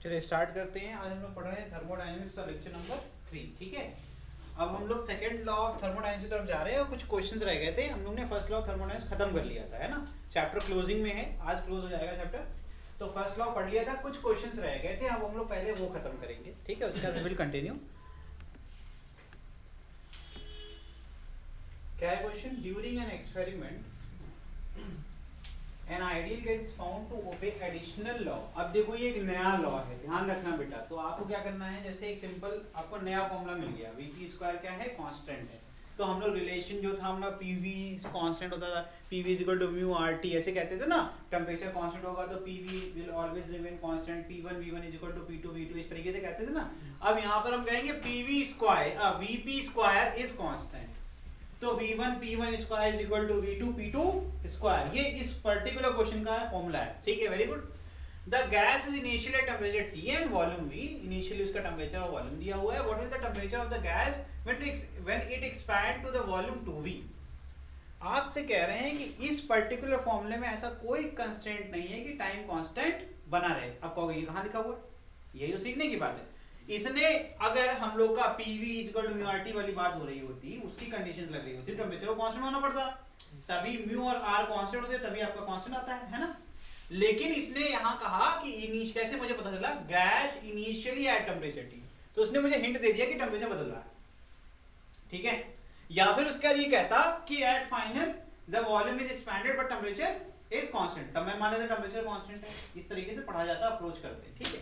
चलिए स्टार्ट करते हैं। आज हम लोग पढ़ रहे हैं थर्मोडायनेमिक्स का लेक्चर नंबर 3। ठीक है, अब हम लोग सेकंड लॉ ऑफ थर्मोडायनेमिक्स की तरफ जा रहे हैं और कुछ क्वेश्चंस रह गए थे। हम लोग ने फर्स्ट लॉ ऑफ थर्मोडायनेमिक्स खत्म कर लिया था, है ना। चैप्टर क्लोजिंग में है, आज क्लोज हो जाएगा चैप्टर। तो फर्स्ट लॉ पढ़ लिया था, कुछ क्वेश्चंस रह गए थे, अब हम लोग पहले वो खत्म करेंगे। ठीक है, उसके बाद विल कंटिन्यू। क्या है question? During an experiment an ideal gas is found to obey additional law. अब देखो ये एक नया लॉ है, ध्यान रखना बेटा। तो आपको क्या करना है, जैसे एक सिंपल आपको नया फॉर्मूला मिल गया, वीपी स्क्वायर क्या है, कांस्टेंट है। तो हम लोग रिलेशन जो था हमारा पीवी कांस्टेंट होता था, PV is equal to mu RT, ऐसे कहते थे ना। टेम्परेचर कांस्टेंट होगा तो PV will always remain constant, पी1 v1 इज इक्वल टू पी2 v2, इस तरीके से कहते थे ना। अब यहाँ पर हम कहेंगे PV square VP square is constant, तो v1 p1 square is equal to v2 p2 square. ये इस पर्टिकुलर क्वेश्चन का फॉर्मूला है। ठीक है, very good. The gas is initially temperature T and volume V। Initially उसका टेम्परेचर और volume दिया हुआ है। What is the temperature of the gas when it expand to the volume 2V। आपसे कह रहे हैं कि इस पर्टिकुलर फॉर्मूले में ऐसा कोई कंस्टेंट नहीं है कि टाइम कांस्टेंट बना रहे। अब कहोगे ये कहाँ लिखा हुआ है? यही तो सीखने की बात है। इसने अगर हम लोग का PV equal to mu RT वाली बात हो रही होती, उसकी कंडीशन लग रही होती, टेम्परेचर को कांस्टेंट होना पड़ता, तभी म्यू और आर कांस्टेंट होते, तभी आपका कांस्टेंट आता है ना। लेकिन इसने यहाँ कहा कि कैसे मुझे पता चला, gas initially at temperature T, तो उसने मुझे हिंट दे दिया कि टेम्परेचर बदल रहा है। ठीक है, या फिर उसके बाद ये कहता कि at final the volume is expanded but temperature is constant, तब मैं मान लेता टेम्परेचर कांस्टेंट है। इस तरीके से पढ़ा जाता, अप्रोच करते हैं। ठीक है,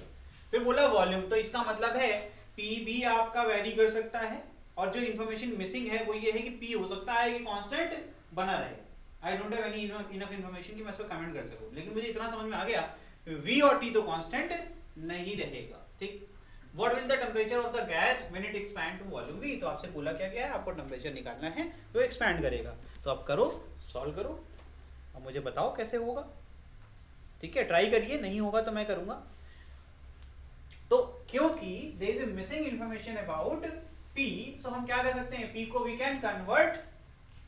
फिर बोला वॉल्यूम, तो इसका मतलब है पी भी आपका वेरी कर सकता है, और जो इन्फॉर्मेशन मिसिंग है वो ये है कि पी हो सकता है कि कांस्टेंट बना रहे। I don't have any enough information कि मैं इसको कमेंट कर सकूं, लेकिन मुझे इतना समझ में आ गया वी और टी तो कांस्टेंट नहीं रहेगा। ठीक, what will the temperature of the gas when it expand to volume V. तो आपसे बोला क्या गया है, आपको टेम्परेचर निकालना है, तो एक्सपैंड करेगा। तो आप करो, सॉल्व करो, अब मुझे बताओ कैसे होगा। ठीक है, ट्राई करिए, नहीं होगा तो मैं करूंगा। तो क्योंकि there is a missing information about P, so हम क्या कर सकते हैं, P को we can convert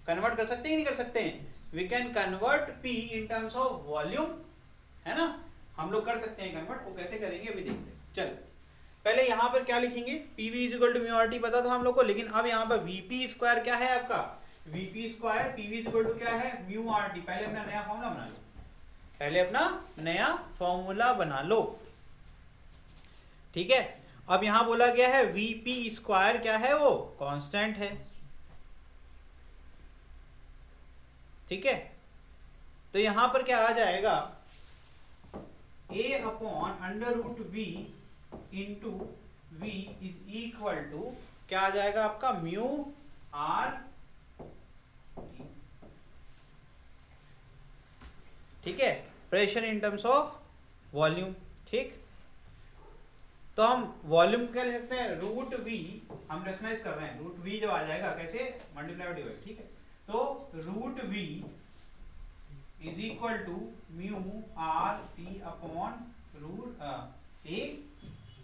कर सकते हैं, नहीं कर सकते हैं, we can convert P in terms of volume, है ना। हम लोग कर सकते हैं कन्वर्ट, वो कैसे करेंगे अभी देखते हैं। चलो पहले यहाँ पर क्या लिखेंगे, PV is equal to mu R T पता था हम लोग को, लेकिन अब यहाँ पर VP स्क्वायर क्या है आपका, VP square PV is equal to क्या है, म्यू आर टी। पहले अपना नया फॉर्मूला बना लो, पहले अपना नया फॉर्मूला बना लो। ठीक है, अब यहां बोला गया है Vp स्क्वायर क्या है, वो कांस्टेंट है। ठीक है, तो यहां पर क्या आ जाएगा, a upon under root V into V is equal to क्या आ जाएगा आपका, म्यू आर। ठीक है, pressure in terms of volume. ठीक, तो हम वॉल्यूम क्या लिख सकते हैं, रूट वी, हम रेशनलाइज कर रहे हैं, रूट वी जब आ जाएगा कैसे, मल्टीप्लाई डिवाइड। ठीक है, तो root v is equal to mu R T upon root a,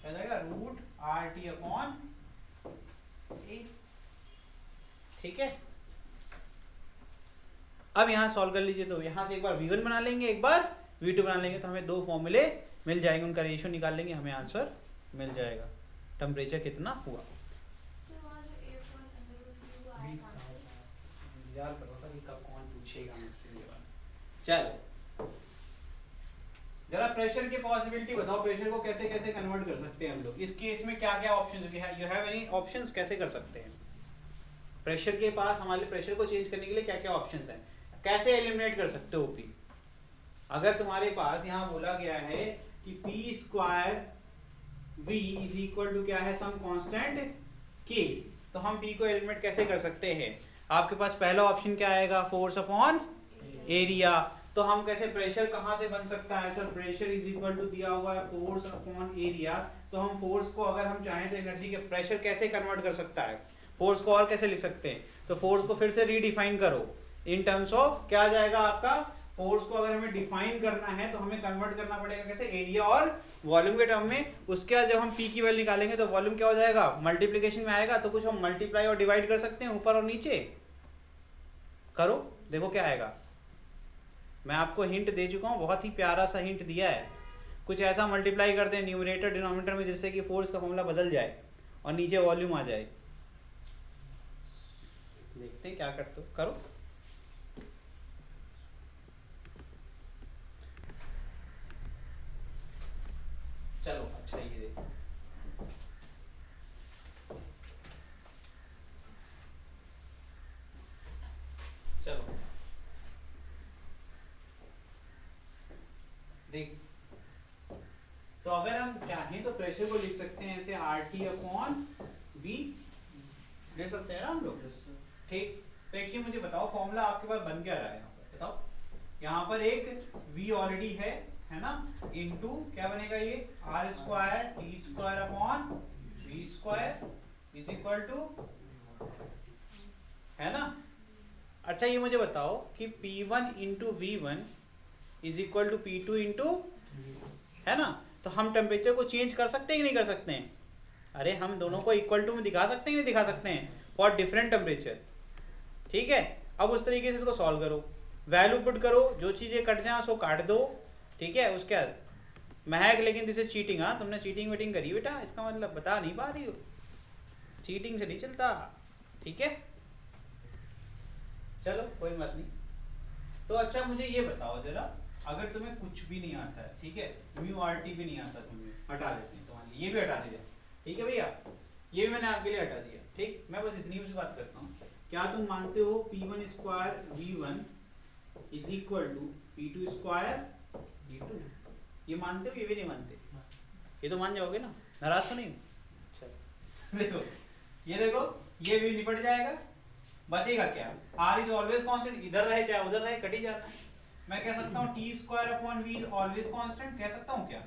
क्या जाएगा, root R T upon a. ठीक है, अब यहां सॉल्व कर लीजिए। तो यहां से एक बार V1 बना लेंगे, एक बार V2 बना लेंगे, तो हमें दो फॉर्मूले मिल जाएंगे, उनका रेशियो निकाल लेंगे, हमें आंसर मिल जाएगा। टेम्परेचर कितना हुआ, यार पता नहीं कब कौन पूछेगा मुझसे ये बात। चल जरा प्रेशर के पॉसिबिलिटी बताओ, प्रेशर को कैसे कैसे कन्वर्ट कर सकते हैं हम लोग, इस केस में क्या क्या ऑप्शंस है, यू हैव एनी ऑप्शंस, कैसे कर सकते हैं प्रेशर के पास, हमारे प्रेशर को चेंज करने के लिए क्या क्या ऑप्शंस हैं, कैसे एलिमिनेट कर सकते हो पी। अगर तुम्हारे पास यहाँ बोला गया है कि P square V is equal to क्या है, सम कांस्टेंट K, तो हम P को एलिमिनेट कैसे कर सकते हैं। आपके पास पहला ऑप्शन क्या आएगा, फोर्स अपॉन एरिया। तो हम कैसे, प्रेशर कहाँ से बन सकता है sir, pressure is equal to दिया हुआ है फोर्स अपॉन एरिया। तो हम फोर्स को अगर हम चाहें तो एनर्जी के प्रेशर कैसे कन्वर्ट कर सकता है, फोर्स को और कैसे लिख सकते हैं, तो फोर्स को फिर से रीडिफाइन करो इन टर्म्स ऑफ क्या आ जाएगा आपका, फोर्स को अगर हमें डिफाइन करना है तो हमें कन्वर्ट करना पड़ेगा कैसे, एरिया और वॉल्यूम के टर्म में। उसके बाद जब हम पी की वैल्यू निकालेंगे तो वॉल्यूम क्या हो जाएगा, मल्टीप्लिकेशन में आएगा, तो कुछ हम मल्टीप्लाई और डिवाइड कर सकते हैं, ऊपर और नीचे करो, देखो क्या आएगा। मैं आपको हिंट दे चुका हूं, बहुत ही प्यारा सा हिंट दिया है। कुछ ऐसा मल्टीप्लाई करते हैं न्यूमरेटर डिनोमिनेटर में जिससे कि फोर्स का फॉर्मूला बदल जाए और नीचे वॉल्यूम आ जाए। देखते हैं क्या करते हो, करो। चलो अच्छा ये देखो, चलो देख, तो अगर हम चाहें तो प्रेशर को लिख सकते हैं ऐसे RT/V ले सकते हैं ना हम लोग, ठीक। तो एक्चुअली मुझे बताओ फॉर्मूला आपके पास बन क्या रहा है यहाँ पर, बताओ। यहाँ पर एक V ऑलरेडी है ना, इनटू क्या बनेगा ये R²T²/V² इज इक्वल टू, है ना। अच्छा ये मुझे बताओ कि P1 into V1 is equal to P2 into, है ना। तो हम टेम्परेचर को चेंज कर सकते हैं कि नहीं कर सकते हैं? अरे हम दोनों को इक्वल टू में दिखा सकते हैं कि नहीं दिखा सकते हैं फॉर डिफरेंट टेम्परेचर, ठीक है। अब उस तरीके से इसको सॉल्व करो, वैल्यू पुट करो, जो चीज़ें कट जाए उसको काट दो, ठीक है। उसके बाद महक, लेकिन दिस इज चीटिंग, हाँ तुमने चीटिंग वीटिंग करी बेटा, इसका मतलब बता नहीं पा रही हो, चीटिंग से नहीं चलता, ठीक है। चलो कोई बात नहीं। तो अच्छा मुझे ये बताओ जरा, अगर तुम्हें कुछ भी नहीं आता है, ठीक है, μRT भी नहीं आता तुम्हें, हटा देते हैं, तो ये भी हटा दिया, ठीक है भैया, ये भी मैंने आपके लिए हटा दिया, ठीक। मैं बस इतनी से बात करता हूँ, क्या तुम मानते हो P1² V1 is equal to P2² V2? ये मानते हो? ये भी नहीं मानते? ये तो मान जाओगे ना, नाराज तो नहीं? देखो ये देखो, ये भी निपट जाएगा, बचेगा क्या? R इज ऑलवेज कांस्टेंट, इधर रहे चाहे उधर रहे, कट ही जाना है। मैं कह सकता हूँ T²/V इज ऑलवेज कांस्टेंट, कह सकता हूँ क्या?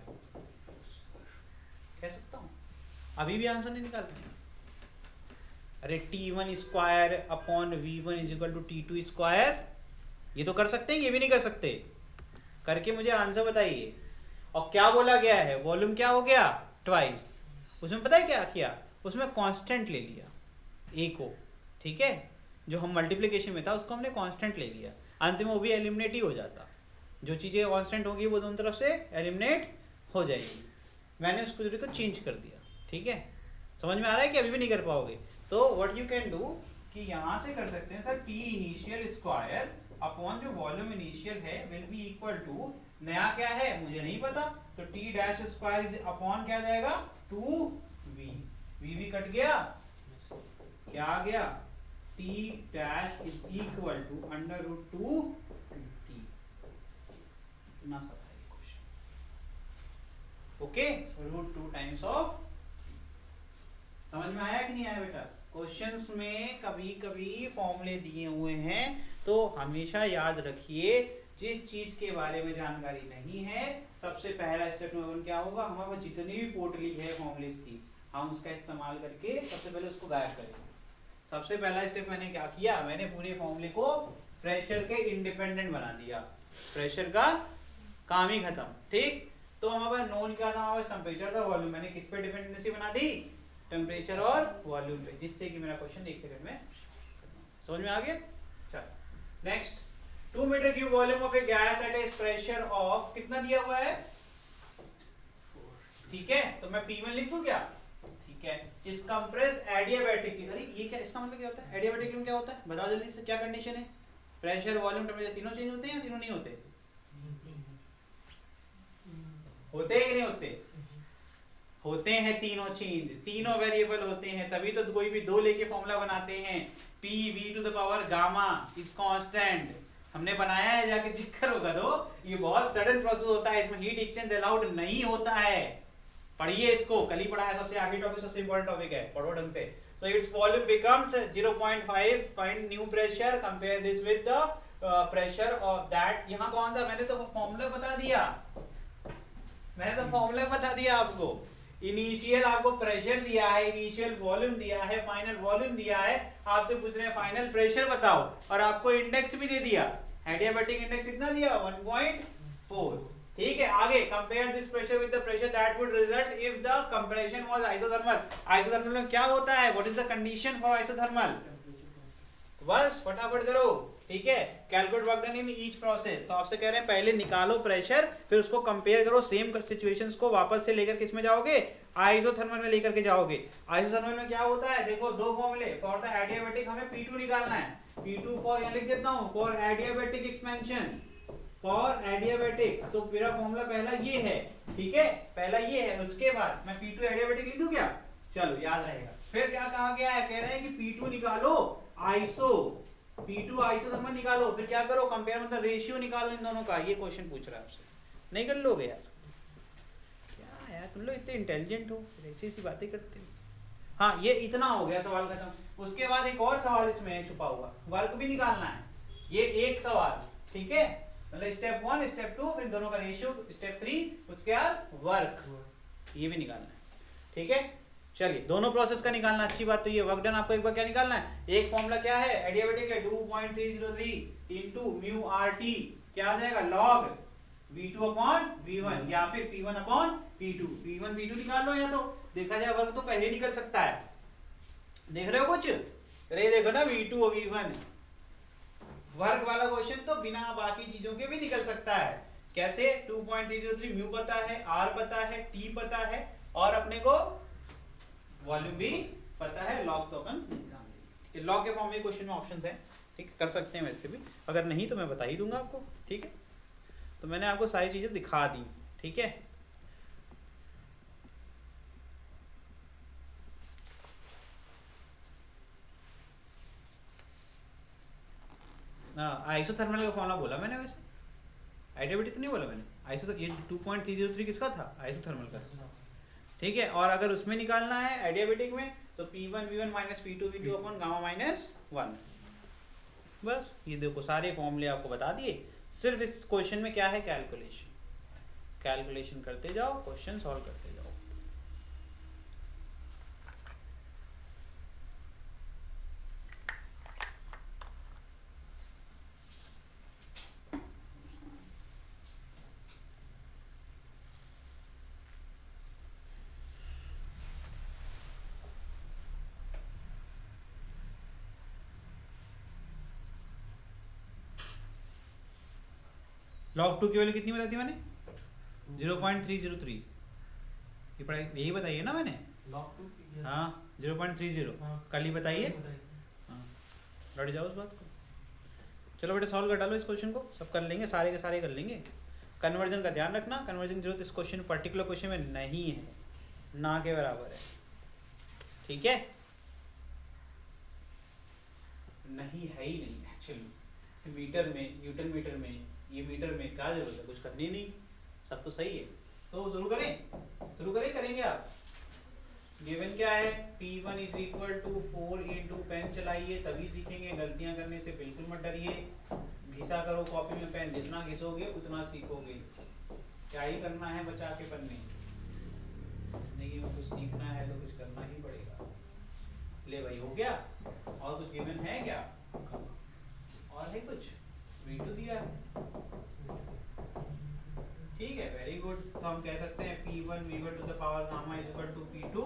कह सकता हूँ? अभी भी आंसर नहीं निकाल पाए? अरे T1²/V1 is equal to T2², ये तो कर सकते हैं, ये भी नहीं कर सकते? करके मुझे आंसर बताइए। और क्या बोला गया है, वॉल्यूम क्या हो गया? ट्वाइस। उसमें पता है क्या किया, उसमें कांस्टेंट ले लिया ए को, ठीक है, जो हम मल्टीप्लिकेशन में था उसको हमने कांस्टेंट ले लिया, अंत में वो भी एलिमिनेट ही हो जाता, जो चीज़ें कांस्टेंट होगी वो दोनों तरफ से एलिमिनेट हो जाएगी। मैंने उसको जरूरी को चेंज कर दिया, ठीक है। समझ में आ रहा है कि अभी भी नहीं कर पाओगे? तो व्हाट यू कैन डू कि यहाँ से कर सकते हैं sir, T initial square upon जो वॉल्यूम इनिशियल है विल बी इक्वल टू, नया क्या है मुझे नहीं पता, तो T' इज अपॉन क्या जाएगा 2V, V कट गया, क्या आ गया T' is equal to √2T। इतना सा था ये क्वेश्चन, ओके, √2 टाइम्स ऑफ। समझ में आया कि नहीं आया बेटा? क्वेश्चंस में कभी कभी फॉर्मूले दिए हुए हैं, तो हमेशा याद रखिए जिस चीज के बारे में जानकारी नहीं है, सबसे पहला स्टेप नंबर 1 क्या होगा, हमारे पास जितनी भी पोटली है फॉर्मूलेस की, हम उसका इस्तेमाल करके सबसे पहले उसको गायब करेंगे। सबसे पहला स्टेप मैंने क्या किया, मैंने पूरे फॉर्मूले को प्रेशर के इंडिपेंडेंट बना दिया, प्रेशर का काम ही खत्म, ठीक। तो हमारे पास नोन क्या था, हमारे पास टेम्परेचर था, वॉल्यूम, मैंने किस पे डिपेंडेंसी बना दी, टेम्परेचर और वॉल्यूम पे, जिससे कि मेरा क्वेश्चन 1 सेकंड में समझ में आ गया। चलो next, 2 metre cube volume of a gas at a pressure of, कितना दिया हुआ है 4, ठीक है। तो मैं P1 लिख दूं क्या, ठीक है। इस कंप्रेस एडियाबैटिकली, अरे ये क्या, इसका मतलब क्या होता है, एडियाबैटिकली में क्या होता है, बताओ जल्दी से, क्या कंडीशन है, प्रेशर वॉल्यूम टेम्परेचर तीनों चेंज होते हैं या तीनों नहीं होते? होते हैं कि नहीं होते? होते हैं तीनों चेंज, तीनों वेरिएबल होते हैं, तभी तो कोई भी दो लेके फॉर्मूला बनाते हैं। P(V⁻⁴ इज कांस्टेंट, हमने बनाया है, जाके चेक करोगे तो ये बहुत सडन प्रोसेस होता है, इसमें हीट एक्सचेंज अलाउड नहीं होता है। पढ़िए इसको, कल ही पढ़ा है, सबसे आगे टॉपिक, सबसे इंपॉर्टेंट टॉपिक है, पढ़ो ढंग से। So its volume becomes 0.5, find new pressure, compare this with the pressure of that. यहाँ कौन सा, मैंने तो फॉर्मूला बता दिया, मैंने तो फॉर्मूला बता दिया आपको। इनिशियल आपको प्रेशर दिया है, इनिशियल वॉल्यूम दिया है, फाइनल वॉल्यूम दिया है, आपसे पूछ रहे हैं फाइनल प्रेशर बताओ, और आपको इंडेक्स भी दे दिया, एडियाबैटिक इंडेक्स कितना दिया 1.4, ठीक है। आगे compare this pressure with the pressure that would result if the compression was isothermal. Isothermal में क्या होता है, what is the condition for isothermal, बस फटाफट करो, ठीक है। Calculate work done in each process, तो आपसे कह रहे हैं पहले निकालो प्रेशर, फिर उसको कंपेयर करो, सेम सिचुएशंस को वापस से लेकर किस में जाओगे, आइसोथर्मल में लेकर के जाओगे। आइसोथर्मल में क्या होता है, देखो दो फॉर्मूले, फॉर द एडियाबैटिक हमें P2 निकालना है, P2 फॉर, यहाँ लिख देता हूँ, for adiabatic expansion, for adiabatic, तो मेरा फॉर्मूला पहला ये है, ठीक है, पहला ये है, उसके बाद मैं P2 एडियाबैटिक लिख दूं क्या, चलो याद रहेगा। फिर क्या कहा गया है, कह रहे हैं कि P2 निकालो आइसो, P2 आइसोथर्मल निकालो, फिर क्या करो, कंपेयर मतलब रेशियो निकालो इन दोनों का, ये क्वेश्चन पूछ रहा है आपसे, नहीं कर लोगे यार, क्या यार तुम लोग इतने इंटेलिजेंट हो, ऐसी ऐसी बातें करते हो। हाँ ये इतना हो गया सवाल खत्म। उसके बाद एक और सवाल इसमें छुपा हुआ, वर्क भी निकालना है, ये एक सवाल, ठीक है, मतलब स्टेप 1 स्टेप 2 फिर दोनों का रेशियो स्टेप 3, उसके बाद वर्क, ये भी निकालना है, ठीक है। चलिए दोनों प्रोसेस का निकालना, अच्छी बात तो ये वर्क डन आपको एक बार क्या निकालना है, एक फॉर्मूला क्या है, एडियाबैटिक है 2.303 इनटू म्यू आरटी, क्या आ जाएगा log V2 अपॉन V1 या फिर P1 upon P2, P1 P2 निकाल लो, या तो देखा जाए वर्क तो पहले निकल सकता है, देख रहे हो कुछ, अरे देखो ना V2 और V1, वर्क वाला क्वेश्चन तो बिना बाकी चीजों के भी निकल सकता है। कैसे, 2.303 म्यू पता है, आर पता है, टी पता है, और अपने को वॉल्यूम भी पता है, लॉग तो अपन एग्जाम, लॉग के फॉर्म में क्वेश्चन में ऑप्शंस हैं, ठीक कर सकते हैं वैसे भी, अगर नहीं तो मैं बता ही दूंगा आपको, ठीक है। तो मैंने आपको सारी चीजें दिखा दी, ठीक है। आइसोथर्मल का फॉर्मूला बोला मैंने, वैसे आइडियाबैटिक तो नहीं बोला मैंने, आइसो ये 2.303 किसका था, आइसोथर्मल का, ठीक है। और अगर उसमें निकालना है एडियाबैटिक में, तो P1 V1 minus P2 V2 upon gamma minus 1, बस ये देखो सारे फॉर्मूले आपको बता दिए। सिर्फ इस क्वेश्चन में क्या है, कैलकुलेशन, कैलकुलेशन करते जाओ, क्वेश्चन सॉल्व करते जाओ। log 2 की वैल्यू कितनी बताई थी मैंने, 0.303, ये पढ़ाई यही बताइए ना मैंने, हाँ 0.30, कल ही बताइए, हाँ लड़ जाओ उस बात को। चलो बेटा सॉल्व कर डालो इस क्वेश्चन को, सब कर लेंगे, सारे के सारे कर लेंगे। कन्वर्जन का ध्यान रखना, कन्वर्जन की जरूरत इस क्वेश्चन पर्टिकुलर क्वेश्चन में नहीं है, ना के बराबर है, ठीक है, नहीं है ही नहीं एक्चुअली। मीटर में, न्यूटन मीटर में, ये मीटर में क्या जरूरत है, कुछ करनी नहीं, सब तो सही है। तो शुरू करें, करेंगे आप। गिवन क्या है, P1 is equal to 4 into, pen चलाइए तभी सीखेंगे, गलतियां करने से बिल्कुल मत डरिए, घिसा करो कॉपी में पेन, जितना घिसोगे उतना सीखोगे, क्या ही करना है बचा के पन्ने, जिंदगी में कुछ सीखना है तो कुछ करना ही पड़ेगा। ले भाई हो गया, और कुछ गिवन है क्या, और है कुछ, V2 दिया है, ठीक है, वेरी गुड। तो हम कह सकते हैं P1 V1 to the power gamma is equal to P2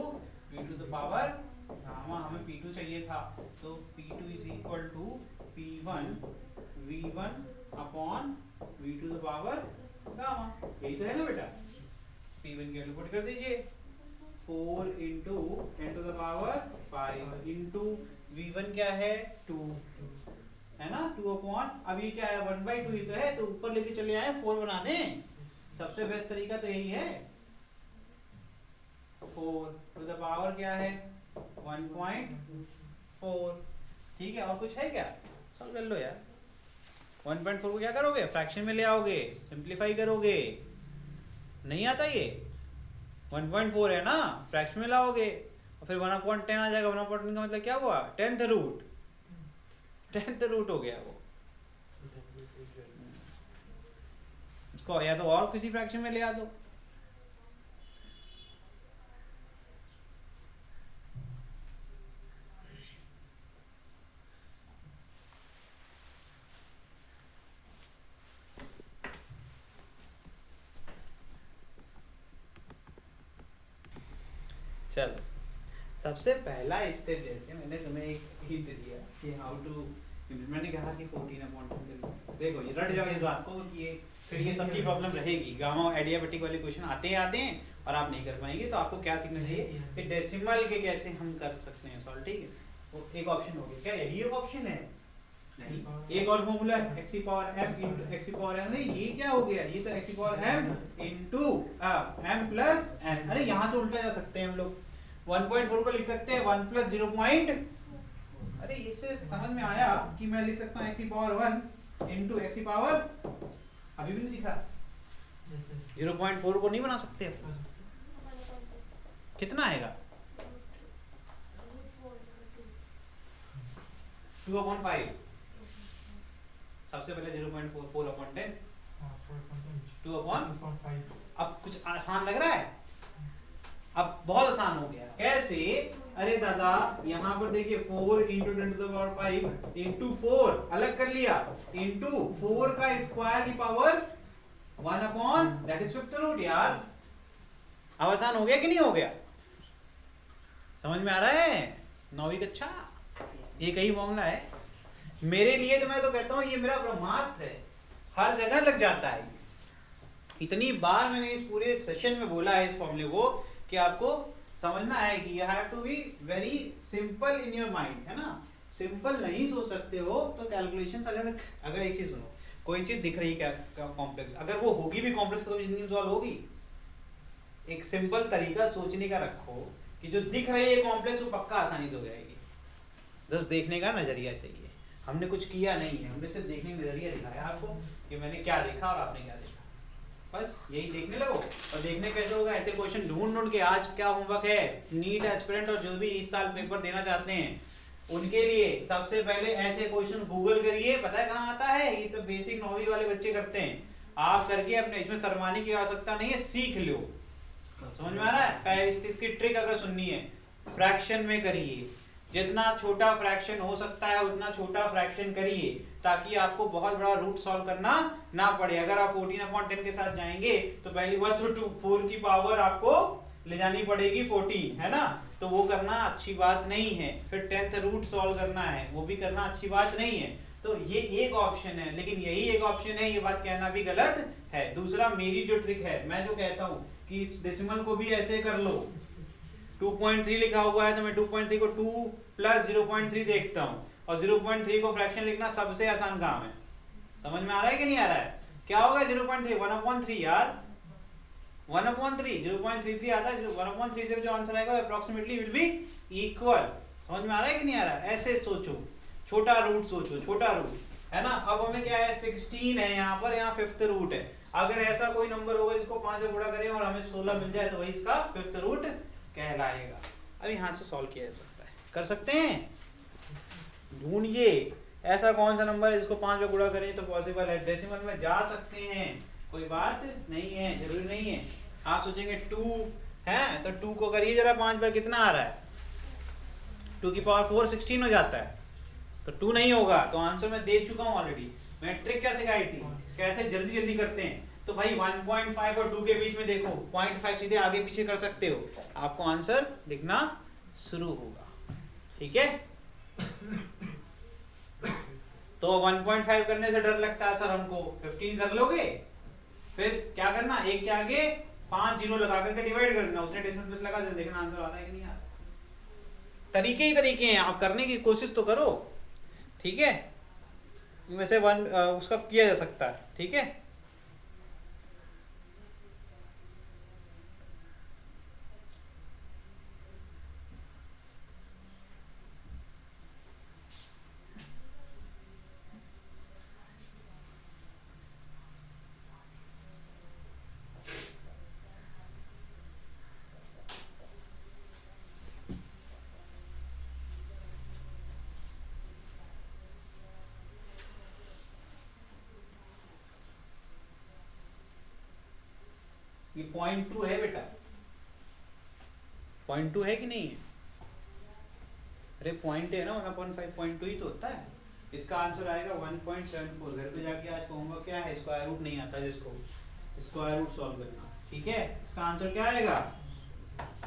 V2 to the power gamma, हमें P2 चाहिए था, तो P2 is equal to P1 V1 upon V2 to the power gamma, यही तो है ना बेटा। P1 की वैल्यू पुट कर दीजिए, 4 into 10 to the power 5 into V1 क्या है 2 है ना, 2 अपॉन, अब ये क्या है 1/2 ही तो है, तो ऊपर लेके चले आए 4 बना दें, सबसे बेस्ट तरीका तो यही है। 4 टू द पावर क्या है 1.4, ठीक है, और कुछ है क्या, सॉल्व कर लो यार। 1.4 को क्या करोगे, फ्रैक्शन में ले आओगे, सिंप्लीफाई करोगे, नहीं आता ये 1.4 है ना, फ्रैक्शन में लाओगे, और फिर 1/10 आ जाएगा, 1/10 का मतलब क्या हुआ, 10th रूट हो गया वो, उसको या तो और किसी फ्रैक्शन में ले आ दो। चलो सबसे पहला स्टेप, जैसे मैंने तुम्हें एक हिंट दिया कि हाउ टू मैंने कहा कि 14/10 देखो ये रट जाओ इस बात को कि ये फिर ये सबकी प्रॉब्लम रहेगी, गामा एडियाबेटिक वाले क्वेश्चन आते ही आते हैं और आप नहीं कर पाएंगे। तो आपको क्या सीखना चाहिए कि डेसिमल के कैसे हम कर सकते हैं सॉल्व, ठीक है। तो एक ऑप्शन हो गया, क्या यही एक ऑप्शन है? नहीं, एक और फॉर्मूला है x की पावर m into x की पावर n। नहीं, ये क्या हो गया? ये तो x की power m into m plus n। अरे यहाँ से उल्टा जा सकते हैं हम लोग, 1.4 को लिख सकते हैं 1 plus 0. अरे इससे समझ में आया कि मैं लिख सकता हूँ x की पावर 1 into x की पावर, अभी भी नहीं दिखा 0.4 को नहीं बना सकते अब। कितना आएगा? 2/5। सबसे पहले 0.4 4/10 2/5। अब कुछ आसान लग रहा है, अब बहुत आसान हो गया। कैसे? अरे दादा यहाँ पर देखिए 4 into 10⁵ into 4 अलग कर लिया, into 4 का स्क्वायर की power 1 that is 5th root। यार अब आसान हो गया कि नहीं हो गया? समझ में आ रहा है? 9वीं कक्षा एक ही फॉर्मूला है मेरे लिए, तो मैं तो कहता हूँ ये मेरा ब्रह्मास्त्र है, हर जगह लग जाता है। इतनी बार मैंने इस पूरे सेशन में बोला है इस फॉर्मूले को कि आपको समझना है कि you have to be very simple in your mind, है ना। सिंपल नहीं सोच सकते हो तो कैलकुलेशंस, अगर एक चीज सुनो, कोई चीज दिख रही है कॉम्प्लेक्स, अगर वो होगी भी कॉम्प्लेक्स तो जिंदगी में सॉल्व होगी। एक सिंपल तरीका सोचने का रखो कि जो दिख रही है कॉम्प्लेक्स वो पक्का आसानी से हो जाएगी। बस देखने का नजरिया चाहिए, हमने कुछ किया नहीं है, हमने सिर्फ देखने का नजरिया दिखाया आपको कि मैंने क्या देखा और आपने क्या देखा, बस यही देखने लगो। और देखने कैसे होगा? ऐसे क्वेश्चन ढूंढ के, आज क्या होमवर्क है नीट एस्पिरेंट और जो भी इस साल पेपर देना चाहते हैं उनके लिए, सबसे पहले ऐसे क्वेश्चन गूगल करिए। पता है कहाँ आता है? ये सब बेसिक 9वीं वाले बच्चे करते हैं, आप करके अपने, इसमें शर्माने की आवश्यकता नहीं है, सीख लो। समझ में आ रहा है? पहले इसकी ट्रिक अगर सुननी है, फ्रैक्शन में करिए, जितना छोटा फ्रैक्शन हो सकता है उतना छोटा फ्रैक्शन करिए ताकि आपको बहुत बड़ा रूट सॉल्व करना ना पड़े। अगर आप 14/10 के साथ जाएंगे तो पहली 1/4 की पावर आपको ले जानी पड़ेगी 14, है ना, तो वो करना अच्छी बात नहीं है। फिर 10th रूट सॉल्व करना है, वो भी करना अच्छी बात नहीं है। तो ये एक ऑप्शन है, लेकिन यही एक ऑप्शन है, ये बात कहना भी गलत है। दूसरा, मेरी जो ट्रिक है, मैं जो कहता हूँ कि इस डेसिमल को भी ऐसे कर लो, 2.3 लिखा हुआ है तो मैं 2.3 को 2 plus 0.3 देखता हूँ, और 0.3 को फ्रैक्शन लिखना सबसे आसान काम है। समझ में आ रहा है कि नहीं आ रहा है? क्या होगा 0.3? 1/3 यार, 1/3 0.33 आता है। 1/3 से जो आंसर आएगा अप्रोक्सीमेटली विल बी इक्वल। समझ में आ रहा है कि नहीं आ रहा है? ऐसे सोचो, छोटा रूट सोचो, छोटा रूट, है ना। अब हमें क्या है, 16 है यहाँ पर, यहाँ 5th रूट है। अगर ऐसा कोई नंबर होगा जिसको 5 से गुणा करें और हमें 16 मिल जाए तो वही इसका 5th रूट कहलाएगा। अब यहाँ से सॉल्व किया जा सकता है, कर सकते हैं। ढूंढिए ऐसा कौन सा नंबर है जिसको 5 में गुणा करें तो पॉसिबल है। डेसिमल में जा सकते हैं, कोई बात नहीं है, जरूरी नहीं है। आप सोचेंगे 2 है तो 2 को करिए जरा 5 पर, कितना आ रहा है? 2 की पावर 4 16 हो जाता है, तो 2 नहीं होगा। तो आंसर मैं दे चुका हूँ ऑलरेडी। मैं ट्रिक क्या सिखाई थी, कैसे जल्दी जल्दी करते हैं। तो भाई 1.5 और 2 के बीच में देखो, 0.5 सीधे आगे पीछे कर सकते हो, आपको आंसर दिखना शुरू होगा, ठीक है। तो 1.5 करने से डर लगता है सर हमको, 15 कर लोगे, फिर क्या करना, एक के आगे 5 जीरो लगा करके डिवाइड कर देना, उसने डेसिमल प्लेस लगा देना, देखना आंसर आ रहा है कि नहीं आ रहा। तरीके ही तरीके हैं, आप करने की कोशिश तो करो, ठीक है। वैसे उसका किया जा सकता है, ठीक है। ये 0.2 है बेटा, 0.2 है कि नहीं है? अरे पॉइंट है ना, 1/5 0.2 ही तो होता है। इसका आंसर आएगा 1.74। घर पे जाके आज का होमवर्क क्या है, स्क्वायर रूट नहीं आता जिसको, स्क्वायर रूट सॉल्व करना, ठीक है। इसका आंसर क्या आएगा?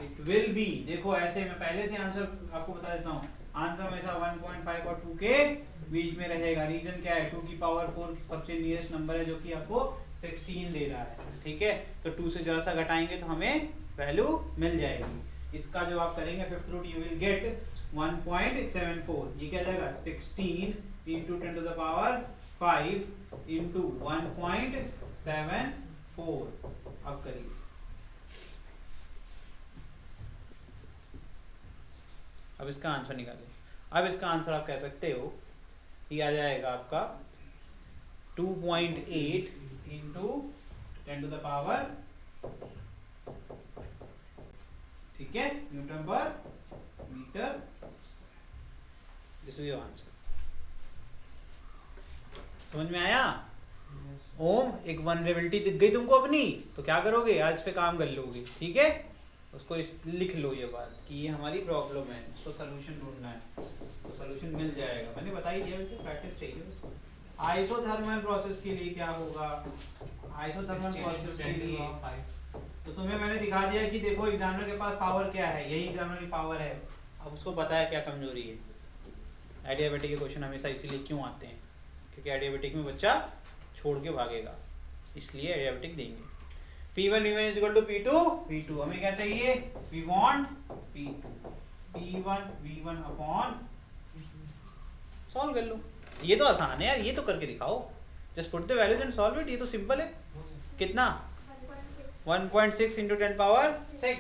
इट विल बी, देखो ऐसे मैं पहले से आंसर आपको बता देता हूँ, आंसर हमेशा 1.5 और 2 के बीच में रहेगा। रीजन क्या है, 2 की पावर 4 सबसे नियरेस्ट नंबर है जो कि आपको 16 दे रहा है, ठीक है। तो 2 से जरा सा घटाएंगे तो हमें वैल्यू मिल जाएगी। इसका जब आप करेंगे fifth root you will get 1.74। ये क्या जाएगा 16 into 10 to the power 5 into 1.74। अब करिए, अब इसका आंसर निकालिए। अब इसका आंसर आप कह सकते हो ये आ जाएगा आपका 2.8 इंटू 10 टू द पावर, ठीक है, newton per metre. This is your answer. समझ में आया? ओम, एक वनरेबिलिटी दिख गई तुमको अपनी, तो क्या करोगे, आज पे काम कर लोगे, ठीक है। उसको लिख लो ये बात कि ये हमारी प्रॉब्लम है, इसको सोल्यूशन ढूंढना है, तो सोल्यूशन मिल जाएगा। मैंने बता ही दिया, वैसे प्रैक्टिस चाहिए। आइसोथर्मल प्रोसेस के लिए क्या होगा, आइसोथर्मल प्रोसेस के लिए तो तुम्हें मैंने दिखा दिया कि देखो एग्जामिनर के पास पावर क्या है, यही एग्जामिनर की पावर है। अब उसको पता है क्या कमजोरी है। एडियाबेटिक के क्वेश्चन हमेशा इसीलिए क्यों आते हैं, क्योंकि एडियाबेटिक में बच्चा छोड़ के भागेगा, इसलिए एडियाबेटिक देंगे। P1 V1 is equal to P2 V2। हमें क्या चाहिए, we want P2 P1 V1 upon, solve कर लो। ये तो आसान है यार, ये तो करके दिखाओ। Just put the values and solve it. ये तो सिंपल है। कितना 1.6 into 10 power 6।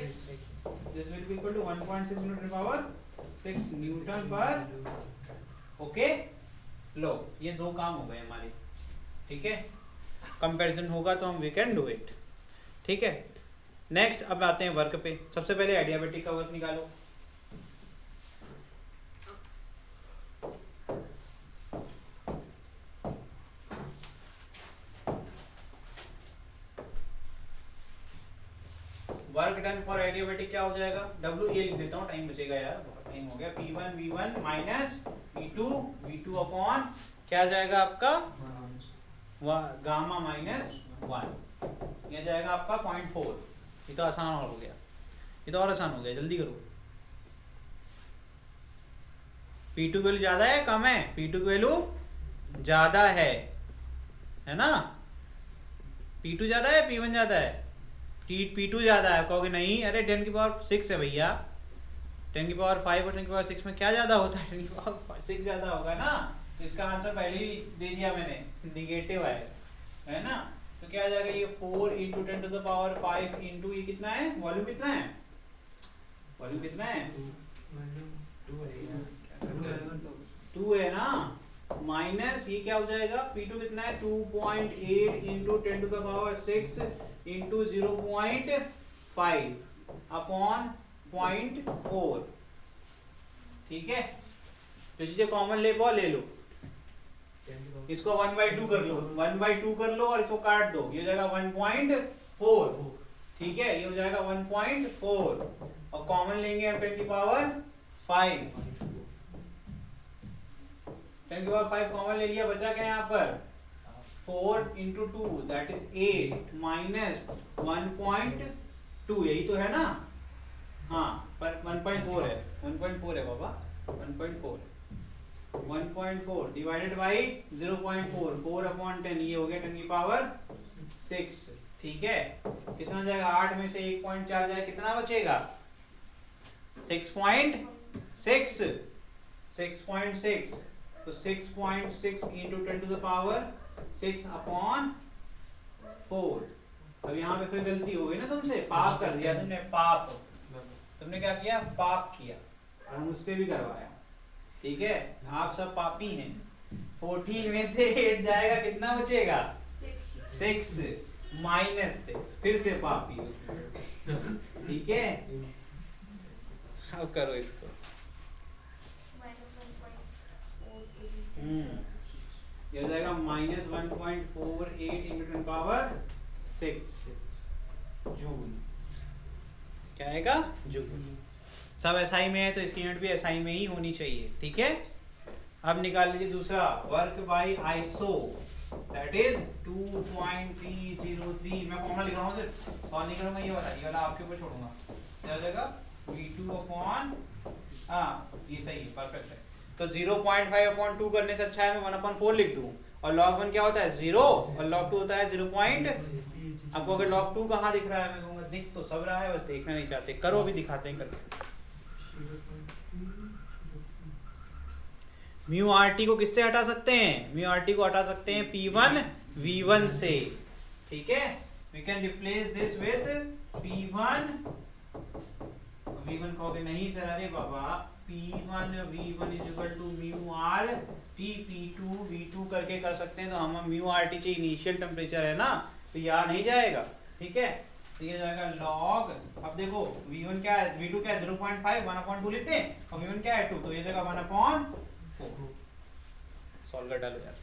This will be equal to 1.6 into 10 power 6 newton per. Okay, लो ये दो काम हो गए हमारे, ठीक है। कंपैरिजन होगा तो हम वी कैन डू इट, ठीक है। नेक्स्ट अब आते हैं वर्क पे। सबसे पहले एडियाबेटिक का वर्क निकालो। वर्क डन फॉर एडियाबेटिक क्या हो जाएगा, W ये लिख देता हूँ, टाइम बचेगा यार, बहुत टाइम हो गया। P1 V1 minus P2 V2 upon क्या आ जाएगा आपका गामा माइनस 1, ये जाएगा आपका 0.4। ये तो आसान और हो गया, ये तो और आसान हो गया, जल्दी करो। P2 की वैल्यू ज्यादा है कम है, P2 की वैल्यू ज्यादा है ना। P2 ज्यादा है P1 ज्यादा है, P2 ज्यादा है। कहोगे नहीं, अरे 10 की पावर 6 है भैया, 10 की पावर 5 और 10 की पावर 6 में क्या ज्यादा होता है, 10 की पावर 6 ज्यादा होगा ना। इसका आंसर पहले ही दे दिया मैंने, निगेटिव है ना। तो क्या आ जाएगा, ये 4 into 10 to the power 5 into ये कितना है, वॉल्यूम कितना है, वॉल्यूम कितना है 2 है ना, माइनस ये क्या हो जाएगा, P2 कितना है 2.8 into 10 to the power 6 into 0.5 upon 0.4, ठीक है। तो चीजें कॉमन ले पाओ, ले लो, इसको 1/2 कर लो, 1/2 कर लो और इसको काट दो, ये हो जाएगा 1.4, ठीक है। ये हो जाएगा 1.4 और कॉमन लेंगे हम 10 की पावर 5, 10 की पावर 5 कॉमन ले लिया, बचा क्या यहाँ पर 4 इंटू 2 दैट इज 8 माइनस 1.2, यही तो है ना। हाँ पर 1.4 है, 1.4 है बाबा, 1.4 डिवाइडेड बाई 0.4, 4 अपॉन 10, ये हो गया 10 की पावर 6, ठीक है। कितना जाएगा, 8 में से 1.4 जाए, कितना बचेगा 6.6, 6.6। तो 6.6 into 10 to the power 6 upon 4। अब यहाँ पे फिर गलती हो गई ना तुमसे, पाप कर दिया तुमने, पाप, तुमने क्या किया, पाप किया और मुझसे भी करवाया, ठीक है। आप सब पापी हैं। 14 में से 8 जाएगा, कितना बचेगा 6 माइनस 6, फिर से पापी, ठीक है। अब करो इसको, ये हो जाएगा माइनस 1.48 इंटू 10 पावर 6 जूल, क्या आएगा जूल। सब एसआई में है तो इसकी यूनिट भी एसआई में ही होनी चाहिए, ठीक है। अब निकाल लीजिए दूसरा, work by iso that is 2.303। मैं फॉर्मूला लिख रहा हूँ, सिर्फ सॉल्व नहीं करूंगा, ये वाला आपके ऊपर छोड़ूंगा। क्या हो जाएगा V2 अपॉन हाँ ये सही है, परफेक्ट है। तो 0.5/2 करने से अच्छा है मैं 1/4 लिख दूं। और log 1 क्या होता है 0 और log 2 होता है 0. आपको अगर log 2 कहाँ दिख रहा है, मैं कहूँगा दिख तो सब रहा है, बस देखना नहीं चाहते। करो अभी दिखाते हैं करके। म्यू आर टी को किससे हटा सकते हैं, म्यू आर टी को हटा सकते हैं P1 V1 से, ठीक है। We can replace this with P1 V1 कहोगे नहीं सर, अरे बाबा P1 V1 is equal to mu R T P2 V2 करके कर सकते हैं। तो हम म्यू आर टी चाहिए इनिशियल टेम्परेचर है ना, तो यहाँ नहीं जाएगा, ठीक है। तो ये जाएगा लॉग, अब देखो V1 क्या है, V2 क्या है 0.5, 1/2 लिखते हैं, और V1 क्या है 2, तो ये जगह 1/4 सॉल्व कर डालो यार।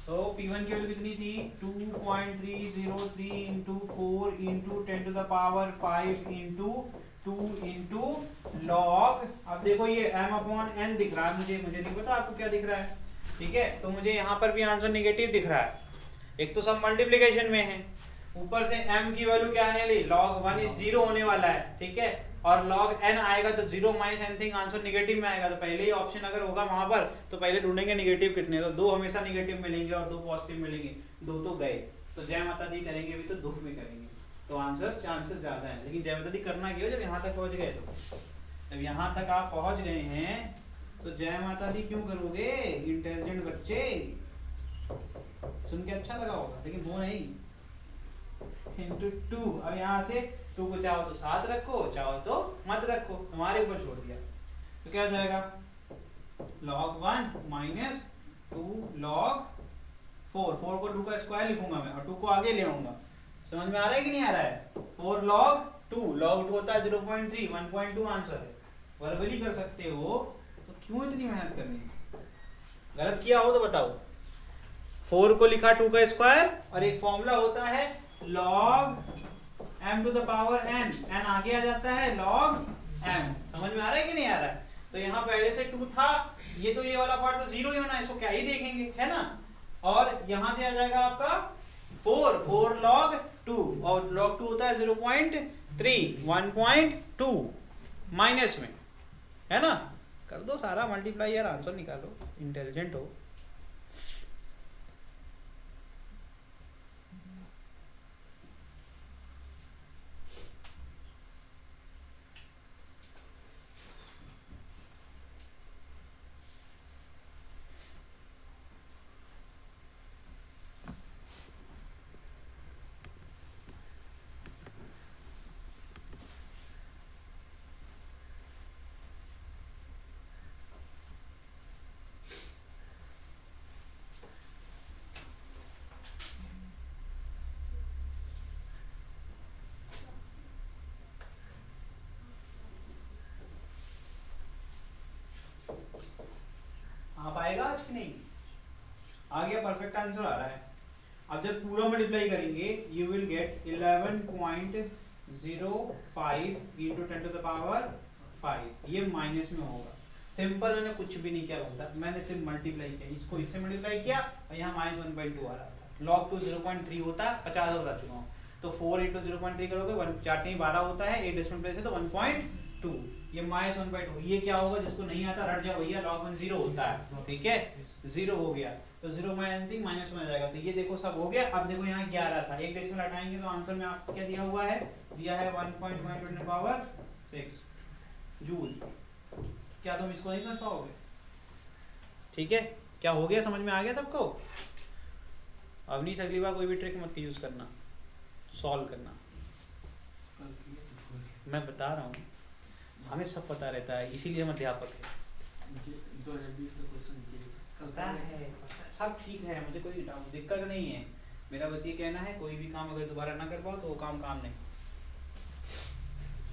तो P1 की वैल्यू कितनी थी 2.303 into 4 into 10 to the power 5 into 2 into log. अब देखो ये m/n दिख रहा है मुझे नहीं पता आपको क्या दिख रहा है, ठीक है। तो मुझे यहाँ पर भी आंसर निगेटिव दिख रहा है, एक तो सब मल्टीप्लिकेशन में है, ऊपर से m की वैल्यू क्या आने वाली log 1 इज 0 होने वाला है, ठीक है। और log n आएगा तो 0 माइनस एनीथिंग आंसर निगेटिव में आएगा। तो पहले ही ऑप्शन अगर होगा वहां पर तो पहले ढूंढेंगे निगेटिव कितने, तो 2 हमेशा निगेटिव मिलेंगे और 2 पॉजिटिव मिलेंगे, 2 तो गए। तो जय माता दी करेंगे भी तो 2 में करेंगे, तो आंसर चांसेस ज्यादा है। लेकिन जय माता दी करना क्यों, जब यहाँ तक पहुंच गए, तो जब यहाँ तक आप पहुंच गए हैं तो जय माता दी क्यों करोगे, इंटेलिजेंट बच्चे। सुन के अच्छा लगा होगा लेकिन वो नहीं, इंटू 2। अब यहाँ से 2 को चाहो तो साथ रखो, चाहो तो मत रखो, तुम्हारे ऊपर छोड़ दिया। तो क्या हो जाएगा log 1 माइनस 2 log 4 को 2 का स्क्वायर लिखूंगा मैं और 2 को आगे ले आऊंगा। समझ में आ रहा है कि नहीं आ रहा है। 4 log 2 होता है 0.3, 1.2 आंसर है। वर्बली कर सकते हो तो क्यों इतनी मेहनत करनी है, गलत किया हो तो बताओ। 4 को लिखा 2 का स्क्वायर और एक फॉर्मूला होता है log m to the power n, n आगे आ जाता है log m। समझ में आ रहा है कि नहीं आ रहा है। तो यहाँ पहले से 2 था, ये तो ये वाला पार्ट तो 0 ही होना है, इसको क्या ही देखेंगे, है ना। और यहाँ से आ जाएगा आपका 4 log 2 और log 2 होता है 0.3, 1.2 माइनस में, है ना। कर दो सारा मल्टीप्लाई यार, आंसर निकालो, इंटेलिजेंट हो। आप आएगा आज कि नहीं, आ गया, परफेक्ट आंसर आ रहा है। अब जब पूरा मल्टीप्लाई करेंगे you will get 11.05 into 10 to the power 5, ये माइनस में होगा। सिंपल, मैंने कुछ भी नहीं किया होता, मैंने सिर्फ मल्टीप्लाई किया, इसको इससे मल्टीप्लाई किया और यहाँ माइनस 1.2 आ रहा था। log 2 0.3 होता है, 50 बता चुका हूँ। तो 4 इंटू 0.3 करोगे 12 होता है, 8 डेसिमल प्लेस है तो 1.2, ये माइनस 1/2। ये क्या होगा, जिसको नहीं आता रट जाओ भैया, log 1 0 होता है, ठीक है। 0 हो गया तो 0 माइनस में आ जाएगा। तो ये देखो सब हो गया। अब देखो यहाँ 11 था, एक डेसिमल हटाएंगे तो आंसर में आपको क्या दिया हुआ है, दिया है 1.1 जूल। क्या तुम इसको नहीं समझ पाओगे, ठीक है। क्या हो गया, समझ में आ गया सबको। अब नहीं, अगली बार कोई भी ट्रिक मत यूज करना, सॉल्व करना। मैं बता रहा हूँ, हमें सब पता रहता है, इसीलिए हम अध्यापक है। 2020 का क्वेश्चन पता है, सब ठीक है, मुझे कोई दिक्कत नहीं है। मेरा बस ये कहना है, कोई भी काम अगर दोबारा ना कर पाओ तो वो काम नहीं,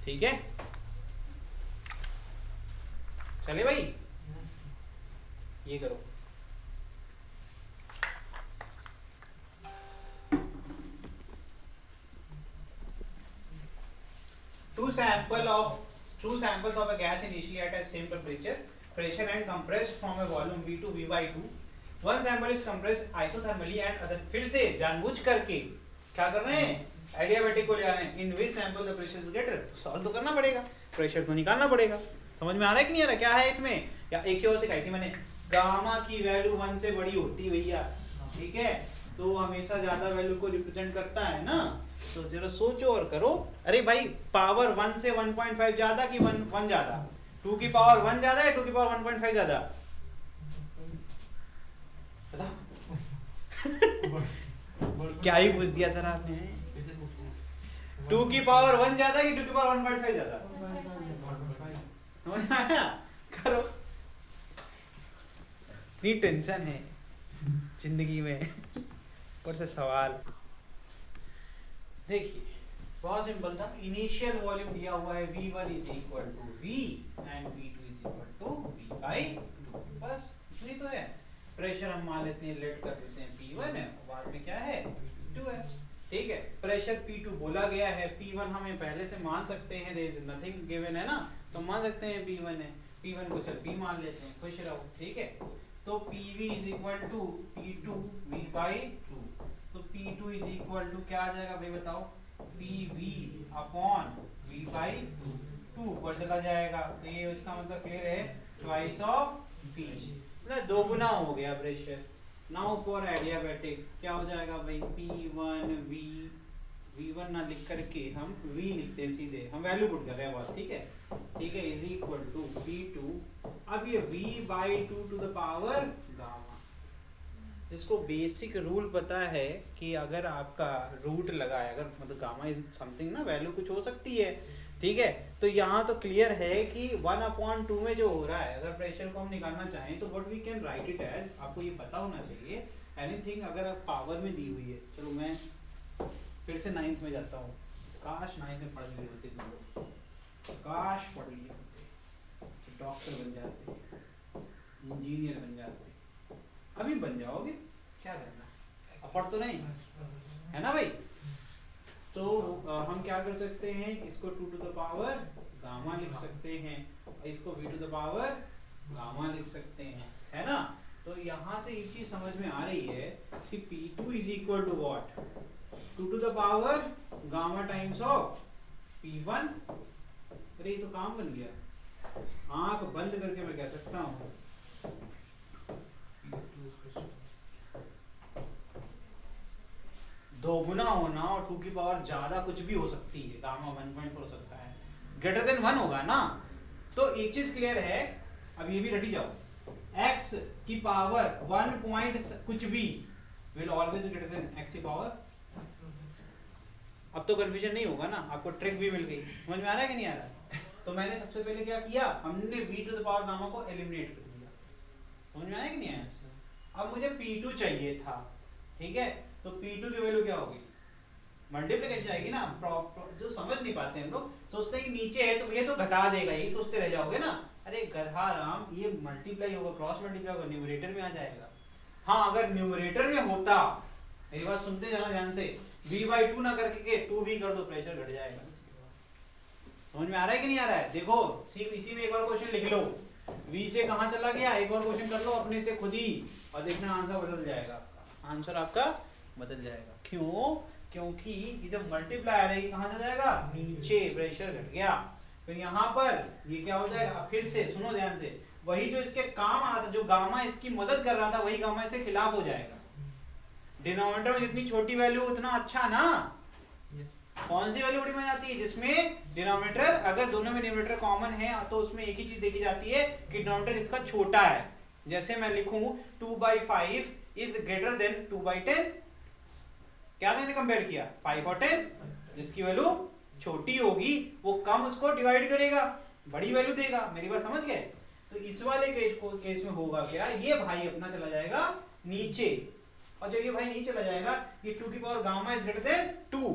ठीक है। चले भाई, ये करो। Two samples of a gas initially at a same temperature, pressure and compressed from a volume V to V by 2 one sample is compressed isothermally and other, फिर से जानबूझ करके क्या कर रहे हैं, एडियाबैटिक को ले आ रहे हैं, in which sample the pressure is greater, solve तो करना पड़ेगा, प्रेशर तो निकालना पड़ेगा। समझ में आ रहा है कि नहीं आ रहा, क्या है इसमें, या एक चीज और सिखाई थी मैंने, गामा की वैल्यू 1 से बड़ी होती है भैया, ठीक है, तो हमेशा ज्यादा वैल्यू को रिप्रेजेंट करता है ना, तो जरा सोचो और करो। अरे भाई पावर 1 से 1.5 ज्यादा कि 1 ज्यादा, 2 की पावर 1 ज्यादा है 2 की पावर 1.5 ज्यादा, क्या ही पूछ दिया सर आपने, 2 की पावर 1 ज्यादा कि 2 की पावर 1.5 ज्यादा, समझ में आया, करो, इतनी टेंशन है जिंदगी में कौन से सवाल। देखिए बहुत सिंपल था, इनिशियल वॉल्यूम दिया हुआ है V1 is equal to V and V2 is equal to V by 2, बस इतनी तो है। प्रेशर हम मान लेते हैं, लेट कर देते हैं P1 है, बाद में क्या है P2 है, ठीक है। प्रेशर P2 बोला गया है, P1 हमें पहले से मान सकते हैं, देयर इज नथिंग गिवन है ना, तो मान सकते हैं P1 है, P1 को चल P मान लेते हैं, खुश रहो, ठीक है। तो PV is equal to P2 V by 2, तो P2 इज इक्वल टू क्या आ जाएगा भाई बताओ, PV अपॉन V बाई 2 पर चला जाएगा, तो ये इसका मतलब क्लियर है, ट्वाइस ऑफ P, मतलब दोगुना हो गया प्रेशर। नाउ फॉर एडियाबैटिक क्या हो जाएगा भाई, P1 V1 ना लिख करके हम V लिखते हैं सीधे, हम वैल्यू पुट कर रहे हैं बस, ठीक है, ठीक है, इज इक्वल टू P2, अब ये V by 2 to the power gamma, जिसको बेसिक रूल पता है कि अगर आपका रूट लगा है, अगर मतलब गामा इज समथिंग ना, वैल्यू कुछ हो सकती है, ठीक है, तो यहाँ तो क्लियर है कि 1/2 में जो हो रहा है, अगर प्रेशर को हम निकालना चाहें तो what we can write it as, आपको ये पता होना चाहिए, एनीथिंग अगर आप पावर में दी हुई है, चलो मैं फिर से 9th में जाता हूँ, काश 9th में पढ़ लिए होते तुम लोग, काश पढ़ लिए होते, डॉक्टर बन जाते, इंजीनियर बन जाते, अभी बन जाओगे, क्या करना, अब पढ़ तो नहीं है ना भाई। तो हम क्या कर सकते हैं, इसको 2 टू द पावर गामा लिख सकते हैं, इसको v to the power gamma लिख सकते हैं, है ना। तो यहाँ से एक चीज समझ में आ रही है कि P2 is equal to what, 2 to the power gamma times of P1, अरे ये तो काम बन गया, आंख बंद करके मैं कह सकता हूँ दोगुना होना और 2 की पावर ज्यादा कुछ भी हो सकती है, गामा 1.4 हो सकता है, ग्रेटर देन 1 होगा ना, तो एक चीज क्लियर है, अब ये भी रटी जाओ, x की पावर 1 पॉइंट कुछ भी will always greater than x की पावर, अब तो कंफ्यूजन नहीं होगा ना, आपको ट्रिक भी मिल गई, समझ में आ रहा है कि नहीं आ रहा है। तो मैंने सबसे पहले क्या किया, हमने v to the power gamma को एलिमिनेट कर दिया, समझ में आया कि नहीं आया। अब मुझे P2 चाहिए था, ठीक है, तो P2 की वैल्यू क्या होगी, मल्टीप्लिकेशन जाएगी ना, जो समझ नहीं पाते हम लोग सोचते हैं कि नीचे है तो ये तो घटा देगा, यही सोचते रह जाओगे ना, अरे गधा राम, ये मल्टीप्लाई होगा, क्रॉस मल्टीप्लाई होगा, न्यूमरेटर में आ जाएगा। हाँ अगर न्यूमरेटर में होता, मेरी बात सुनते जाना ध्यान से, V/2 ना करके 2V कर दो, प्रेशर घट जाएगा। समझ में आ रहा है कि नहीं आ रहा है, देखो इसी में एक और क्वेश्चन लिख लो, V से कहाँ चला गया, एक और क्वेश्चन कर लो अपने से खुद ही, और देखना आंसर बदल जाएगा, आंसर आपका बदल जाएगा। क्यों, क्योंकि ये जब मल्टीप्लाई है कहाँ चला जाएगा, नीचे, प्रेशर घट गया, तो यहाँ पर ये क्या हो जाएगा, फिर से सुनो ध्यान से, वही जो इसके काम आ रहा था, जो गामा इसकी मदद कर रहा था, वही गामा इसके खिलाफ हो जाएगा। डिनोमिनेटर में जितनी छोटी वैल्यू उतना अच्छा ना, कौन सी वैल्यू बड़ी बन जाती है, जिसमें डिनोमिनेटर, अगर दोनों में डिनोमिनेटर कॉमन है तो उसमें एक ही चीज देखी जाती है कि डिनोमिनेटर इसका छोटा है। जैसे मैं लिखूं 2/5 इज ग्रेटर देन 2/10, क्या मैंने कंपेयर किया, 5 और 10, जिसकी वैल्यू छोटी होगी वो कम उसको डिवाइड करेगा, बड़ी वैल्यू देगा, मेरी बात समझ गए। तो इस वाले केस में होगा क्या, ये भाई अपना चला जाएगा नीचे, और जब ये भाई नीचे चला जाएगा, ये 2 की power gamma is greater than 2,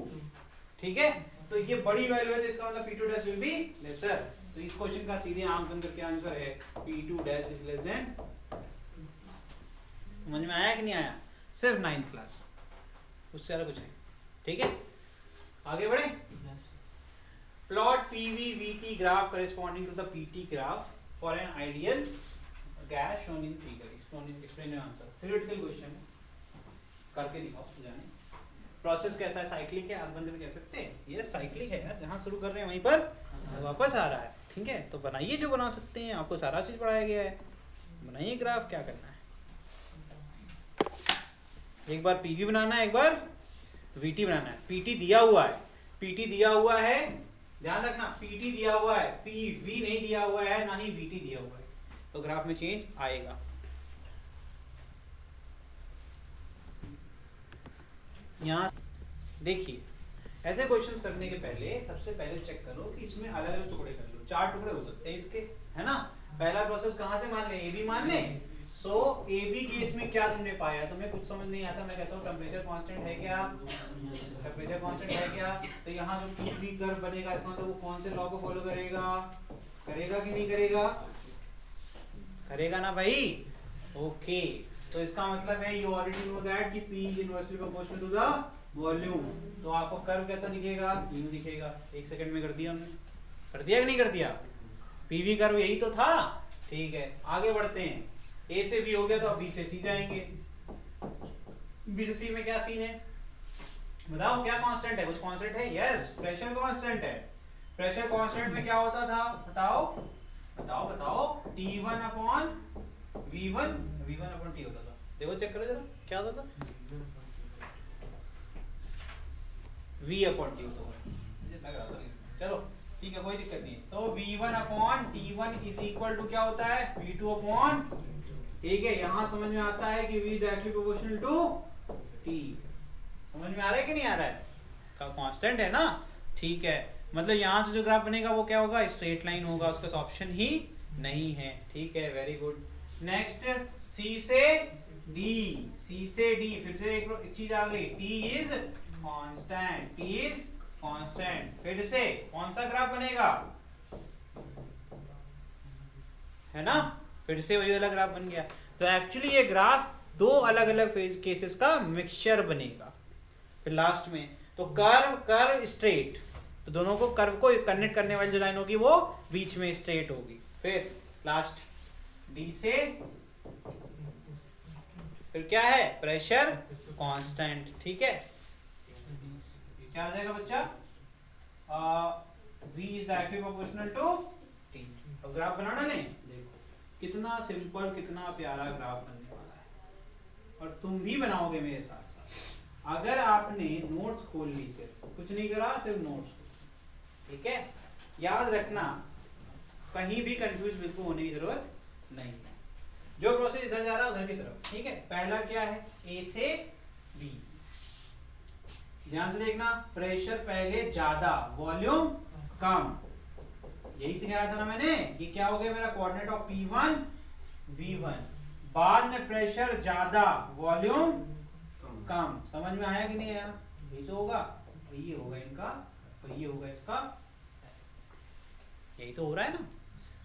ठीक है, तो ये बड़ी वैल्यू है, तो इसका मतलब P2 dash will be lesser. तो इस क्वेश्चन का सीधे आंसर करके क्या आंसर है, P2 dash is less than. समझ में आया कि नहीं आया, सिर्फ 9th क्लास, उससे ज्यादा कुछ नहीं, ठीक है। आगे बढ़े, plot PV/VT graph corresponding to the PT graph for an ideal gas shown in figure, explain your answer. Theoretical question है, करके दिखाओ जाने। प्रोसेस कैसा है, साइक्लिक है, आप बंदे में कह सकते हैं ये साइक्लिक है यार, जहाँ शुरू कर रहे हैं वहीं पर वापस आ रहा है, ठीक है। तो बनाइए जो बना सकते हैं, आपको सारा चीज पढ़ाया गया है, बनाइए ग्राफ, क्या करना है। एक बार पीवी बनाना है, एक बार वीटी बनाना है। पीटी दिया हुआ है, पीटी दिया हुआ है, ध्यान रखना, पीटी दिया हुआ है, पीवी नहीं दिया हुआ है, ना ही वीटी दिया हुआ है, तो ग्राफ में चेंज आएगा। यहाँ देखिए, ऐसे क्वेश्चंस करने के पहले सबसे पहले चेक करो कि इसमें अलग अलग टुकड़े कर लो, 4 टुकड़े हो सकते हैं इसके, है ना। पहला प्रोसेस कहाँ से मान ले, ए बी मान ले। सो ए बी केस में क्या तुमने पाया, तुम्हें कुछ समझ नहीं आता, मैं कहता हूँ टेम्परेचर कांस्टेंट है क्या, टेम्परेचर कांस्टेंट है क्या, तो यहाँ जो पीवी कर्व बनेगा इसका मतलब वो कौन से लॉ को फॉलो करेगा, करेगा कि नहीं करेगा, करेगा ना भाई, ओके। तो इसका मतलब है यू ऑलरेडी नो दैट कि P is inversely proportional to the volume. तो आपको कर्व कैसा दिखेगा, यूं दिखेगा। 1 सेकंड में कर दिया हमने, कर दिया कि नहीं कर दिया, पीवी कर्व यही तो था, ठीक है। आगे बढ़ते हैं, ए से बी हो गया तो अब बी से सी जाएंगे। बी से सी में क्या सीन है बताओ, क्या कांस्टेंट है, कुछ कांस्टेंट है, यस प्रेशर कांस्टेंट है। प्रेशर कांस्टेंट में क्या होता था बताओ बताओ बताओ, T1 upon V1, V1 upon T होता था, देखो चेक करो जरा क्या होता था, V अपॉन T होता था, मुझे लग रहा था, चलो ठीक है कोई दिक्कत नहीं। तो V1 upon T1 is equal to क्या होता है, V2 अपॉन, ठीक है। यहां समझ में आता है कि V directly proportional to T, समझ में आ रहा है कि नहीं आ रहा है, का कांस्टेंट है ना, ठीक है। मतलब यहाँ से जो ग्राफ बनेगा वो क्या होगा, स्ट्रेट लाइन होगा, उसका ऑप्शन ही नहीं है, ठीक है, वेरी गुड। नेक्स्ट सी से डी, सी से डी, फिर से एक चीज आ गई, T is constant, T is constant. फिर से कौन सा ग्राफ बनेगा, है ना, फिर से वही वाला ग्राफ बन गया। तो एक्चुअली ये ग्राफ 2 अलग अलग फेज केसेस का मिक्सचर बनेगा। फिर लास्ट में तो कर्व कर्व स्ट्रेट, तो दोनों को कर्व को कनेक्ट करने वाली जो लाइन होगी वो बीच में स्ट्रेट होगी। फिर लास्ट डी से, फिर क्या है, प्रेशर कांस्टेंट, ठीक है। क्या आ जाएगा बच्चा, V is directly proportional to T। अब ग्राफ बनाना नहीं, देखो कितना सिंपल, कितना प्यारा ग्राफ बनने वाला है, और तुम भी बनाओगे मेरे साथ साथ। अगर आपने नोट्स खोल ली, सिर्फ कुछ नहीं करा, सिर्फ नोट्स, ठीक है। याद रखना कहीं भी कंफ्यूज बिल्कुल होने की जरूरत नहीं है, जो प्रोसेस इधर जा रहा है उधर की तरफ, ठीक है। पहला क्या है, ए से बी, ध्यान से देखना, प्रेशर पहले ज्यादा वॉल्यूम कम, यही सिखाया था ना मैंने। ये क्या हो गया मेरा कोऑर्डिनेट ऑफ P1 V1, बाद में प्रेशर ज्यादा वॉल्यूम कम, समझ में आया कि नहीं आया, यही तो होगा, ये होगा इनका और ये होगा इसका, यही तो हो रहा है ना।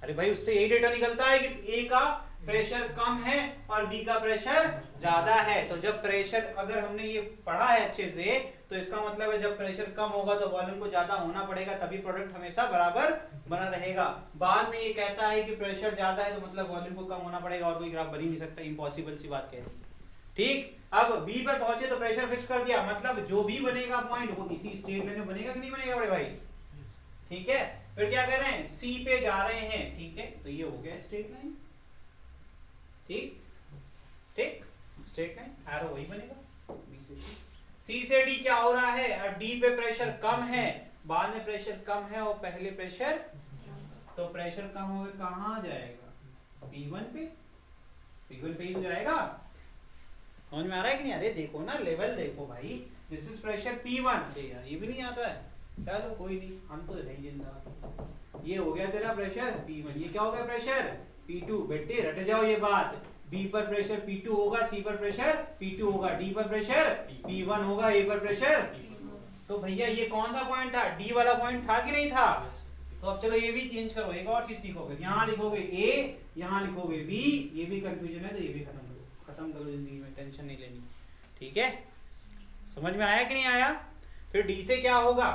अरे भाई उससे यही डेटा निकलता है कि ए का प्रेशर कम है और बी का प्रेशर ज्यादा है। तो जब प्रेशर, अगर हमने ये पढ़ा है अच्छे से, तो इसका मतलब है जब प्रेशर कम होगा तो वॉल्यूम को ज्यादा होना पड़ेगा, तभी प्रोडक्ट हमेशा बराबर बना रहेगा। बाद में ये कहता है कि प्रेशर ज्यादा है तो मतलब वॉल्यूम को कम होना पड़ेगा, और कोई ग्राफ बन ही नहीं सकता, इम्पॉसिबल सी बात कह रही है, ठीक। अब बी पर पहुंचे तो प्रेशर फिक्स कर दिया, मतलब जो भी बनेगा पॉइंट वो इसी स्ट्रेट लाइन में बनेगा कि नहीं बनेगा बड़े भाई, ठीक है। फिर क्या कर रहे हैं, सी पे जा रहे हैं, ठीक है, तो ये हो गया स्ट्रेट लाइन, ठीक ठीक, स्ट्रेट लाइन, एरो वही बनेगा, बी से सी से डी क्या हो रहा है, अब डी पे प्रेशर कम है, बाद में प्रेशर कम है और पहले प्रेशर, तो प्रेशर कम हो गया, कहाँ जाएगा, P1 पे, P1 पे ही तो जाएगा, समझ में आ रहा है कि नहीं। अरे देखो ना, लेवल देखो भाई, दिस इज प्रेशर P1, यार ये भी नहीं आता है, चलो कोई नहीं, हम तो नहीं जिंदा। ये हो गया तेरा प्रेशर P1, ये क्या हो गया प्रेशर P2, बेटे रट जाओ ये बात, B पर प्रेशर P2 होगा, C पर प्रेशर P2 होगा, D पर प्रेशर P1 होगा, A पर प्रेशर, तो भैया ये कौन सा पॉइंट था, D वाला पॉइंट था कि नहीं था। तो अब चलो ये भी चेंज करो, एक और चीज सीखोगे, यहाँ लिखोगे A, यहाँ लिखोगे B, ये भी कंफ्यूजन है तो ये भी खत्म करो जिंदगी में, टेंशन नहीं लेनी, ठीक है। समझ में आया कि नहीं आया। फिर डी से क्या होगा,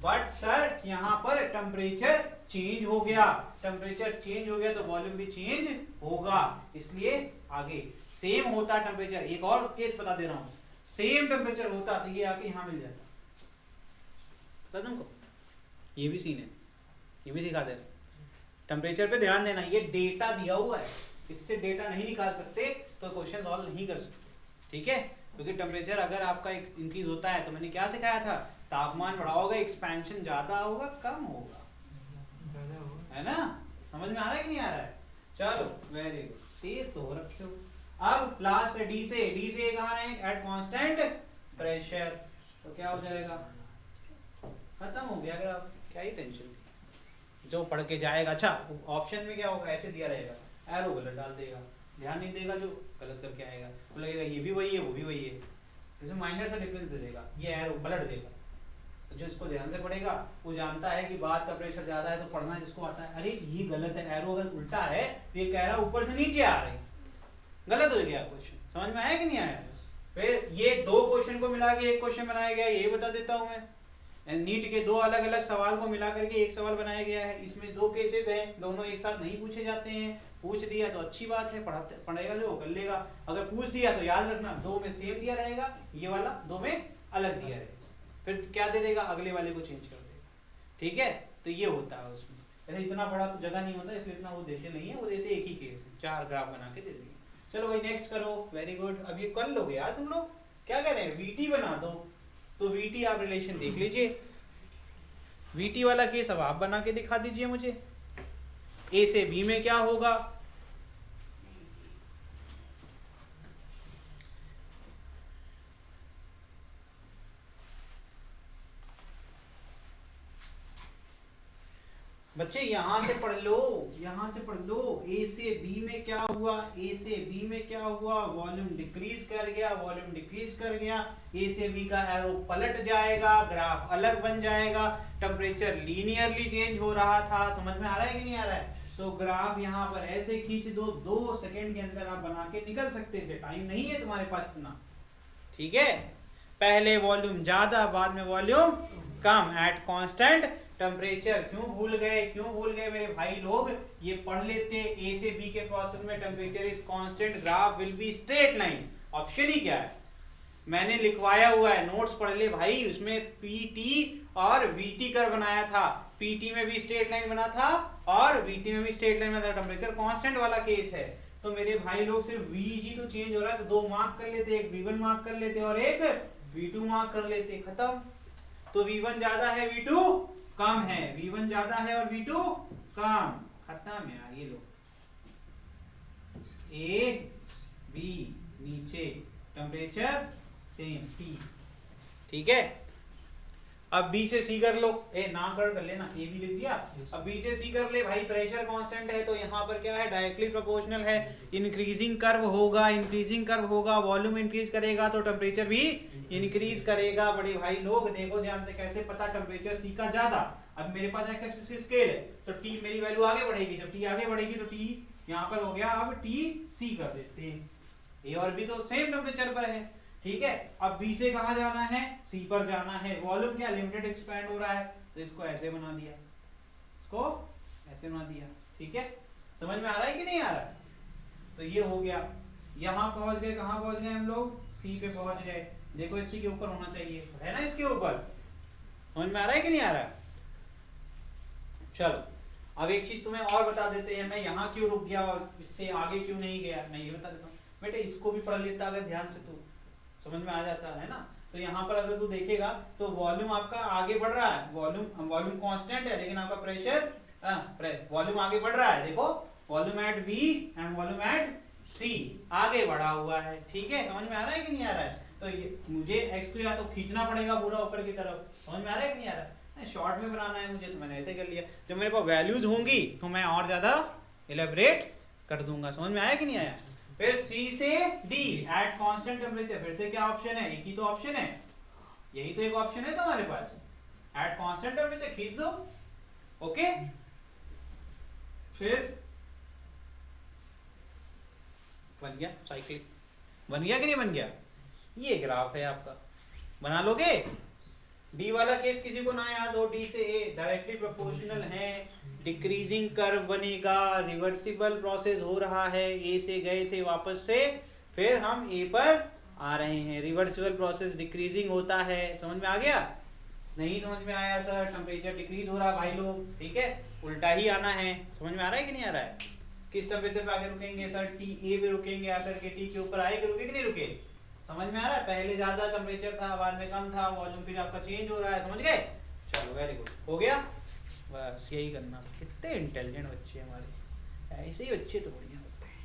बट सर यहाँ पर टेम्परेचर चेंज हो गया, टेम्परेचर चेंज हो गया तो वॉल्यूम भी चेंज होगा, इसलिए आगे सेम होता टेम्परेचर, एक और केस बता दे रहा हूँ, सेम टेम्परेचर होता तो ये आके यहाँ मिल जाता, पता तुमको, ये भी सीन है, ये भी सिखा दे रहे। टेम्परेचर पे ध्यान देना, ये डेटा दिया हुआ है, इससे डेटा नहीं निकाल सकते तो क्वेश्चन सॉल्व नहीं कर सकते, ठीक है। क्योंकि टेम्परेचर अगर आपका इंक्रीज होता है तो मैंने क्या सिखाया था, तापमान बढ़ाओगे एक्सपेंशन ज्यादा होगा कम होगा, है ना, समझ में आ रहा है कि नहीं आ रहा है। चलो वेरी गुड, तेज तो हो रखे हो। अब लास्ट है डी से, डी से कहाँ है, एट कांस्टेंट प्रेशर, तो क्या हो जाएगा, खत्म हो गया, अगर आप क्या ही टेंशन थी, जो पढ़ के जाएगा। अच्छा ऑप्शन में क्या होगा, ऐसे दिया रहेगा, एरो गलत डाल देगा, ध्यान नहीं देगा, जो गलत करके आएगा तो लगेगा ये भी वही है वो भी वही है, जैसे माइनर सा डिफरेंस दे देगा, ये एरो पलट देगा। तो जो इसको ध्यान से पढ़ेगा वो जानता है कि बाद का प्रेशर ज्यादा है तो पढ़ना जिसको आता है, अरे ये गलत है, एरो अगर उल्टा है तो ये कह रहा ऊपर से नीचे आ रही, गलत हो गया क्वेश्चन, समझ में आया कि नहीं आया। फिर ये दो क्वेश्चन को मिला के एक क्वेश्चन बनाया गया, ये बता देता हूँ मैं, नीट के दो अलग अलग सवाल को मिला करके एक सवाल बनाया गया है, इसमें दो केसेस हैं, दोनों एक साथ नहीं पूछे जाते हैं, पूछ दिया तो अच्छी बात है, पढ़ेगा जो कर लेगा, अगर पूछ दिया तो याद रखना दो में सेम दिया रहेगा, ये वाला दो में अलग दिया रहेगा, फिर क्या दे देगा, अगले वाले को चेंज कर देगा, ठीक है। तो ये होता है उसमें, ऐसे इतना बड़ा तो जगह नहीं होता इसलिए इतना वो देते नहीं है, वो देते एक ही केस है, 4 ग्राफ बना के दे देंगे। चलो भाई नेक्स्ट करो, वेरी गुड। अब ये कर लोगे यार तुम लोग, क्या कर रहे हैं, वीटी बना दो, तो वीटी आप रिलेशन देख लीजिए, वीटी वाला केस अब आप बना के दिखा दीजिए मुझे, ए से बी में क्या होगा, बच्चे यहाँ से पढ़ लो, यहाँ से पढ़ लो, ए से बी में क्या हुआ, ए से बी में क्या हुआ, वॉल्यूम डिक्रीज कर गया, वॉल्यूम डिक्रीज कर गया, ए से बी का एरो पलट जाएगा, ग्राफ अलग बन जाएगा, टेम्परेचर लीनियरली चेंज हो रहा था, समझ में आ रहा है कि नहीं आ रहा है। तो ग्राफ यहाँ पर ऐसे खींच दो, 2 सेकंड के अंदर आप बना के निकल सकते थे, टाइम नहीं है तुम्हारे पास इतना, ठीक है। पहले वॉल्यूम ज्यादा, बाद में volume come, at constant temperature. क्यों भूल गए मेरे भाई लोग, ये पढ़ लेते, ए से बी के प्रोसेस में temperature is constant, graph will be straight line, option ही क्या है, मैंने लिखवाया हुआ है, नोट्स पढ़ ले भाई, उसमें पीटी और वीटी कर बनाया था, पीटी में भी स्ट्रेट लाइन बना था और वीटी में भी स्ट्रेट लाइन बना था, टेम्परेचर कांस्टेंट वाला केस है। तो मेरे भाई लोग सिर्फ वी ही तो चेंज हो रहा है, तो 2 मार्क कर लेते, एक V1 मार्क कर लेते और एक V2 मार्क कर लेते, खत्म। तो V1 ज्यादा है, V2 कम है, V1 ज्यादा है और V2 कम, खत्म यार। ये लो A B नीचे, टेम्परेचर सेम T, ठीक है। अब B से C कर लो, नाम कर लेना, A भी लिख दिया, अब B से C कर ले भाई, प्रेशर कांस्टेंट है तो यहाँ पर क्या है, डायरेक्टली प्रोपोर्शनल है, इंक्रीजिंग कर्व होगा, वॉल्यूम इंक्रीज करेगा तो टेम्परेचर भी इंक्रीज करेगा। बड़े भाई लोग देखो ध्यान से, कैसे पता, टेम्परेचर C का ज्यादा, अब मेरे पास एक्स एक्सिस की स्केल है तो T मेरी वैल्यू आगे बढ़ेगी, जब T आगे बढ़ेगी तो T यहाँ पर हो गया, अब T C कर देते हैं, A और B तो सेम टेम्परेचर पर है, ठीक है। अब B से कहाँ जाना है, C पर जाना है, वॉल्यूम क्या लिमिटेड एक्सपैंड हो रहा है तो इसको ऐसे बना दिया, इसको ऐसे बना दिया, ठीक है। समझ में आ रहा है कि नहीं आ रहा है। तो ये हो गया, यहाँ पहुंच गए, कहाँ पहुंच गए हम लोग, C पे पहुंच गए, देखो इसी के ऊपर होना चाहिए, है ना, इसके ऊपर, समझ में आ रहा है कि नहीं आ रहा है। चलो अब एक चीज तुम्हें और बता देते हैं, मैं यहाँ क्यों रुक गया और इससे आगे क्यों नहीं गया, मैं ये बता देता हूँ बेटे, इसको भी पढ़ लेता अगर ध्यान से, तो समझ में आ जाता है ना। तो यहाँ पर अगर तू देखेगा तो वॉल्यूम आपका आगे बढ़ रहा है, वॉल्यूम कांस्टेंट है लेकिन आपका प्रेशर, वॉल्यूम आगे बढ़ रहा है, देखो volume at B and volume at C आगे बढ़ा हुआ है, ठीक है। समझ में आ रहा है कि नहीं आ रहा है। तो ये मुझे x को या तो खींचना पड़ेगा पूरा ऊपर की तरफ, समझ में आ रहा है कि नहीं आ रहा है, शॉर्ट में बनाना है मुझे, तो मैंने ऐसे कर लिया, जब मेरे पास वैल्यूज होंगी तो मैं और ज्यादा इलेबरेट कर दूंगा, समझ में आया कि नहीं आया। फिर C से D एट कांस्टेंट टेम्परेचर, फिर से क्या ऑप्शन है, एक ही तो ऑप्शन है, यही तो एक ऑप्शन है तुम्हारे पास, एट कांस्टेंट टेम्परेचर खींच दो, ओके। फिर बन गया साइक्लिक, बन गया कि नहीं बन गया, ये ग्राफ है आपका, बना लोगे। डी वाला केस किसी को ना याद हो, डी से ए डायरेक्टली प्रोपोर्शनल है, डिक्रीजिंग कर्व बनेगा, रिवर्सिबल प्रोसेस हो रहा है, ए से गए थे वापस से फिर हम ए पर आ रहे हैं। रिवर्सिबल प्रोसेस डिक्रीजिंग होता है, समझ में आ गया? नहीं समझ में आया सर, टेम्परेचर डिक्रीज हो रहा है भाई लोग, ठीक है, उल्टा ही आना है। समझ में आ रहा है कि नहीं आ रहा है? किस टेम्परेचर पे आके रुकेंगे सर? टी ए पे रुकेंगे, आकर के टी के ऊपर आए के रुके कि नहीं रुके? समझ में आ रहा है? पहले ज्यादा टेम्परेचर था, बाद में कम था, वॉल्यूम फिर आपका चेंज हो रहा है, समझ गए? चलो वेरी गुड, हो गया, बस यही करना। कितने इंटेलिजेंट बच्चे हमारे, ऐसे ही बच्चे तो बढ़िया होते हैं।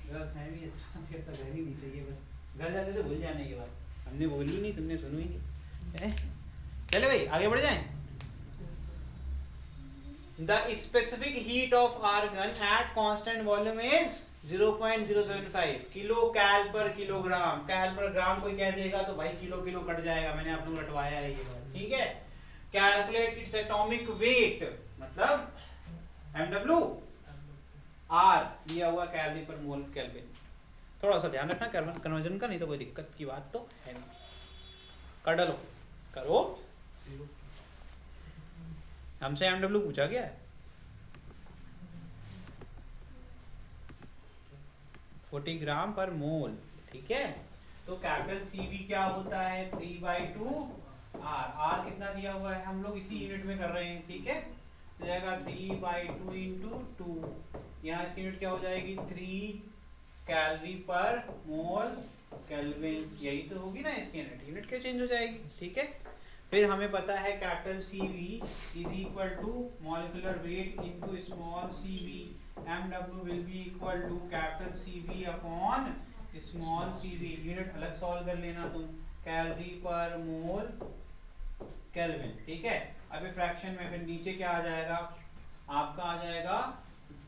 घर है भी अच्छा, देर तक घर ही नहीं चाहिए, बस घर जाते से भूल जाने के बाद। हमने बोली नहीं, तुमने सुनी ही नहीं। चले भाई आगे बढ़ जाएं। The specific heat of argon at constant volume is 0.075 kilo कैल पर किलोग्राम। कैल पर ग्राम कोई कह देगा तो भाई किलो किलो कट जाएगा, मैंने आप लोग रटवाया है ये बात, ठीक है। कैलकुलेट इट्स एटॉमिक वेट, मतलब MW R दिया हुआ कैलोरी पर मोल केल्विन। थोड़ा सा ध्यान रखना कन्वर्जन का, नहीं तो कोई दिक्कत की बात तो है नहीं। कर डालो, करो। हमसे MW पूछा गया है। 40 ग्राम पर मोल, ठीक है। तो कैपिटल CV क्या होता है? 3/2 R। R कितना दिया हुआ है, हम लोग इसी यूनिट में कर रहे हैं, ठीक है। तो जाएगा 3/2 इंटू 2, यहाँ इसकी यूनिट क्या हो जाएगी? 3 कैलोरी पर मोल केल्विन, यही तो होगी ना इसकी यूनिट। यूनिट क्या चेंज हो जाएगी, ठीक है। फिर हमें पता है capital CV is equal to molecular weight into small cv। MW will be equal to capital CV upon small cv। Unit अलग सॉल्व कर लेना तुम, कैलोरी पर मोल केल्विन, ठीक है। अभी फ्रैक्शन में फिर नीचे क्या आ जाएगा आपका? आ जाएगा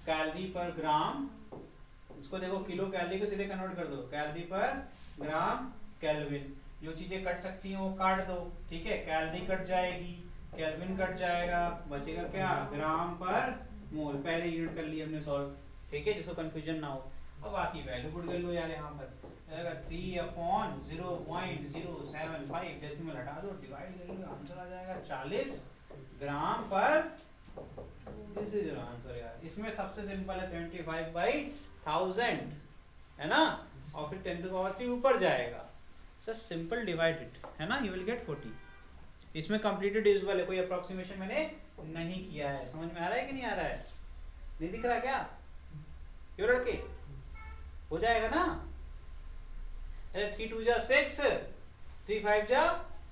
कैलोरी पर ग्राम। इसको देखो, किलो कैलोरी को सीधे कन्वर्ट कर दो, कैलोरी पर ग्राम केल्विन। जो चीजें कट सकती हैं वो काट दो, ठीक है। कैलोरी कट जाएगी, केल्विन कट जाएगा, बचेगा क्या? ग्राम पर मोल। पहले यूनिट कर ली हमने सॉल्व, ठीक है, जिसको कंफ्यूजन ना हो। अब बाकी वैल्यू पुट कर लो यार, यहाँ पर आएगा 3/0.075, डेसिमल हटा दो, डिवाइड कर लो, आंसर आ जाएगा 40 ग्राम पर। दिस इज योर आंसर यार। इसमें सबसे सिंपल है 75/1000, है ना, और फिर 10⁻³ ऊपर जाएगा। जस्ट सिंपल डिवाइड इट, है ना, यू विल गेट 40। इसमें कंप्लीटेड डिविजिबल है, कोई अप्रोक्सीमेशन मैंने नहीं किया है। समझ में आ रहा है कि नहीं आ रहा है? नहीं दिख रहा क्या? क्यों लड़के, हो जाएगा ना? 3 2 जा 6, 3 5 जा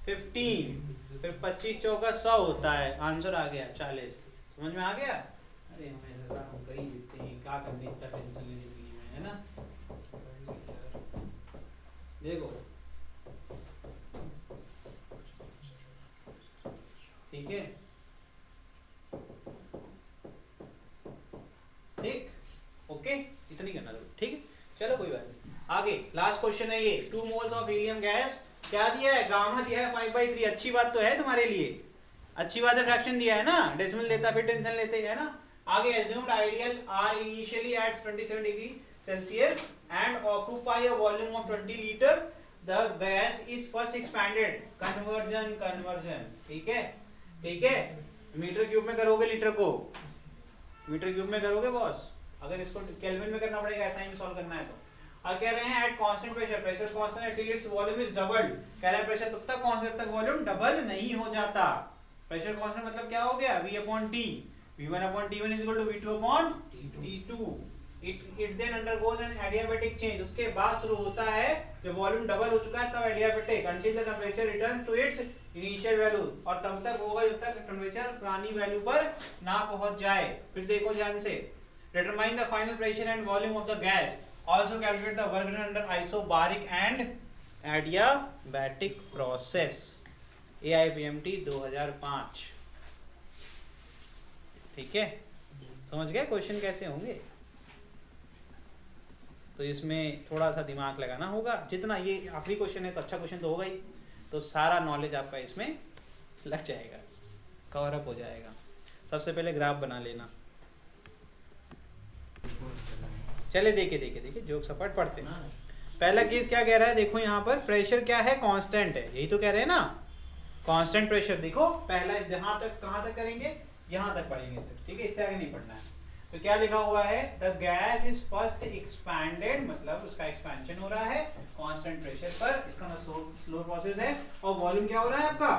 15, फिर 25 चौका 100 होता है, आंसर आ गया 40। समझ में आ गया? अरे हमें हम कर ही देते हैं, क्या करने इतना टेंशन लेने के लिए, है ना। देखो ठीक है, ठीक, ओके, इतनी करना जरूर, ठीक है। चलो कोई बात नहीं, आगे लास्ट क्वेश्चन है ये। 2 मोल्स ऑफ हीलियम गैस क्या दिया है? गामा दिया है 5/3। अच्छी बात तो है तुम्हारे लिए, अच्छी बात है। फ्रैक्शन दिया है ना, डेसिमल देता फिर टेंशन लेते हैं ना। आगे assumed ideal are initially at 27 degree Celsius and occupy a volume of 20 liter. The gas is first expanded. Conversion, ठीक है, ठीक है। मीटर क्यूब में करोगे लीटर को, मीटर क्यूब में करोगे बॉस। अगर इसको केल्विन में करना पड़ेगा, ऐसा ही सॉल्व करना है तो। और कह रहे हैं at constant pressure, pressure constant है, till its volume is doubled. कह रहे हैं प्रेशर तब तक कांस्टेंट तक वॉल्यूम डबल नहीं हो जाता। प्रेशर कांस्टेंट मतलब क्या हो गया? V/T, V1/T1 is equal to V2/T2। It then undergoes an adiabatic change। उसके बाद शुरू होता है जब वॉल्यूम डबल हो चुका है तब adiabatic, until the temperature returns to its initial value। और तब तक होगा जब तक टेम्परेचर पुरानी वैल्यू पर ना पहुंच जाए। फिर देखो ध्यान से, determine the final pressure and volume of the gas, also calculate the work done under isobaric and adiabatic process। AIPMT 2005, ठीक है। समझ गए क्वेश्चन कैसे होंगे? तो इसमें थोड़ा सा दिमाग लगाना होगा। जितना ये आखिरी क्वेश्चन है तो अच्छा क्वेश्चन तो होगा ही, तो सारा नॉलेज आपका इसमें लग जाएगा, कवर अप हो जाएगा। सबसे पहले ग्राफ बना लेना। चले देखे जोक सपाट पढ़ते हैं। पहला केस क्या कह रहा है? देखो यहाँ पर प्रेशर क्या है? कांस्टेंट है, यही तो कह रहे हैं ना, कांस्टेंट प्रेशर। देखो पहला जहां तक, कहां तक करेंगे? यहाँ तक पढ़ेंगे सर, ठीक है, इससे आगे नहीं पढ़ना है। तो क्या लिखा हुआ है, the gas is first expanded, मतलब उसका एक्सपेंशन हो रहा है कांस्टेंट प्रेशर पर, इसका मतलब स्लो प्रोसेस है, और वॉल्यूम क्या हो रहा है आपका,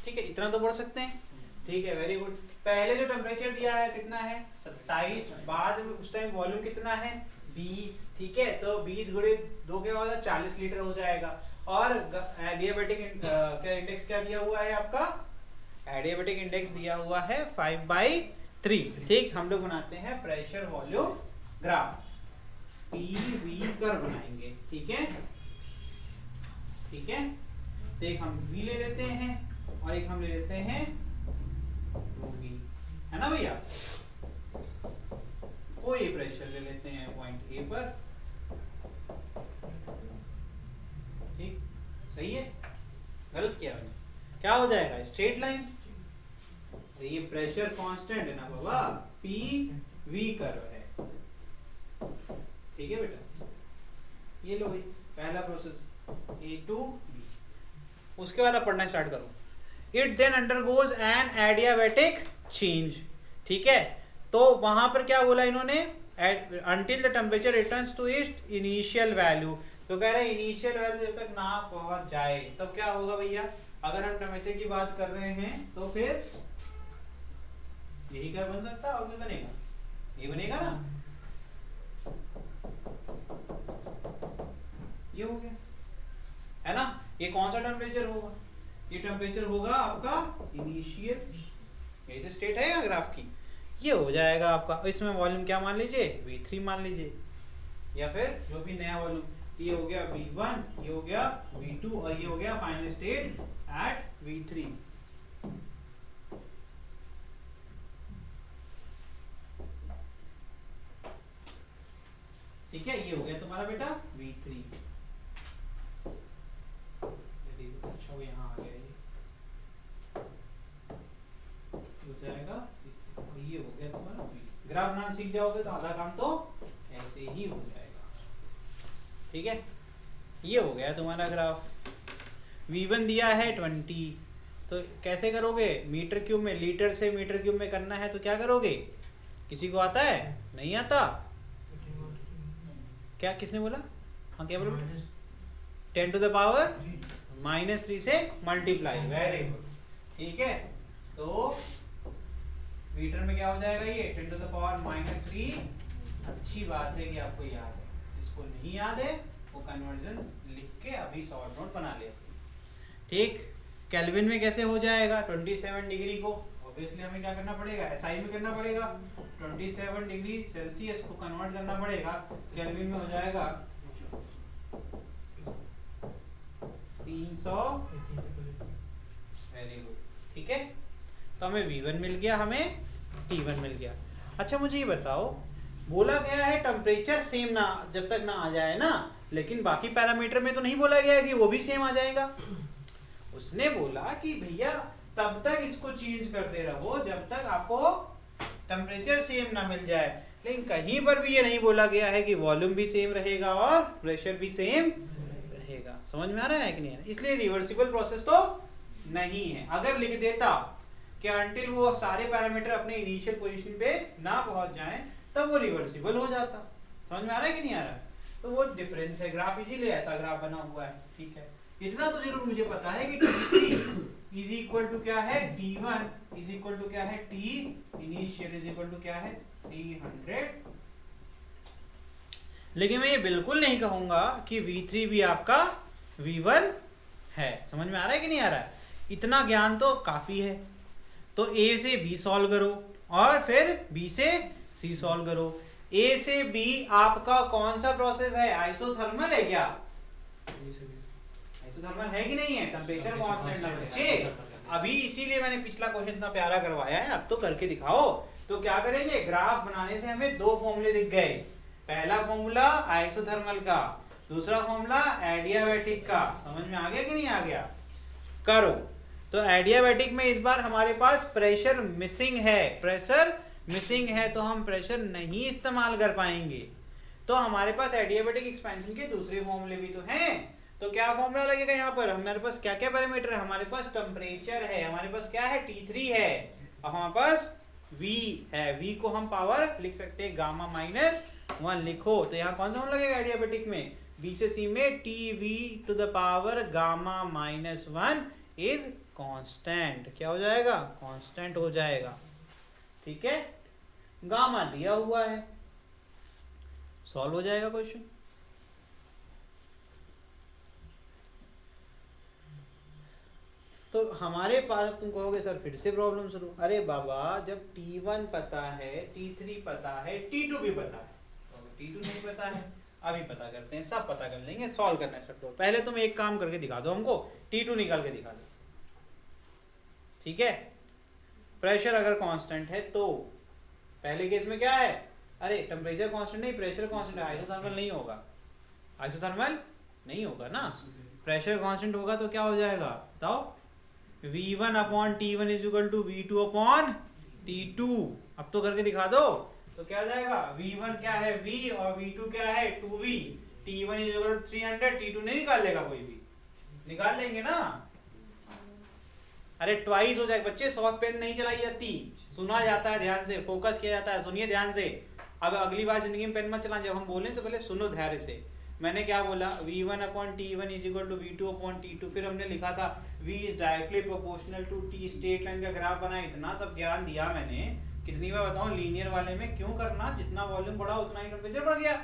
ठीक है, इतना तो पढ़ सकते हैं, ठीक है, वेरी गुड। पहले जो टेम्परेचर दिया है कितना है 27, बाद में उस टाइम वॉल्यूम कितना है 20, ठीक है, तो 20 गुणे 2 के बाद 40 लीटर हो जाएगा। और एडियाबेटिक क्या इंडेक्स क्या दिया हुआ है आपका, एडियाबेटिक इंडेक्स दिया हुआ है 5/3, ठीक। हम लोग बनाते हैं pressure volume graph, PV curve बनाएंगे, ठीक है, ठीक है। तो एक हम V ले लेते हैं और एक हम ले लेते हैं V, है ना भैया, कोई प्रेशर ले लेते हैं पॉइंट A पर, ठीक, सही है, गलत किया मैंने, क्या हो जाएगा स्ट्रेट लाइन, ये प्रेशर कांस्टेंट है ना बाबा, PV कर्व है, ठीक है बेटा, ये लो भाई पहला प्रोसेस A to B। उसके बाद आप पढ़ना स्टार्ट करो। It then undergoes an adiabatic change, ठीक है, तो वहां पर क्या बोला इन्होंने, until the temperature returns to its initial value, तो कह रहे हैं इनिशियल वैल्यू जब तक ना पहुंच जाए तब क्या होगा भैया, अगर हम टेम्परेचर की बात कर रहे हैं तो फिर यही क्या बन सकता है, और क्या बनेगा, ये बनेगा ना, ये हो गया, है ना। ये कौन सा टेम्परेचर होगा, ये टेम्परेचर होगा आपका इनिशियल, ये तो स्टेट है ग्राफ की, ये हो जाएगा आपका। इसमें वॉल्यूम क्या मान लीजिए, V3 मान लीजिए, या फिर जो भी नया वॉल्यूम, ये हो गया V1, ये हो गया V2 और ये हो गया फाइनल स्टेट एट V3। ठीक है, ये हो गया तुम्हारा बेटा V3, अच्छा यहाँ आ गया, ये हो जाएगा, ये हो गया तुम्हारा V। ग्राफ बनाना सीख जाओगे तो आधा काम तो ऐसे ही हो जाएगा, ठीक है। ये हो गया तुम्हारा ग्राफ, V1 दिया है 20, तो कैसे करोगे, मीटर क्यूब में, लीटर से मीटर क्यूब में करना है तो क्या करोगे, किसी को आता है, नहीं आता, क्या किसने बोला, हाँ क्या बोला, 10 to the power -3 से मल्टीप्लाई, वेरी गुड, ठीक है। तो मीटर में क्या हो जाएगा, ये 10 to the power -3, अच्छी बात है कि आपको याद है, इसको नहीं याद है वो कन्वर्जन लिख के अभी शॉर्ट नोट बना ले, ठीक। केल्विन में कैसे हो जाएगा, 27 डिग्री को ऑब्वियसली हमें क्या करना पड़ेगा, SI में करना पड़ेगा, 27 डिग्री सेल्सियस को कन्वर्ट करना पड़ेगा, केल्विन में हो जाएगा 300, वेरी गुड, ठीक है। तो हमें V1 मिल गया, हमें T1 मिल गया। अच्छा मुझे ये बताओ, बोला गया है टेम्परेचर सेम ना जब तक ना आ जाए ना, लेकिन बाकी पैरामीटर में तो नहीं बोला गया है कि वो भी सेम आ जाएगा। उसने बोला कि भैया तब तक इसको चेंज करते रहो जब तक आपको टेम्परेचर सेम ना मिल जाए, लेकिन कहीं पर भी ये नहीं बोला गया है कि वॉल्यूम भी सेम रहेगा और प्रेशर भी सेम रहेगा। समझ में आ रहा है कि नहीं, इसलिए रिवर्सिबल प्रोसेस तो नहीं है। अगर लिख देता कि अनटिल वो सारे पैरामीटर अपने इनिशियल पोजीशन पे ना पहुंच जाएं तब वो रिवर्सिबल हो जाता। समझ में आ रहा है कि नहीं आ रहा है, तो वो डिफरेंस है ग्राफ, इसीलिए ऐसा ग्राफ बना हुआ है, ठीक है। इतना तो जरूर मुझे पता है कि T3 इज इक्वल टू क्या है, T1 इज इक्वल टू क्या है, T initial is equal to क्या है 300, लेकिन मैं ये बिल्कुल नहीं कहूंगा कि V3 भी आपका V1 है। समझ में आ रहा है कि नहीं आ रहा है, इतना ज्ञान तो काफी है। तो A से B सॉल्व करो और फिर B से C सॉल्व करो। A से B आपका कौन सा प्रोसेस है, आइसोथर्मल है क्या, आइसोथर्मल है कि नहीं है, टेम्परेचर कांस्टेंट ना बच्चे। अभी इसीलिए मैंने पिछला क्वेश्चन इतना प्यारा करवाया है, अब तो करके दिखाओ। तो क्या करेंगे, ग्राफ बनाने से हमें दो फॉर्मूले दिख गए, पहला फॉर्मूला आइसोथर्मल का, दूसरा फॉर्मूला एडियाबैटिक का। समझ में आ गया कि नहीं आ गया, करो। तो एडियाबैटिक में इस बार हमारे पास प्रेशर मिसिंग है, प्रेशर मिसिंग है तो हम प्रेशर नहीं इस्तेमाल कर पाएंगे। तो हमारे पास एडियाबैटिक एक्सपेंशन के दूसरे फॉर्मूले भी तो हैं। तो क्या फॉर्मूला लगेगा यहाँ पर, हमारे पास क्या क्या पैरामीटर है, हमारे पास टेम्परेचर है, हमारे पास क्या है T3 है, और हमारे पास v है, v को हम पावर लिख सकते हैं गामा माइनस 1 लिखो, तो यहाँ कौन सा मान लगेगा एडियाबेटिक में, b से c में T V to the power gamma minus 1 is constant, क्या हो जाएगा, कांस्टेंट हो जाएगा। ठीक है, गामा दिया हुआ है, सॉल्व हो जाएगा क्वेश्चन। तो हमारे पास तुम कहोगे सर फिर से प्रॉब्लम शुरू, अरे बाबा जब T1 पता है, T3 पता है, T2 भी पता है, तो T2 नहीं पता है, अभी पता करते हैं, सब पता कर लेंगे, सॉल्व करना है सब। पहले तुम एक काम करके दिखा दो हमको, T2 निकाल के दिखा दो। ठीक है, प्रेशर अगर कांस्टेंट है तो पहले केस में क्या है, अरे टेम्परेचर कांस्टेंट नहीं, प्रेशर कांस्टेंट है, आइसोथर्मल नहीं होगा, आइसोथर्मल नहीं होगा ना, प्रेशर कांस्टेंट होगा तो क्या हो जाएगा बताओ, V1 upon T1 is equal to V2 upon T2। अब तो करके दिखा दो, तो क्या हो जाएगा, V1 क्या है V और V2 क्या है 2V, T1 is equal to 300, T2 नहीं निकाल लेगा कोई भी, निकाल लेंगे ना, अरे ट्वाइस हो जाएगा बच्चे, सॉफ्ट पेन नहीं चलाई जाती, सुना जाता है ध्यान से, फोकस किया जाता है, सुनिए ध्यान से। अब अगली बार जिंदगी में पेन मत चलाएं, जब हम बोलें तो पहले सुनो धैर्य से। मैंने क्या बोला, V1 upon T1 is equal to V2 upon T2, फिर हमने लिखा था V is directly proportional to T, straight line का ग्राफ बनाया, इतना सब ज्ञान दिया मैंने, कितनी बार बताऊं, लीनियर वाले में क्यों करना, जितना वॉल्यूम बढ़ा उतना ही टेम्परेचर बढ़ गया,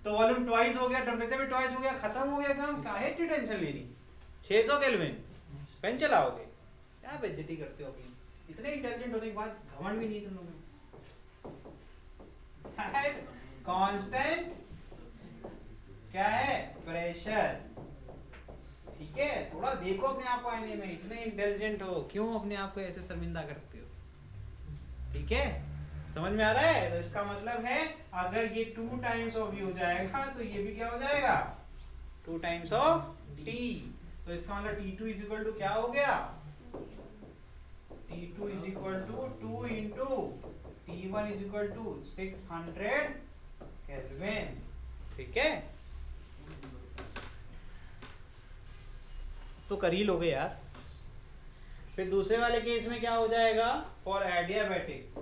तो वॉल्यूम ट्वाइस हो गया, टेम्परेचर भी ट्वाइस हो गया, खत्म हो गया काम, काहे इतनी टेंशन लेनी, 600 केल्विन, पेन चलाओगे, क्या बेइज्जती करते हो अपनी, इतने इंटेलिजेंट होने के बाद घमंड भी नहीं तुम लोगों में। कांस्टेंट क्या है, प्रेशर। ठीक है, थोड़ा देखो अपने आप को आईने में, इतने इंटेलिजेंट हो, क्यों अपने आप को ऐसे शर्मिंदा करते हो। ठीक है, समझ में आ रहा है, तो इसका मतलब है अगर ये 2 टाइम्स ऑफ v हो जाएगा तो ये भी क्या हो जाएगा, 2 टाइम्स ऑफ t, तो इसका मतलब T2 इज इक्वल टू क्या हो गया, T2 is equal to 2 into T1 is equal to 600 Kelvin। ठीक है, तो कर ही लोगे यार। फिर दूसरे वाले केस में क्या हो जाएगा, for adiabatic,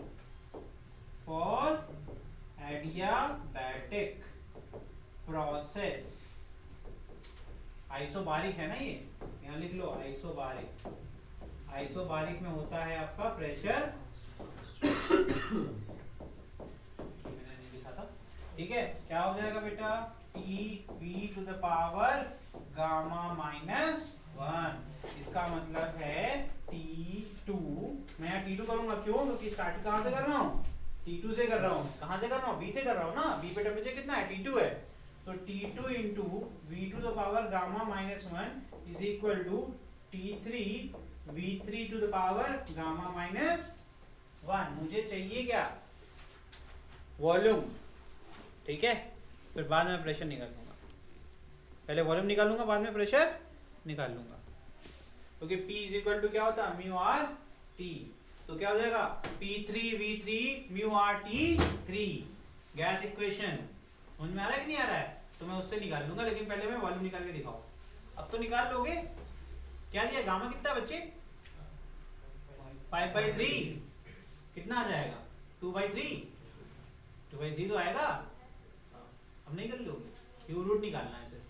for adiabatic process, isobaric है ना ये, यहाँ लिख लो आइसोबारिक, आइसोबारिक में होता है आपका प्रेशर, मैंने नहीं लिखा था। ठीक है, क्या हो जाएगा बेटा, Tv to the power gamma minus 1, इसका मतलब है T2, मैं यहाँ T2 करूंगा, क्यों, क्योंकि स्टार्ट कहाँ से कर रहा हूँ, T2 से कर रहा हूँ, कहाँ से कर रहा हूँ, B से कर रहा हूँ ना, B पे टेम्परेचर कितना है, T2 है, तो T2 into V to the power gamma minus 1 is equal to T3 V3 to the power gamma minus 1। मुझे चाहिए क्या, वॉल्यूम। ठीक है, फिर बाद में प्रेशर निकाल लूंगा, पहले वॉल्यूम निकालूंगा बाद में प्रेशर निकाल लूंगा, क्योंकि P इज इक्वल टू क्या होता है, म्यू आर टी, तो क्या हो जाएगा P3V3 mu R T 3, gas equation समझ में आ रहा है कि नहीं आ रहा है, तो मैं उससे निकाल लूंगा, लेकिन पहले मैं वॉल्यूम निकाल के दिखाऊं। अब तो निकाल लोगे, क्या दिया, गामा कितना बच्चे, 5/3, कितना आ जाएगा, 2/3, 2/3 तो आएगा। अब नहीं कर लोगे, क्यूब रूट निकालना है सर,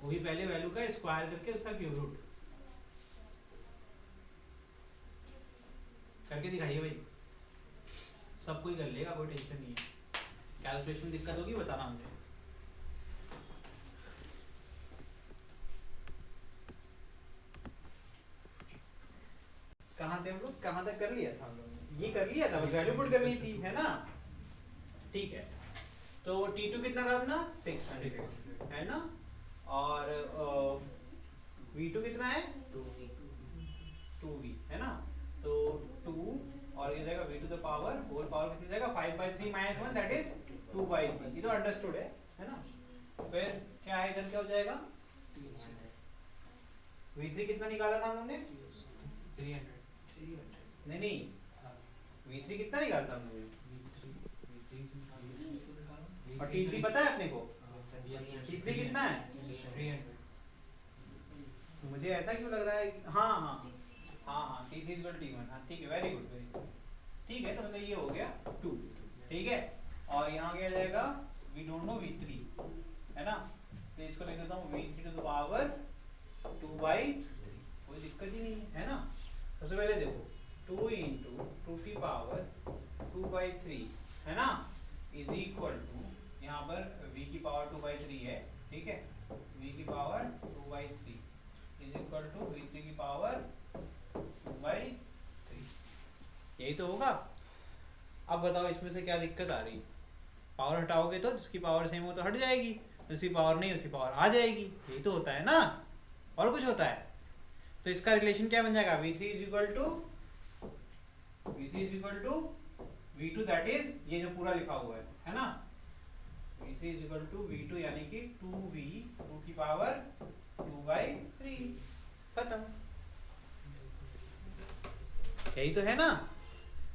वो भी पहले वैल्यू का स्क्वायर करके उसका क्यूब रूट करके दिखाइए भाई, सब कोई कर लेगा, कोई टेंशन नहीं है, कैलकुलेशन दिक्कत होगी बताना मुझे। कहाँ थे हम लोग, कहाँ तक कर लिया था हम लोग ने, ये कर लिया था, बस वैल्यू पुट करनी थी, है ना। ठीक है, तो T2 कितना था अपना 600 है ना, और V2 कितना है 2V है ना, तो 2 और ये जाएगा V to the power whole power कितना जाएगा 5/3 माइनस 1 दैट इज 2/3, ये तो अंडरस्टूड है ना। फिर क्या है, इधर क्या हो जाएगा, V3 कितना निकाला था हम लोगों ने 300, नहीं V3 कितना निकालता हम लोग, और T3 पता है अपने को, T3 कितना है 300, मुझे ऐसा क्यों लग रहा है, हाँ T3 इक्वल T1, हाँ ठीक है, वेरी गुड वेरी गुड, ठीक है, तो मतलब ये हो गया 2, ठीक है। और यहाँ क्या जाएगा, वी डोंट नो v3, है ना, तो इसको लिख देता हूँ v3 टू द पावर 2/3, कोई दिक्कत ही नहीं है ना। सबसे पहले देखो 2 इंटू 2 की पावर 2/3 है ना, इज इक्वल टू, यहाँ पर v की पावर 2/3 है, ठीक है, v की power 2/3 is equal to v3 की पावर 2/3, यही तो होगा। अब बताओ इसमें से क्या दिक्कत आ रही, पावर हटाओगे तो जिसकी पावर सेम हो तो हट जाएगी, जिसकी पावर नहीं उसकी पावर आ जाएगी, यही तो होता है ना, और कुछ होता है। तो इसका रिलेशन क्या बन जाएगा, v3 is equal to v2, that is ये जो पूरा लिखा हुआ है ना, v3 is equal to v2 यानी कि 2v 2 की पावर 2/3, खत्म, यही तो है ना।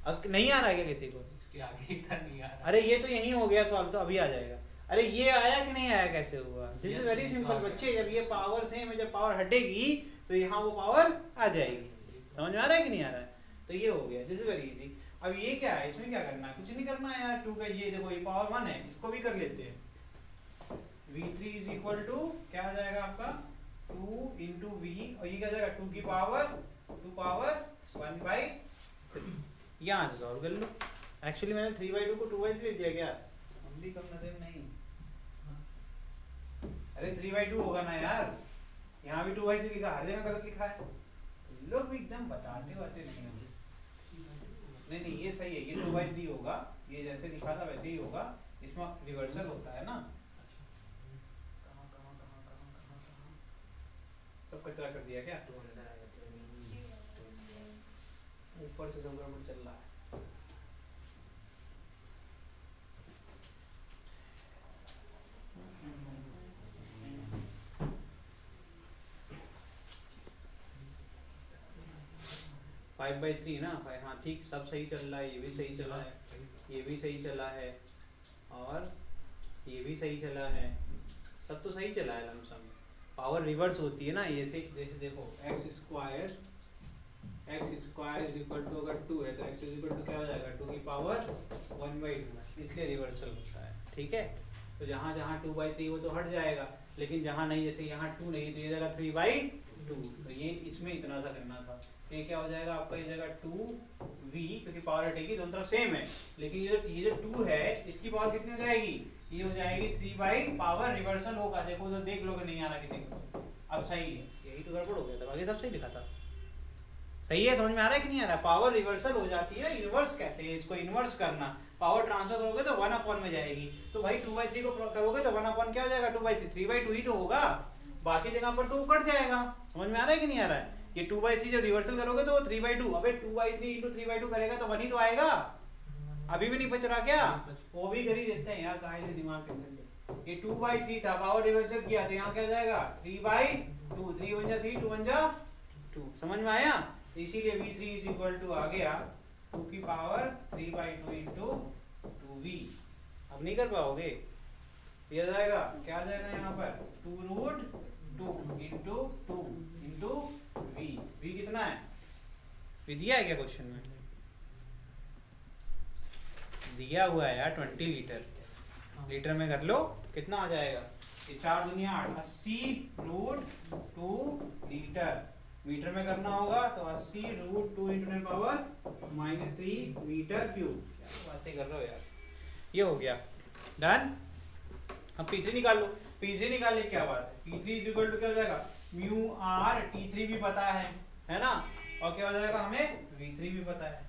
अब नहीं आ रहा है क्या किसी को, इसके आगे इतना नहीं आ रहा। अरे ये तो यही हो गया सॉल्व, तो अभी आ जाएगा। अरे ये आया कि नहीं आया, कैसे हुआ, दिस इज वेरी सिंपल बच्चे, जब ये पावर सेम है, जब पावर हटेगी तो यहाँ वो पावर आ जाएगी, समझ में आ रहा है कि नहीं आ रहा है, तो ये हो गया, दिस इज वेरी इजी। अब ये क्या है, इसमें क्या करना है, कुछ नहीं करना है यार, 2 का ये देखो, ये पावर 1 है, इसको भी कर लेते हैं। v3 इज इक्वल टू क्या आ जाएगा आपका 2 इंटू वी, और ये क्या आ जाएगा 2 की पावर 1/3, यहाँ से सॉल्व कर लो। एक्चुअली मैंने 3/2 को 2/3 लिख दिया क्या, हम भी कम नजर नहीं, अरे 3/2 होगा ना यार, यहाँ भी 2/3 लिखा, हर जगह गलत लिखा है, लोग भी एकदम बताते नहीं होंगे। नहीं ये सही है, ये 2/3 होगा, ये जैसे लिखा था वैसे ही होगा, इसमें रिवर्सल होता है ना। सब कचरा कर दिया क्या, ऊपर से सब गड़बड़ चल रहा है। फाइव बाई थ्री ना, हाँ ठीक, सब सही चल रहा है, ये भी सही चला है, ये भी सही चला है, और ये भी सही चला है, सब तो सही चला है लमसम। पावर रिवर्स होती है ना, ये से देखो X square is equal to, अगर 2 है तो एक्स इज इक्वल टू क्या हो जाएगा 2 की पावर 1/2, इसलिए रिवर्सल होता है, ठीक है। तो जहाँ जहाँ 2/3 वो तो हट जाएगा, लेकिन जहाँ नहीं, जैसे यहाँ 2 नहीं तो ये जाएगा 3/2, तो ये इसमें इतना सा करना था, ये क्या हो जाएगा आपका, ये जाएगा 2v, क्योंकि पावर हटेगी दोनों तरफ सेम है, लेकिन ये जो 2 है इसकी पावर कितनी हो जाएगी, ये हो जाएगी 3 पावर रिवर्सल होगा, देखो उधर देख लोगे नहीं आ रहा किसी को, अब सही है, यही तो गड़बड़ हो गया था, बाकी सब सही लिखा था, सही है, समझ में आ रहा है कि नहीं आ रहा है। पावर रिवर्सल हो जाती है, इनवर्स कहते हैं इसको, इनवर्स करना, पावर ट्रांसफर करोगे तो 1/, में जाएगी, तो भाई 2/3 को करोगे तो 1/, क्या हो जाएगा 2/3, 3/2 ही तो होगा, बाकी जगह पर तो वो कट जाएगा, समझ में आ रहा है कि नहीं आ रहा है। ये 2/3 जब रिवर्सल करोगे तो 3/2, अबे 2/3 इंटू 3/2 करेगा तो 1 ही तो आएगा, अभी भी नहीं बच रहा क्या, वो भी कर ही देते हैं यार, काहे से दिमाग के अंदर। ये 2/3 था, पावर रिवर्सल किया तो यहाँ क्या जाएगा 3/2, 3 1 जा 3, 2 1 जा 2, समझ में आया। इसीलिए v3 इज इक्वल टू आ गया 2 की पावर 3/2 इंटू 2v। अब नहीं कर पाओगे, ये जाएगा क्या आ जाएगा यहाँ पर 2√2 इंटू 2 इंटू v कितना है, v दिया है क्या क्वेश्चन में, दिया हुआ है यार 20 लीटर, लीटर में कर लो कितना आ जाएगा, ये 4 दुनिया 8, 80√2 लीटर, मीटर में करना होगा तो 80√2 इंटू 10 पावर -3 मीटर क्यूब। क्या बातें कर रहे हो यार, ये हो गया डन। अब P3 निकाल लो, P3 निकालने क्या बात है, P3 इज इक्वल टू क्या हो जाएगा म्यू आर, T3 भी पता है ना, और क्या हो जाएगा हमें V3 भी पता है,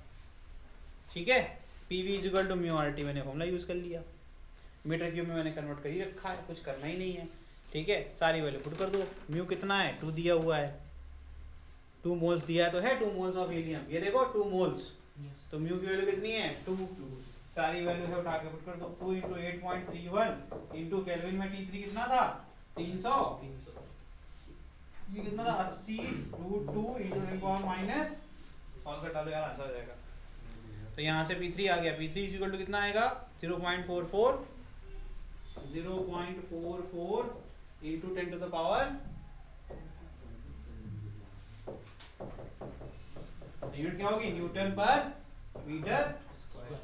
ठीक है। PV is equal to mu R T, मैंने फॉर्मूला यूज कर लिया, मीटर क्यूब में मैंने कन्वर्ट कर ही रखा है, कुछ करना ही नहीं है, ठीक है। सारी वैल्यू पुट कर दो, म्यू कितना है 2 दिया हुआ है, 2 मोल्स दिया है तो है 2 मोल्स ऑफ हीलियम, ये देखो 2 मोल्स, तो म्यू की वैल्यू कितनी है 2, सारी वैल्यू है उठा के पुट कर दो, 2 इंटू 8.31 इंटू केल्विन में T3 कितना था 300, ये कितना था 80√2 इंटू 10 पावर माइनस, सॉल्व कर डालो यार आंसर आ जाएगा। तो यहाँ से P3 आ गया, P3 इज इक्वल टू कितना आएगा 0.44 into 10 to the power, unit क्या होगी न्यूटन पर मीटर स्क्वायर।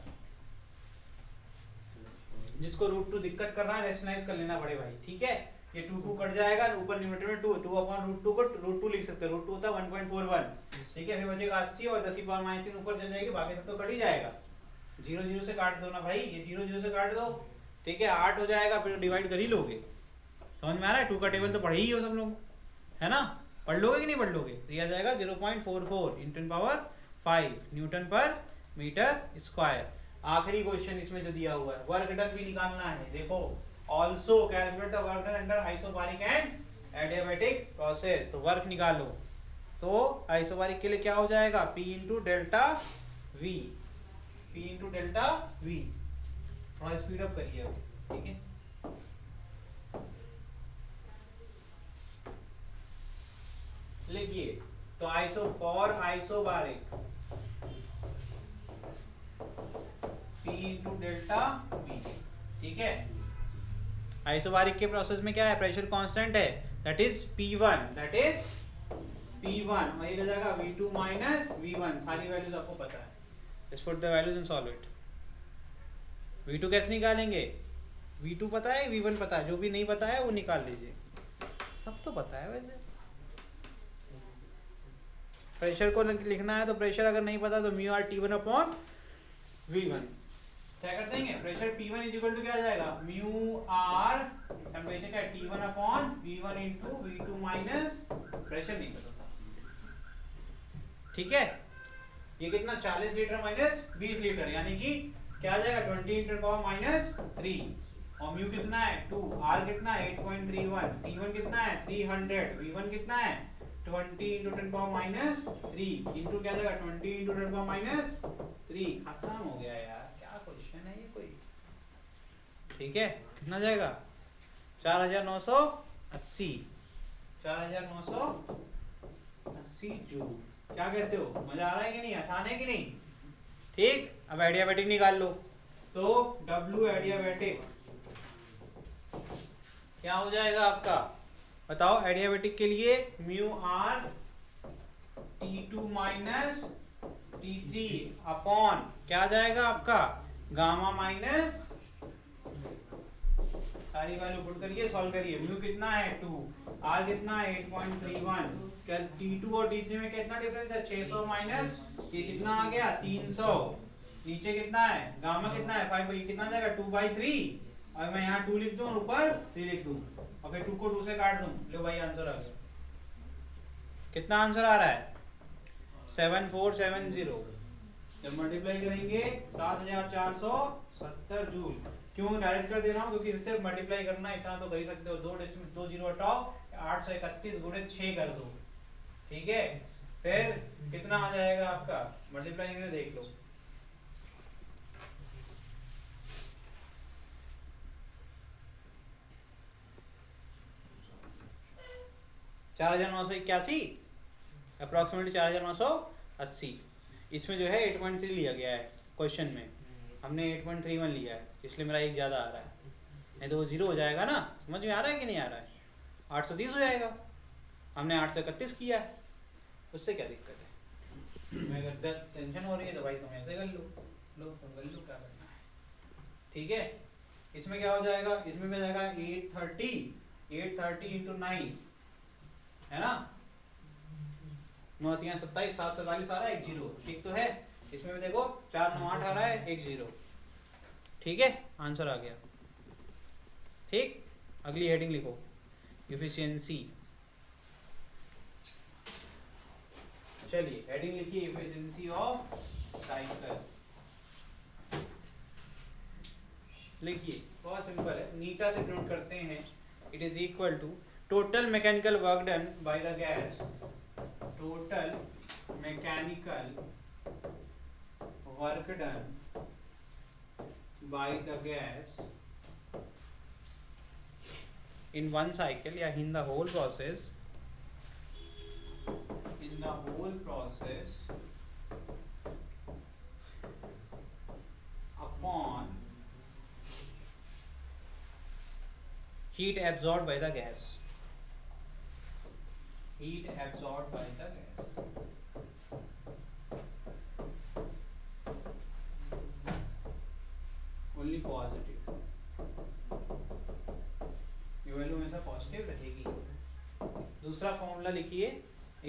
जिसको √2 दिक्कत कर रहा है रेशनलाइज कर लेना बड़े भाई, ठीक है। ये 2 कट जाएगा, ऊपर न्यूमरेटर में 2/√2 को √2 लिख सकते हैं, √2 होता है 1.41, ठीक है। फिर बचेगा 80 और 10⁻³ ऊपर चल जाएगी, बाकी सब तो कट ही जाएगा। 0 0 से काट दो ना भाई, ये 0 0 से काट दो, ठीक है। 8 हो जाएगा, फिर डिवाइड कर ही लोगे। समझ में आ रहा है? 2 का टेबल तो पढ़े ही हो सब लोग, है ना? पढ़ लोगे कि नहीं पढ़ लोगे? तो ये आ जाएगा 0.44 × 10⁵ न्यूटन पर मीटर स्क्वायर। आखिरी क्वेश्चन इसमें जो दिया हुआ है, वर्क डन भी निकालना है। देखो, also calculate the work done under isobaric and adiabatic process. तो वर्क निकालो, तो आइसोबारिक के लिए क्या हो जाएगा? P × delta V, P × delta V। थोड़ा स्पीड अप करिए, ठीक है। लिखिए, तो आइसोबारिक P × डेल्टा V, ठीक है। आइसोबारिक के प्रोसेस में क्या है? प्रेशर कांस्टेंट है, that is P1, that is P1, और ये हो जाएगा V2 - V1। सारी वैल्यूज आपको पता है, let's put the values and solve it. V2 कैसे निकालेंगे? V2 पता है, V1 पता है, जो भी नहीं पता है वो निकाल लीजिए, सब तो पता है वैसे। प्रेशर को लिखना है तो प्रेशर अगर नहीं पता तो μR/T1/V1 क्या कर देंगे? प्रेशर P1 = क्या आ जाएगा? μR, टेंपरेचर क्या है? T1/V1 × V2 प्रेशर नहीं पता, ठीक है। ये कितना? 40 लीटर माइनस 20 लीटर, यानी कि क्या आ जाएगा? 20 × 10⁻³ और म्यू कितना है? 2, R कितना है? 8.31, T1 कितना है? 300, V1 कितना है? 20 × 10⁻³ इंटू क्या जाएगा? 20 × 10⁻³ खत्म हो गया यार। क्या क्वेश्चन है ये कोई, ठीक है। कितना जाएगा? 4980, 4980 जूल। क्या कहते हो? मजा आ रहा है कि नहीं? आसान है कि नहीं? ठीक। अब एडियाबैटिक निकाल लो, तो W एडियाबैटिक क्या हो जाएगा आपका? बताओ। एडियाबैटिक के लिए μR T2 - T3 अपॉन क्या आ जाएगा आपका? गामा माइनस, सारी वैल्यू पुट करिए, सॉल्व करिए। म्यू कितना है? 2, R कितना है? 8.31, T2 और T3 में कितना डिफरेंस है? 600 माइनस ये कितना आ गया? 300। नीचे कितना है? गामा कितना है? 5, ये कितना जाएगा? 2/3, और मैं यहाँ 2 लिख दूं और ऊपर 3 लिख दूं, और फिर 2 को 2 से काट दूं। लो भाई, आंसर आ गया। कितना आंसर आ रहा है? 7470। जब मल्टीप्लाई करेंगे 7470 जूल। क्यों डायरेक्ट कर दे रहा हूँ? क्योंकि सिर्फ मल्टीप्लाई करना है, इतना तो कर ही सकते हो। 2 जीरो हटाओ, 831 × 6 कर दो, ठीक है। फिर कितना आ जाएगा आपका? मल्टीप्लाई करके देख लो। $4981 अप्रॉक्सीमेटली 4980। इसमें जो है 8.3 लिया गया है क्वेश्चन में, हमने 8.31 लिया है, इसलिए मेरा एक ज़्यादा आ रहा है। नहीं तो वो 0 हो जाएगा ना। समझ में आ रहा है कि नहीं आ रहा है? 830 हो जाएगा, हमने 831 किया है, उससे क्या दिक्कत है? मैं अगर टेंशन हो रही है तो भाई तुम ऐसे कर लो, तुम कर लो, क्या करना है, ठीक है। इसमें क्या हो जाएगा? इसमें भी जाएगा 830 × 9, है ना? 9 3 27, 7 47 आ रहा है, 1 0, ठीक तो है। इसमें भी देखो 4 9 8 आ रहा है, 1 0, ठीक है। आंसर आ गया, ठीक। अगली हेडिंग लिखो, एफिशिएंसी। चलिए हेडिंग लिखिए, एफिशिएंसी ऑफ साइकिल। लिखिए, बहुत सिंपल है, नीटा से नोट करते हैं। It is equal to total mechanical work done by the gas, total mechanical work done by the gas in one cycle, या in the whole process, upon heat absorbed by the gas, heat absorbed by the gas, only positive, ये value हमेशा पॉजिटिव रहेगी। दूसरा formula लिखिए,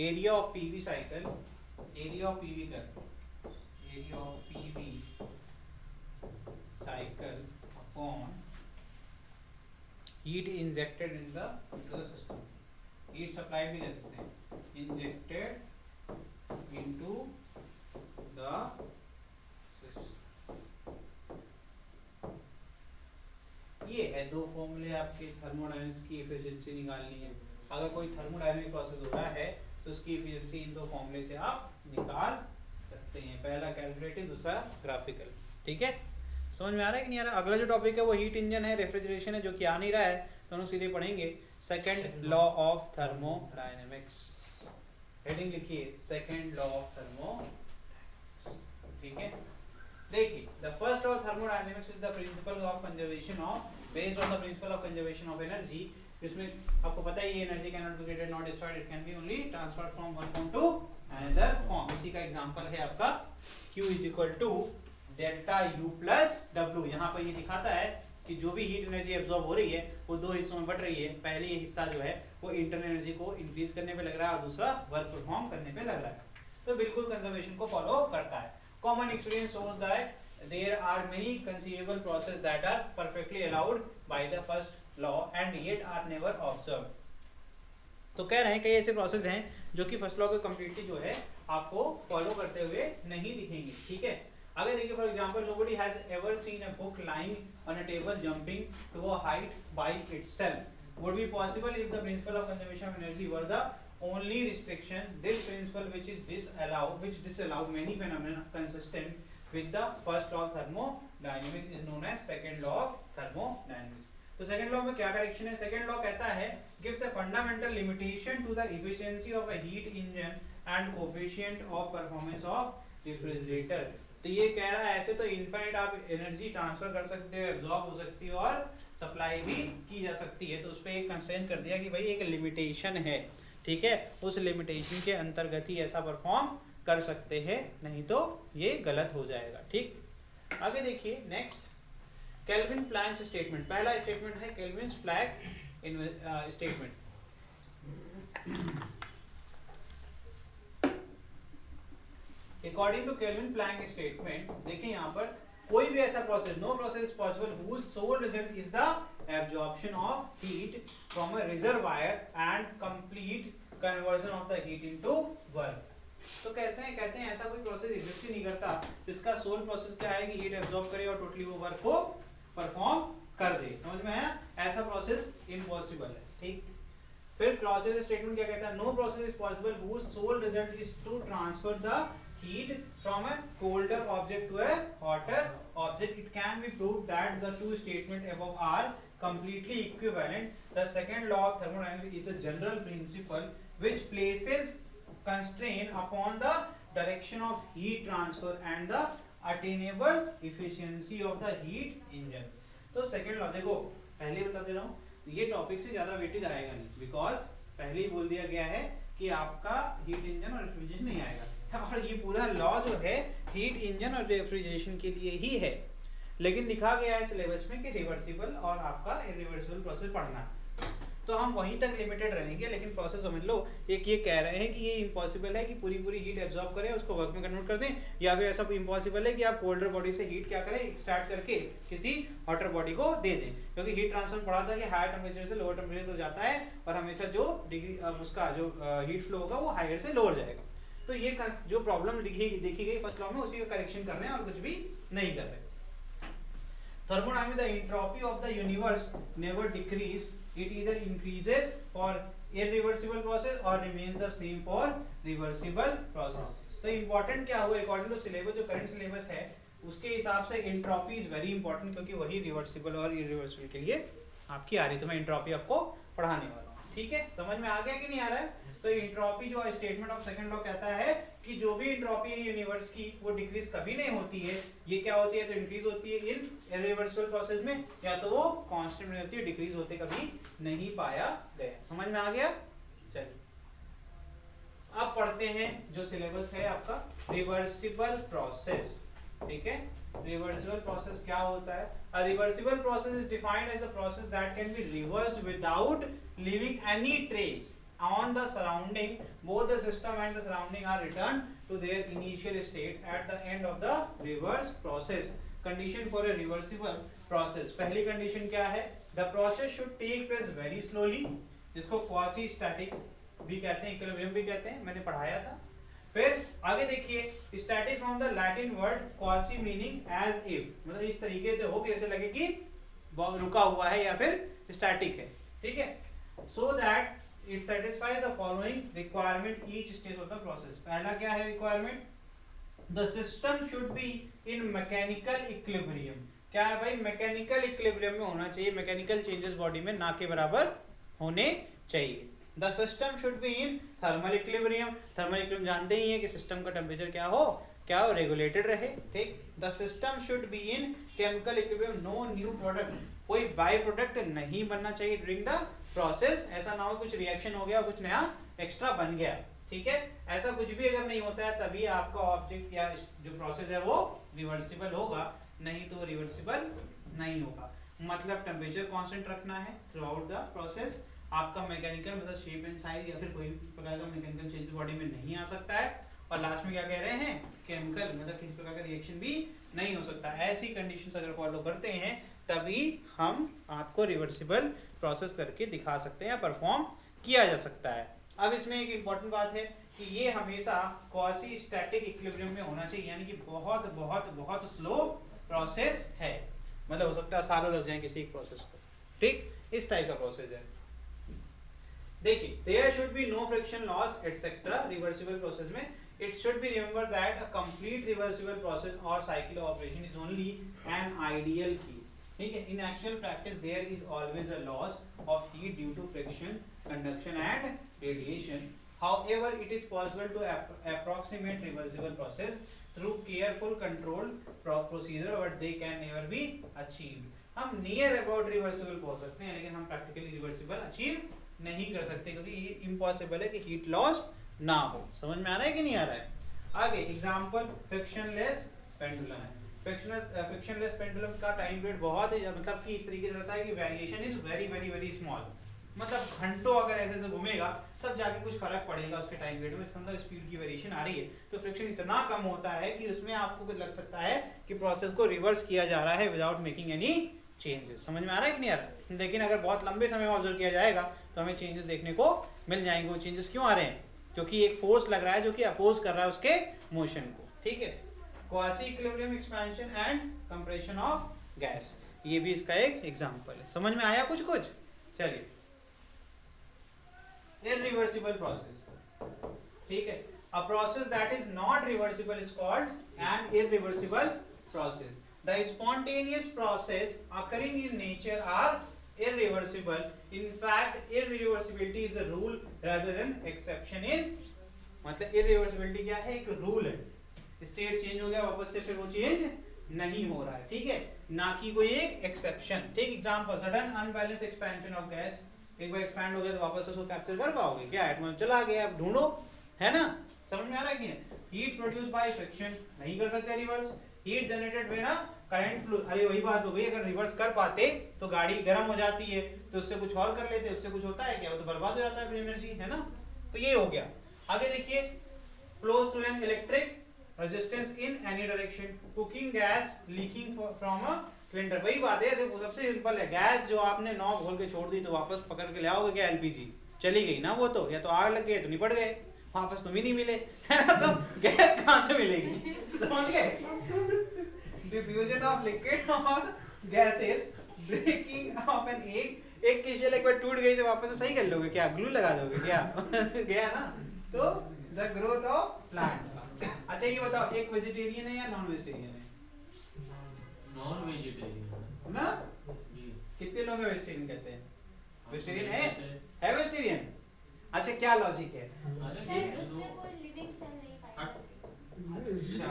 area of PV cycle, area of PV कर, area of PV cycle upon heat injected into the system, heat supply भी दे सकते हैं, इंजेक्टेड इनटू द सिस्टम। ये है दो फॉर्मूले आपके थर्मोडायनेमिक्स की एफिशिएंसी निकालनी है। अगर कोई थर्मोडायनेमिक प्रोसेस हो रहा है तो उसकी एफिशिएंसी इन दो फॉर्मूले से आप निकाल सकते हैं, पहला कैलकुलेटिव, दूसरा ग्राफिकल। ठीक है, समझ में आ रहा है कि नहीं आ रहा? अगला जो टॉपिक है वो हीट इंजन है, रेफ्रिजरेशन है, जो कि आ नहीं रहा है, तो हम सीधे पढ़ेंगे second law of thermodynamics. Heading लिखिए, सेकंड लॉ ऑफ थर्मोडायनेमिक्स। ठीक है, देखिए, the first law of thermodynamics is the principle of conservation of, based on the principle of conservation of energy. इसमें आपको पता है ये energy can not be created not destroyed, it can be only transferred from one form to another form. इसी का example है आपका Q is equal to delta U plus W। यहाँ पर ये दिखाता है कि जो भी हीट एनर्जी एब्जॉर्ब हो रही है वो दो हिस्सों में बट रही है। पहले ये हिस्सा जो है वो इंटरनल एनर्जी को इंक्रीज करने पे लग रहा है और दूसरा वर्क परफॉर्म करने पे लग रहा है, तो बिल्कुल कंजर्वेशन को फॉलो करता है। Common experience shows that there are many conceivable processes that are perfectly allowed by the first law and yet are never observed। तो कह रहे हैं कई ऐसे प्रोसेस हैं जो कि फर्स्ट लॉ को कंप्लीटली जो है आपको फॉलो करते हुए नहीं दिखेंगे। ठीक है, अगर देखिए for example, nobody has ever seen a book lying on a table jumping to a height by itself would be possible if the principle of conservation of energy were the only restriction। This principle which disallow many phenomena consistent with the first law of thermodynamics is known as second law of thermodynamics। तो second law में क्या correction है? Second law कहता है gives a fundamental limitation to the efficiency of a heat engine and coefficient of performance of refrigerator। तो ये कह रहा है ऐसे तो इनफाइनाइट आप एनर्जी ट्रांसफर कर सकते हो, एब्जॉर्ब हो सकती है और सप्लाई भी की जा सकती है, तो उस पर एक कंस्ट्रेंट कर दिया कि भाई एक लिमिटेशन है। ठीक है, उस लिमिटेशन के अंतर्गत ही ऐसा परफॉर्म कर सकते हैं, नहीं तो ये गलत हो जाएगा। ठीक, आगे देखिए नेक्स्ट, केल्विन प्लैंक स्टेटमेंट। पहला स्टेटमेंट है Kelvin Planck statement. According to Kelvin Planck statement, देखिए यहाँ पर कोई भी ऐसा process, no process is possible whose sole result is the absorption of heat from a reservoir and complete conversion of the heat into work। तो कैसे हैं, कहते हैं ऐसा कोई प्रोसेस एग्जिस्ट ही नहीं करता जिसका सोल प्रोसेस क्या है कि हीट एब्जॉर्ब करे और टोटली वो वर्क को परफॉर्म कर दे। समझ में आया? ऐसा प्रोसेस इम्पॉसिबल है। ठीक, फिर क्लॉसियस स्टेटमेंट क्या कहता है? No process is possible whose sole result is to transfer the heat from a colder object to a hotter object। It can be proved that the two statements above are completely equivalent। The second law of thermodynamics is a general principle which places constraint upon the direction of heat transfer and the attainable efficiency of the heat engine। तो second law देखो, पहले बता दे रहा हूँ, ये topic से ज्यादा weightage आएगा नहीं, बिकॉज पहले ही बोल दिया गया है कि आपका हीट इंजन और रेफ्रिजरेशन नहीं आएगा, और ये पूरा लॉ जो है हीट इंजन और रेफ्रिजरेशन के लिए ही है, लेकिन लिखा गया है सिलेबस में कि रिवर्सिबल और आपका इरिवर्सिबल प्रोसेस पढ़ना, तो हम वहीं तक लिमिटेड रहेंगे। लेकिन प्रोसेस समझ लो, एक ये कह रहे हैं कि ये इम्पॉसिबल है कि पूरी पूरी हीट एब्जॉर्ब करें, उसको वर्क में कन्वर्ट कर दें, या फिर ऐसा इम्पॉसिबल है कि आप कोल्डर बॉडी से हीट क्या करें, स्टार्ट करके किसी हॉटर बॉडी को दे दें, क्योंकि हीट ट्रांसफर पढ़ा था कि हायर टेम्परेचर से लोअर टेम्परेचर तो जाता है और हमेशा जो डिग्री उसका जो हीट फ्लो होगा वो हायर से लोअर जाएगा। तो ये जो प्रॉब्लम देखी गई फर्स्ट लॉ में, उसी का करेक्शन कर रहे हैं और कुछ भी नहीं कर रहे। Thermodynamics, the entropy of the universe never decrease, it either increases for irreversible process or remains the same for reversible process। तो important क्या हुआ, according to syllabus, जो current syllabus है उसके हिसाब से entropy is very important, क्योंकि वही reversible और irreversible के लिए आपकी आ रही है, तो मैं entropy आपको पढ़ाने वाला हूँ। ठीक है, समझ में आ गया कि नहीं आ रहा है? तो एंट्रोपी जो स्टेटमेंट ऑफ सेकंड लॉ कहता है कि जो भी एंट्रोपी है यूनिवर्स की वो डिक्रीज कभी नहीं होती है, ये क्या होती है, तो इंक्रीज होती है इन इरिवर्सिबल प्रोसेस में, या तो वो कांस्टेंट में होती है, डिक्रीज होते कभी नहीं पाया गया। समझ में आ गया? चलिए अब पढ़ते हैं जो सिलेबस है आपका रिवर्सिबल प्रोसेस। ठीक है, रिवर्सिबल प्रोसेस क्या होता है? A reversible process is defined as the process that can be reversed without leaving any trace on the surrounding. Both the system and the surrounding are returned to their initial state at the end of the reverse process. Condition for a reversible process. पहली condition क्या है? The process should take place very slowly, जिसको quasi static भी कहते हैं, equilibrium भी कहते हैं, मैंने पढ़ाया था। फिर आगे देखिए static from the Latin word quasi meaning as if, मतलब इस तरीके से हो कि ऐसे लगे कि रुका हुआ है या फिर स्टैटिक है, ठीक है। So that it satisfies the following requirement each stage of the process. पहला क्या है requirement? The system should be in mechanical equilibrium. क्या है भाई? मैकेनिकल इक्विलिब्रियम में होना चाहिए, मैकेनिकल चेंजेस बॉडी में ना के बराबर होने चाहिए। The system should be in thermal equilibrium. Thermal equilibrium जानते ही हैं कि सिस्टम का टेम्परेचर क्या हो रेगुलेटेड रहे, ठीक। The system should be in chemical equilibrium. No new product, कोई बाय प्रोडक्ट नहीं बनना चाहिए ड्यूरिंग द प्रोसेस। ऐसा ना हो कुछ रिएक्शन हो गया, कुछ नया एक्स्ट्रा बन गया, ठीक है। ऐसा कुछ भी अगर नहीं होता है तभी आपका ऑब्जेक्ट या जो प्रोसेस है वो रिवर्सिबल होगा, नहीं तो रिवर्सिबल नहीं होगा। मतलब टेम्परेचर कांस्टेंट रखना है थ्रू आउट द प्रोसेस। आपका मैकेनिकल मतलब शेप एंड साइज या फिर कोई प्रकार का मैकेनिकल चेंज बॉडी में नहीं आ सकता है। और लास्ट में क्या कह रहे हैं? केमिकल मतलब किसी प्रकार का रिएक्शन भी नहीं हो सकता। ऐसी कंडीशंस अगर फॉलो करते हैं तभी हम आपको रिवर्सिबल प्रोसेस करके दिखा सकते हैं या परफॉर्म किया जा सकता है। अब इसमें एक इम्पॉर्टेंट बात है कि ये हमेशा क्वासी स्टैटिक इक्विलिब्रियम में होना चाहिए, यानी कि बहुत बहुत बहुत स्लो प्रोसेस है, मतलब हो सकता है सालों लग जाए किसी एक प्रोसेस को, ठीक। इस टाइप का प्रोसेस है। देखिए there should be no friction loss etc. Reversible process में it should be remembered that a complete reversible process or cycle of operation is only an ideal case, ठीक है। In actual practice there is always a loss of heat due to friction, conduction and radiation. However, it is possible to approximate reversible process through careful controlled procedure, but they can never be achieved. हम near about reversible पहुंच सकते हैं लेकिन हम practically reversible achieve नहीं कर सकते क्योंकि ये इम्पॉसिबल है कि हीट लॉस ना हो। समझ में आ रहा है कि नहीं आ रहा है? आगे एग्जांपल फ्रिक्शनलेस पेंडुलम है। फ्रिक्शनलेस पेंडुलम का टाइम पीरियड बहुत ही मतलब कि इस तरीके से रहता है कि variation is very very very small, मतलब घंटों अगर ऐसे ऐसे घूमेगा तब जाके कुछ फर्क पड़ेगा उसके टाइम पीरियड में। इसका मतलब स्पीड की वेरिएशन आ रही है तो फ्रिक्शन इतना कम होता है कि उसमें आपको लग सकता है कि प्रोसेस को रिवर्स किया जा रहा है विदाउट मेकिंग एनी चेंजेस। समझ में आ रहा है कि नहीं आ रहा है? लेकिन अगर बहुत लंबे समय में ऑब्जर्व किया जाएगा तो हमें चेंजेस देखने को मिल जाएंगे। वो चेंजेस क्यों आ रहे हैं? क्योंकि एक फोर्स लग रहा है जो कि अपोज कर रहा है उसके मोशन को, ठीक है। Quasi equilibrium expansion and compression of gas, ये भी इसका एक एग्जांपल है। समझ में आया कुछ? चलिए इररिवर्सिबल प्रोसेस, ठीक है। A process that is not reversible is called an irreversible process. The spontaneous process occurring in nature are irreversible. In fact, irreversibility is a rule rather than exception in, मतलब irreversibility क्या है? एक rule है। State change हो गया वापस से फिर वो चेंज नहीं हो रहा है, ठीक है, ना कि कोई एक एक्सेप्शन, ठीक। Example sudden unbalance expansion of gas, एक बार एक्सपैंड हो गया तो वापस उसको कैप्चर कर पाओगे क्या? एटमॉस्फेयर चला गया, अब ढूंढो, है ना? समझ में आ रहा है कि हीट प्रोड्यूस बाय फ्रिक्शन नहीं कर सकते reverse. Heat generated when current flow, अरे वही बात हो गई, अगर रिवर्स कर पाते तो गाड़ी गर्म हो जाती है तो उससे कुछ और कर लेते, उससे कुछ होता है क्या? वो तो बर्बाद हो जाता है फिर एनर्जी, है ना? तो ये हो गया। आगे देखिए flows through an electric resistance in any direction, cooking gas leaking from a cylinder. वही बात है, देखो सबसे सिंपल है, गैस जो आपने नॉब खोल के छोड़ दी तो वापस पकड़ के ले आओगे क्या? एलपीजी चली गई ना, वो तो या तो आग लग गई तो निपट गए, वापस तुम ही नहीं मिले, है ना? तो गैस कहाँ से मिलेगी? समझ गए? डिफ्यूजन ऑफ लिक्विड और gases, breaking of an egg, एक की शेल एक बार टूट गई तो वापस सही कर लोगे क्या? ग्लू लगा दोगे क्या? गया ना? तो द ग्रोथ ऑफ प्लांट। अच्छा ये बताओ, एक वेजिटेरियन है या नॉन वेजिटेरियन है? नॉन वेजिटेरियन ना? कितने लोग वेजिटेरियन कहते हैं? वेजिटेरियन है वेजिटेरियन? अच्छा क्या लॉजिक है? उसमें कोई लिविंग सेल नहीं पाएगा। अच्छा,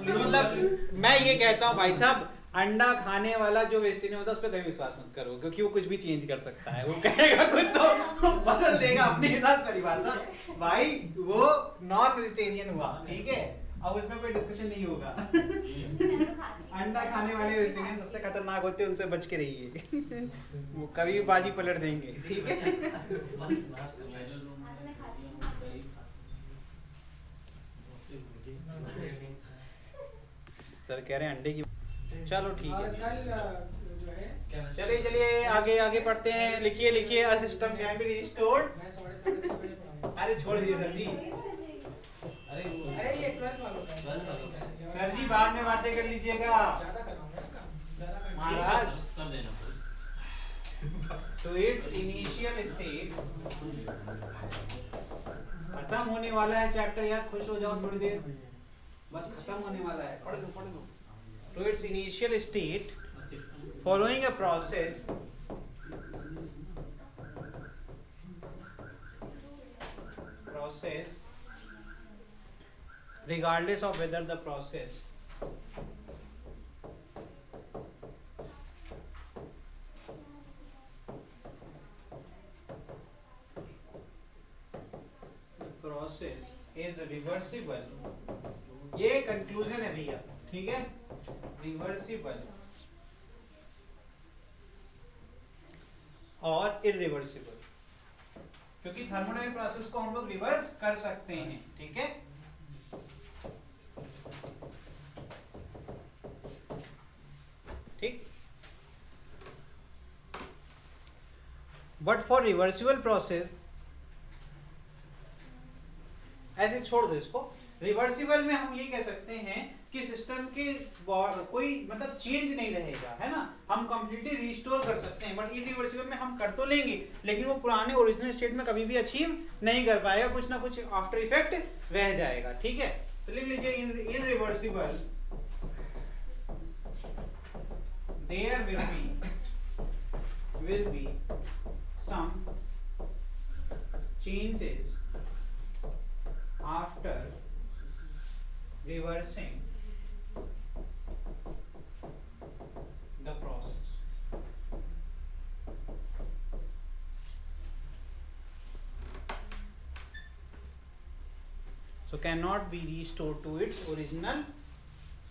मतलब मैं ये कहता हूँ भाई साहब, अंडा खाने वाला जो वेजिटेरियन होता है उस पर कभी विश्वास मत करो, क्योंकि वो कुछ भी चेंज कर सकता है, वो कहेगा कुछ तो बदल देगा अपने हिसाब से परिभाषा। भाई वो नॉन वेजिटेरियन हुआ, ठीक है। अब उसमें कोई डिस्कशन नहीं होगा। मैं तो खाती हूँ। अंडा खाने वाले वेजिटेरियन सबसे खतरनाक होते हैं, उनसे बच के रहिए। वो कभी भी बाजी पलट देंगे, ठीक है। हाँ, तो मैं खाती हूँ। सर कह रहे हैं अंडे की, चलो ठीक और है। कल जो है चलिए चलिए आगे आगे पढ़ते हैं। लिखिए लिखिए, a system can be restored. मैं 6:30 बजे पढ़ाऊंगा। अरे छोड़ दिए सर जी, अरे ये 12th वालों का है। सर जी बाद में बातें कर लीजिएगा ज्यादा कराऊंगा ना काम, ज्यादा करना। महाराज। कर देना। तो इट्स इनिशियल स्टेट, खत्म होने वाला है चैप्टर यार, खुश हो जाओ थोड़ी देर, बस खत्म होने वाला है, पढ़ लो पढ़ लो। तो it's initial state following a process regardless of whether the process is reversible, ये कंक्लूजन है भैया, ठीक है, रिवर्सिबल और इरिवर्सिबल, क्योंकि थर्मोडायनामिक प्रोसेस को हम लोग रिवर्स कर सकते हैं, ठीक है। ठीक, बट फॉर रिवर्सिबल प्रोसेस, ऐसे छोड़ दो इसको। रिवर्सिबल में हम ये कह सकते हैं कि सिस्टम के कोई मतलब चेंज नहीं रहेगा, है ना, हम कंप्लीटली रिस्टोर कर सकते हैं। बट इरिवर्सिबल में हम कर तो लेंगे, लेकिन वो पुराने ओरिजिनल स्टेट में कभी भी अचीव नहीं कर पाएगा, कुछ ना कुछ आफ्टर इफेक्ट रह जाएगा, ठीक है। तो लिख लीजिए irreversible there will be some changes after reversing the process. So cannot be restored to its original.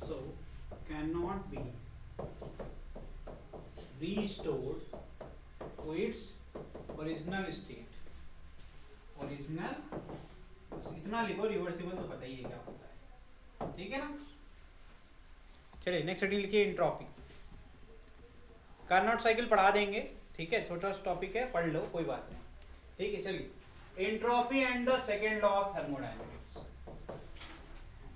So cannot be restored to its original state. Original, इतना लिखो, रिवर्सिबल तो पता ही है क्या होता है, ठीक है ना। चलिए नेक्स्ट हेडिंग लिखिए, एंट्रोपी। कार्नोट साइकिल पढ़ा देंगे, ठीक है, छोटा सा टॉपिक है, पढ़ लो, कोई बात नहीं, ठीक है। चलिए, entropy and the second law of thermodynamics.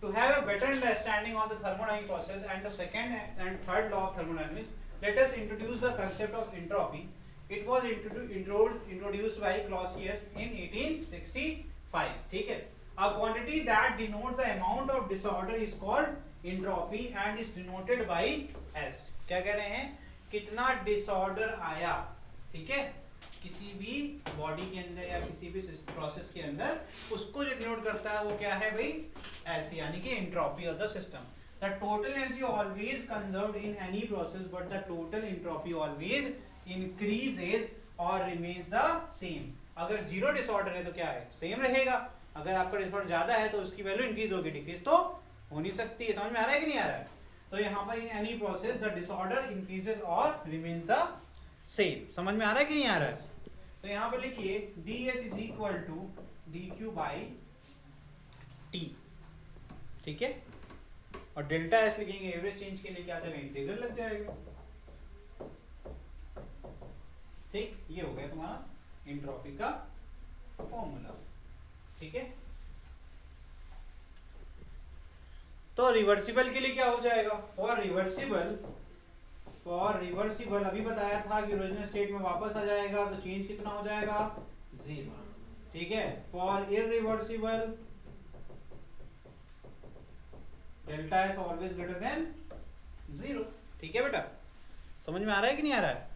To have a better understanding of the thermodynamic process and the second and third law of thermodynamics, let us introduce the concept of entropy. It was introduced by Clausius in 1865, ठीक है। A quantity that denotes the amount of disorder is called entropy and is denoted by S। क्या कह रहे हैं, कितना disorder आया, ठीक है, किसी भी बॉडी के अंदर या किसी भी प्रोसेस के अंदर, उसको जो डिनोट करता है वो क्या है भाई, S, यानी कि entropy of the system. The total energy always conserved in any process, but the total entropy always increases or remains the same। अगर जीरो डिसऑर्डर है तो क्या है, सेम रहेगा। अगर आपका डिसऑर्डर ज्यादा है तो उसकी वैल्यू इंक्रीज होगी, डिक्रीज तो हो नहीं सकती है। समझ में आ रहा है कि नहीं आ रहा है। तो यहाँ पर in any process the disorder increases और रिमेन्स द सेम। समझ में आ रहा है कि नहीं आ रहा है। तो यहाँ पर लिखिए ds is equal to dq by t, ठीक है, और डेल्टा एस लिखेंगे एवरेज चेंज के लिए, क्या चलेगा, इंटीग्रल लग जाएगा, ठीक। ये हो गया तुम्हारा एंट्रोपी का फॉर्मूला, ठीक है। तो रिवर्सिबल के लिए क्या हो जाएगा, फॉर रिवर्सिबल अभी बताया था कि ओरिजिनल स्टेट में वापस आ जाएगा, तो चेंज कितना हो जाएगा, 0, ठीक है। For irreversible delta S always greater than 0, ठीक है बेटा। समझ में आ रहा है कि नहीं आ रहा है।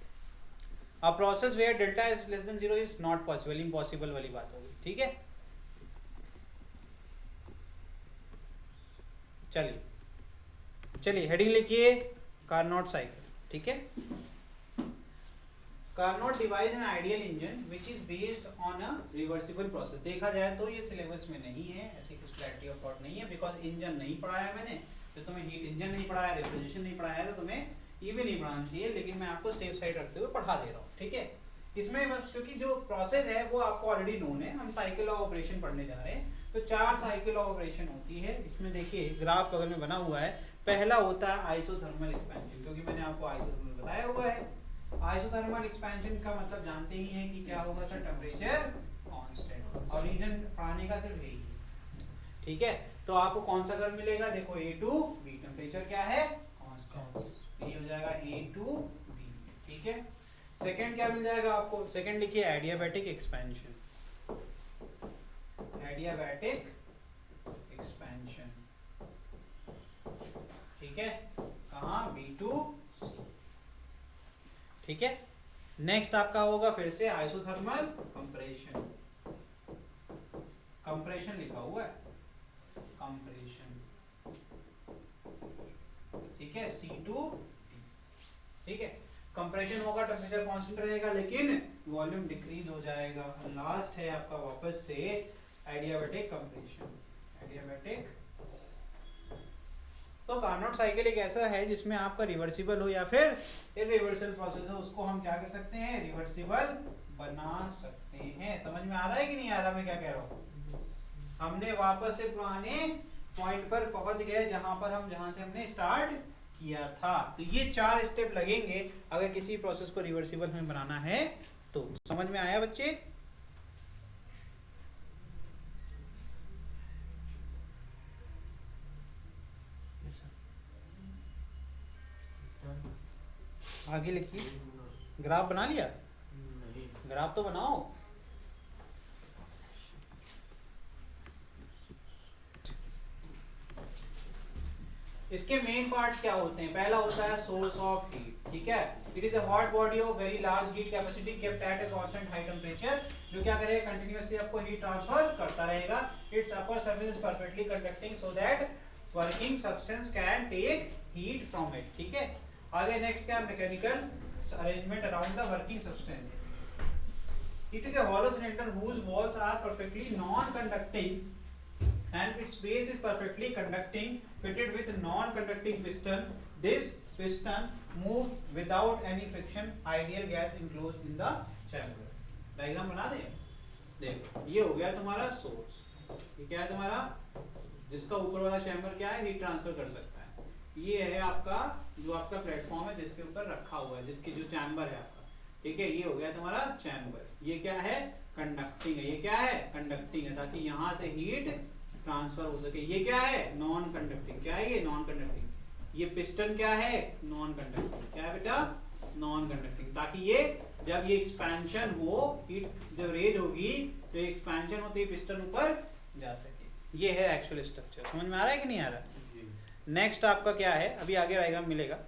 A process where delta is less than 0 is not possible, impossible वाली बात होगी, ठीक है। चलिए चलिए हेडिंग लिखिए कार्नोट साइकिल, ठीक है। Carnot device an ideal engine which is based on a reversible process. देखा जाए तो ये सिलेबस में नहीं है, ऐसी कुछ क्लैरिटी ऑफ थॉट नहीं है, बिकॉज इंजन नहीं पढ़ाया मैंने। तो तुम्हें हीट इंजन नहीं पढ़ाया, रेफ्रिजरेशन नहीं पढ़ाया, तो तुम्हें ये भी नहीं पढ़ाना चाहिए, लेकिन मैं आपको सेफ साइड रखते हुए पढ़ा दे रहा हूँ, ठीक है। इसमें बस क्योंकि जो प्रोसेस है वो आपको ऑलरेडी नोन है, हम साइकिल ऑफ ऑपरेशन पढ़ने जा रहे हैं। तो 4 साइकिल ऑफ ऑपरेशन होती है। इसमें देखिए ग्राफ बगल में बना हुआ है। पहला होता है आइसोथर्मल एक्सपेंशन, क्योंकि मैंने आपको आइसोथर्मल बताया हुआ है। आइसोथर्मल एक्सपेंशन का मतलब जानते ही हैं कि क्या होगा सर, टेम्परेचर कांस्टेंट, और रीजन पढ़ाने का सिर्फ यही है, ठीक है। तो आपको कौन सा गर्म मिलेगा, देखो A to B, टेम्परेचर क्या है कांस्टेंट, ये हो जाएगा A to B, ठीक है। सेकंड क्या मिल जाएगा आपको, सेकंड लिखिए एडियाबैटिक एक्सपेंशन, एडियाबैटिक एक्सपेंशन, ठीक है, कहाँ B to C, ठीक है। नेक्स्ट आपका होगा फिर से आइसोथर्मल कंप्रेशन, कंप्रेशन लिखा हुआ है, कंप्रेशन, ठीक है, C to D, ठीक है। कंप्रेशन होगा, टेम्परेचर कांस्टेंट रहेगा, लेकिन वॉल्यूम डिक्रीज हो जाएगा। लास्ट है आपका वापस से एडियाबैटिक कंप्रेशन, एडियाबैटिक। तो कार्नोट साइकिल एक ऐसा है जिसमें आपका रिवर्सिबल हो या फिर इरिवर्सिबल प्रोसेस हो, उसको हम क्या कर सकते हैं, रिवर्सिबल बना सकते हैं। समझ में आ रहा है कि नहीं आ रहा मैं क्या कह रहा हूँ। हमने वापस से पुराने पॉइंट पर पहुंच गए जहां से हमने स्टार्ट किया था। तो ये 4 स्टेप लगेंगे अगर किसी प्रोसेस को रिवर्सिबल में बनाना है तो। समझ में आया बच्चे। आगे लिखिए, ग्राफ बना लिया, ग्राफ तो बनाओ। इसके मेन पार्ट्स क्या होते हैं, पहला होता है सोर्स ऑफ हीट, ठीक है। It is a hot body of very large heat capacity kept at a constant high temperature, जो क्या करेगा, कंटिन्यूअसली आपको हीट ट्रांसफर करता रहेगा। Its upper surface is perfectly conducting so that working substance can take heat from it, ठीक है। आगे next क्या, mechanical arrangement around the working substance. It is a hollow cylinder whose walls are perfectly non-conducting and its base is perfectly conducting, fitted with non-conducting piston. This piston move without any friction. Ideal gas enclosed in the chamber. Diagram बना दें। देखो ये हो गया तुम्हारा source, ये क्या है तुम्हारा, जिसका ऊपर वाला चैम्बर क्या है, हीट ट्रांसफर कर सकता है। ये है आपका जो आपका प्लेटफॉर्म है जिसके ऊपर रखा हुआ है, जिसकी जो चैम्बर है आपका, ठीक है। ये हो गया तुम्हारा चैम्बर, ये क्या है, कंडक्टिंग है, ये क्या है, कंडक्टिंग है, ताकि यहाँ से हीट ट्रांसफर हो सके। ये क्या है, नॉन कंडक्टिंग, क्या है ये, नॉन कंडक्टिंग। ये पिस्टन क्या है, नॉन कंडक्टिंग, क्या है बेटा, नॉन कंडक्टिंग, ताकि ये जब ये एक्सपेंशन हो, हीट जब रेज होगी तो एक्सपेंशन होते ही पिस्टन ऊपर जा सके। ये है एक्चुअल स्ट्रक्चर। समझ में आ रहा है कि नहीं आ रहा। नेक्स्ट आपका क्या है, अभी आगे डायग्राम मिलेगा।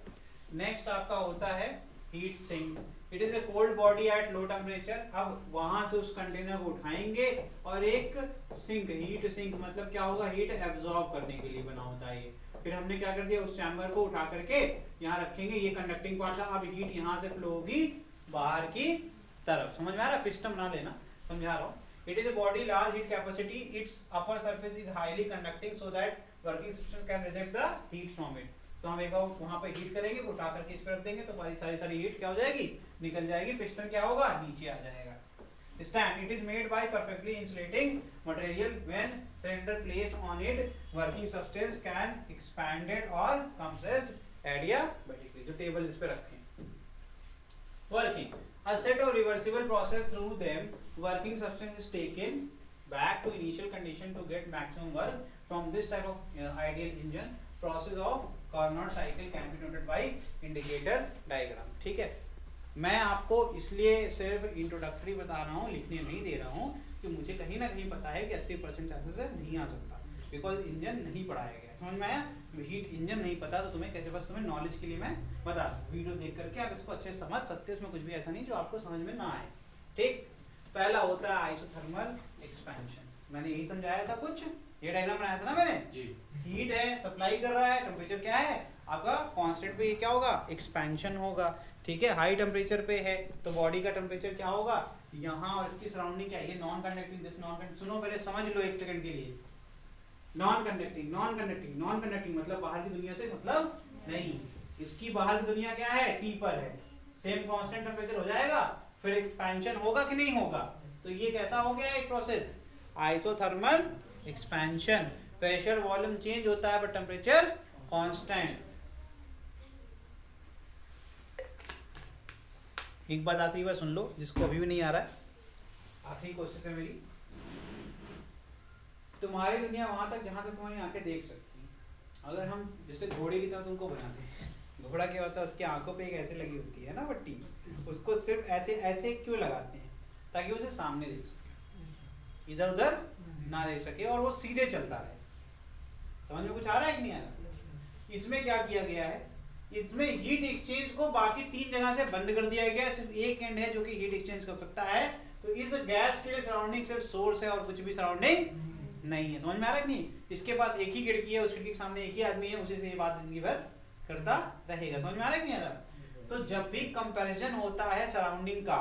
नेक्स्ट आपका होता है heat sink. It is a cold body at low temperature. अब वहां से उस कंटेनर को उठाएंगे और एक सिंक, हीट सिंक मतलब क्या होगा, हीट एब्जॉर्ब करने के लिए बना होता है ये। फिर हमने क्या कर दिया, उस चैम्बर को उठा करके यहाँ रखेंगे, ये कंडक्टिंग पार्ट था। अब हीट यहाँ से फ्लो होगी बाहर की तरफ। समझ में आ रहा है, पिस्टन बना लेना, समझा रहा हूँ। It is a body large heat capacity. Its upper surface is highly conducting so that working substance can receive the heat from it. तो हम एक बार वहाँ पे हीट करेंगे, उठा करके इस पर रख देंगे, तो सारी हीट क्या हो जाएगी, निकल जाएगी। पिस्टन क्या होगा, नीचे आ जाएगा। Stand. It is made by perfectly insulating material. When cylinder placed on it, working substance can expanded or compressed adiabatically. जो टेबल इस पे रखें। Working. A set of reversible process through them. Working substance is taken back to initial condition to get maximum work from this type of ideal engine. Process of Carnot cycle can be noted by indicator diagram. ठीक है। मैं आपको इसलिए सिर्फ introductory बता रहा हूँ, लिखने नहीं दे रहा हूँ, कि मुझे कहीं ना कहीं पता है कि 80% चांसेस है नहीं आ सकता, बिकॉज इंजन नहीं पढ़ाया गया। समझ में आया, हीट इंजन नहीं पता तो तुम्हें कैसे, बस तुम्हें नॉलेज के लिए मैं बता दूँ। वीडियो देख करके आप इसको अच्छे समझ सकते हो, उसमें कुछ भी ऐसा नहीं जो आपको समझ में ना आए। ठीक, पहला होता है आइसोथर्मल एक्सपेंशन। मैंने यही समझाया था कुछ, ये डायग्राम बनाया था ना मैंने। जी। हीट है, सप्लाई कर रहा है, टेम्परेचर क्या है आपका कांस्टेंट पे, ये क्या होगा एक्सपेंशन होगा, ठीक है। हाई टेम्परेचर पे है तो बॉडी का टेम्परेचर क्या होगा यहाँ, और इसकी सराउंडिंग क्या है, ये non conducting, this non conducting. सुनो पहले समझ लो एक सेकंड के लिए, non conducting non conducting non conducting मतलब बाहर की दुनिया से मतलब नहीं, इसकी बाहर की दुनिया क्या है टी पर है, सेम कांस्टेंट टेम्परेचर हो जाएगा, फिर एक्सपेंशन होगा कि नहीं होगा। तो ये कैसा हो गया एक process, isothermal expansion, pressure volume change होता है पर टेम्परेचर कांस्टेंट। एक बात आखिरी बार सुन लो जिसको अभी भी नहीं आ रहा है, आखिरी कोशिश है मेरी, तुम्हारी दुनिया वहां तक जहां तक तुम्हारी आंखें देख सकती हैं। अगर हम जैसे घोड़े की तरह तुमको बनाते हैं, घोड़ा क्या होता है उसकी आंखों पे एक ऐसे लगी होती है ना पट्टी, उसको सिर्फ ऐसे ऐसे क्यों लगाते हैं, ताकि वो सिर्फ सामने देख सके, इधर उधर ना देख सके और वो सीधे चलता रहे। समझ में कुछ आ रहा है कि नहीं आ रहा। इसमें क्या किया गया है, इसमें हीट एक्सचेंज को बाकी 3 जगह से बंद कर दिया गया है, सिर्फ एक एंड है जो कि हीट एक्सचेंज कर सकता है। तो इस गैस के लिए सराउंडिंग सिर्फ सोर्स है और कुछ भी सराउंडिंग नहीं है। समझ में आ रहा है कि नहीं। इसके पास एक ही खिड़की है, उस खिड़की के सामने एक ही आदमी है, उसी से ये बात जिंदगी भर करता रहेगा। समझ में आ रहा है कि नहीं आ रहा। तो जब भी कंपैरिजन होता है सराउंडिंग का,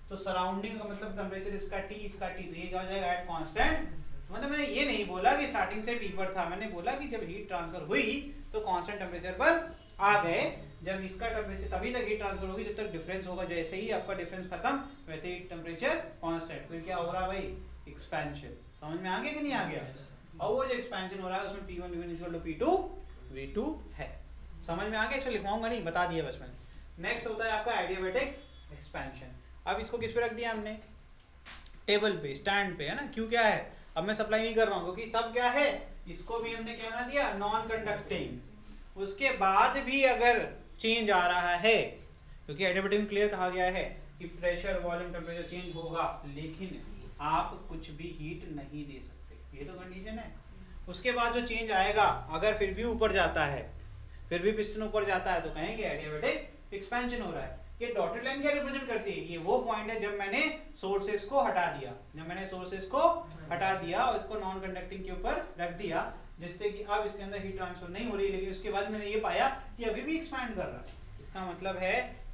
तो सराउंडिंग का मतलब टेम्परेचर इसका T इसका T, तो ये क्या हो जाएगा एट कांस्टेंट। मतलब मैंने ये नहीं बोला कि स्टार्टिंग से T पर था, मैंने बोला कि जब हीट ट्रांसफर हुई तो कांस्टेंट टेम्परेचर पर आ गए। जब इसका टेम्परेचर तभी तक हीट ट्रांसफर होगी जब तक डिफरेंस होगा, जैसे ही आपका डिफरेंस खत्म वैसे ही टेम्परेचर कांस्टेंट। फिर क्या हो रहा है भाई, एक्सपेंशन। समझ में आ गया कि नहीं आ गया। और वो जो एक्सपेंशन हो रहा है उसमें P1 V1 equal to P2 V2 है। समझ में आ गया, इसको लिखवाऊंगा नहीं, बता दिया बस मैंने। नेक्स्ट होता है आपका एडियाबैटिक एक्सपेंशन। अब इसको किस पे रख दिया हमने, टेबल पे, स्टैंड पे, है ना। क्यों, क्या है, अब मैं सप्लाई नहीं कर रहा हूँ क्योंकि सब क्या है, इसको भी हमने क्या बना दिया नॉन कंडक्टिंग। उसके बाद भी अगर चेंज आ रहा है, क्योंकि एडियाबैटिक में क्लियर कहा गया है कि प्रेशर वॉल्यूम टेम्परेचर चेंज होगा, लेकिन आप कुछ भी हीट नहीं दे सकते, ये तो कंडीशन है। उसके बाद जो चेंज आएगा अगर फिर भी ऊपर जाता है, फिर भी पिस्टन ऊपर जाता है, तो कहेंगे एडियाबैटिक एक्सपेंशन हो रहा है। ये डॉटेड लाइन क्या रिप्रेजेंट करती है, ये वो पॉइंट है जब मैंने सोर्सेस को हटा दिया, जब मैंने सोर्सेस को हटा दिया और इसको नॉन कंडक्टिंग के ऊपर रख दिया, जिससे कि अब इसके अंदर हीट ट्रांसफर नहीं हो रही, लेकिन उसके बाद मैंने ये पाया कि अभी भी एक्सपैंड कर रहा है।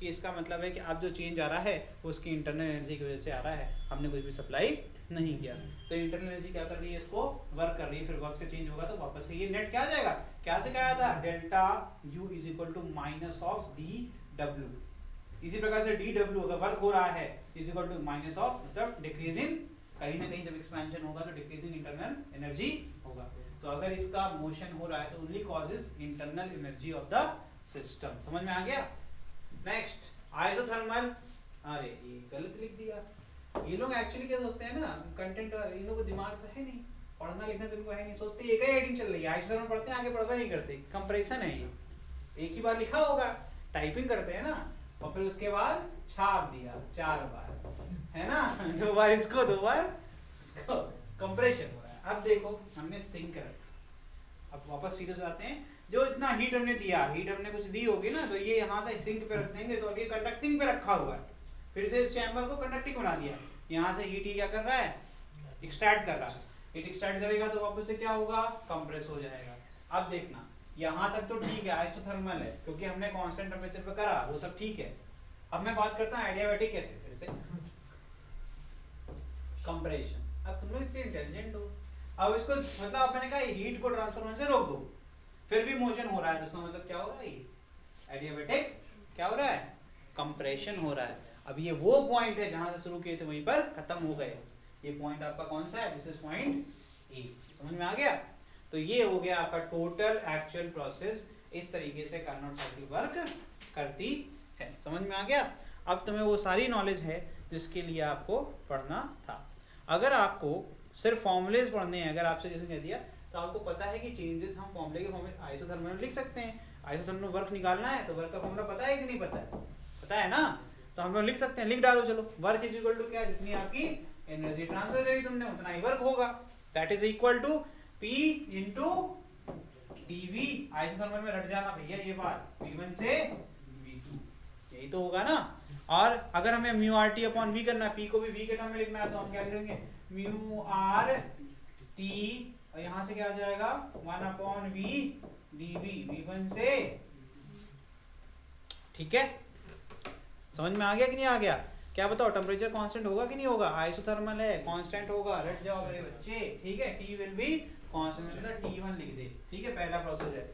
इसका मतलब है कि अब जो चेंज आ रहा है वो उसकी इंटरनल एनर्जी की वजह से आ रहा है, हमने कुछ भी सप्लाई नहीं किया। तो इंटरनल एनर्जी क्या कर रही है, इसको वर्क कर रही है, फिर वर्क से चेंज होगा तो वापस से ये नेट क्या आ जाएगा, क्या से क्या आया था, delta U is equal to minus of DW। इसी प्रकार से DW अगर वर्क हो रहा है is equal to minus of, मतलब डिक्रीजिंग, कहीं ना कहीं जब एक्सपेंशन होगा तो डिक्रीजिंग इंटरनल एनर्जी होगा। तो अगर इसका मोशन हो रहा है तो only causes internal energy of the system. समझ में आ गया। नेक्स्ट आइसोथर्मल, अरे ये गलत लिख दिया। ये लोग एक्चुअली क्या सोचते हैं ना, कंटेंट, इन लोगों को दिमाग तो है नहीं, पढ़ना लिखना तो इनको है नहीं, सोचते एक ही हेडिंग चल रही है, आइसोथर्मल पढ़ते हैं आगे पढ़वा नहीं करते, कंप्रेशन है ये, एक ही बार लिखा होगा, टाइपिंग करते हैं ना, और फिर उसके बाद छाप दिया 4 बार, है ना, 2 बार इसको 2 बार इसको, कंप्रेशन हो रहा है। अब देखो हमने सिंक रखा, अब वापस सीधे से आते हैं, जो इतना हीट हमने दिया, हीट हमने कुछ दी होगी ना, तो ये यहाँ से सिंक पे रख देंगे, तो अभी कंडक्टिंग पे रखा हुआ है, फिर से इस चैम्बर को कंडक्टिंग बना दिया, यहाँ से हीट ही क्या कर रहा है, एक्सट्रैक्ट कर रहा है, हीट एक्सट्रैक्ट करेगा तो वापस से क्या होगा, कंप्रेस हो जाएगा। अब देखना यहाँ तक तो ठीक है, आइसोथर्मल है, क्योंकि हमने कांस्टेंट टेम्परेचर पे करा, वो सब ठीक है। अब मैं बात करता हूँ एडियाबैटिक कैसे, फिर से कंप्रेशन। अब तुम लोग इतने इंटेलिजेंट हो, अब इसको मतलब अब मैंने कहा हीट को ट्रांसफर होने से रोक दो, फिर भी मोशन हो रहा है, तो इसका मतलब क्या हो रहा है, ये एडियाबैटिक क्या हो रहा है, कंप्रेशन हो रहा है। अब ये वो पॉइंट है जहां से शुरू किए थे वहीं पर खत्म हो गए। ये पॉइंट आपका कौन सा है, दिस इज पॉइंट ए। समझ में आ गया। तो ये हो गया आपका टोटल एक्चुअल प्रोसेस, इस तरीके से कार्नोट साइकिल वर्क करती है। समझ में आ गया। अब तुम्हें वो सारी नॉलेज है जिसके लिए आपको पढ़ना था। अगर आपको सिर्फ फॉर्मूलेज पढ़ने हैं, अगर आपसे जैसे कह दिया, तो आपको पता है कि चेंजेस हम फॉर्मूले के फॉर्मूले आइसोथर्मल में लिख सकते हैं। आइसोथर्मल में वर्क निकालना है तो वर्क का फॉर्मूला पता है कि नहीं पता है, पता है ना, तो हम लोग लिख सकते हैं, लिख डालो चलो। वर्क इज इक्वल टू क्या, जितनी आपकी एनर्जी ट्रांसफर करी तुमने उतना ही वर्क होगा, that is equal to P into dV। Isothermal में रट जाना भैया ये बात, V1 से V2, यही तो होगा ना। और अगर हमें mu R T upon V करना है, पी को भी वी के टर्म में लिखना है, तो हम क्या लिखेंगे म्यू आर टी, और यहाँ से क्या आ जाएगा 1 upon we D we, V1 से, ठीक है। समझ में आ गया कि नहीं आ गया? क्या बताओ, टेम्परेचर कांस्टेंट होगा कि नहीं होगा? आइसोथर्मल है, कांस्टेंट होगा, रट जाओ मेरे बच्चे, ठीक है। टी विल बी कांस्टेंट, मतलब T1 लिख दे, ठीक है। पहला प्रोसेस है।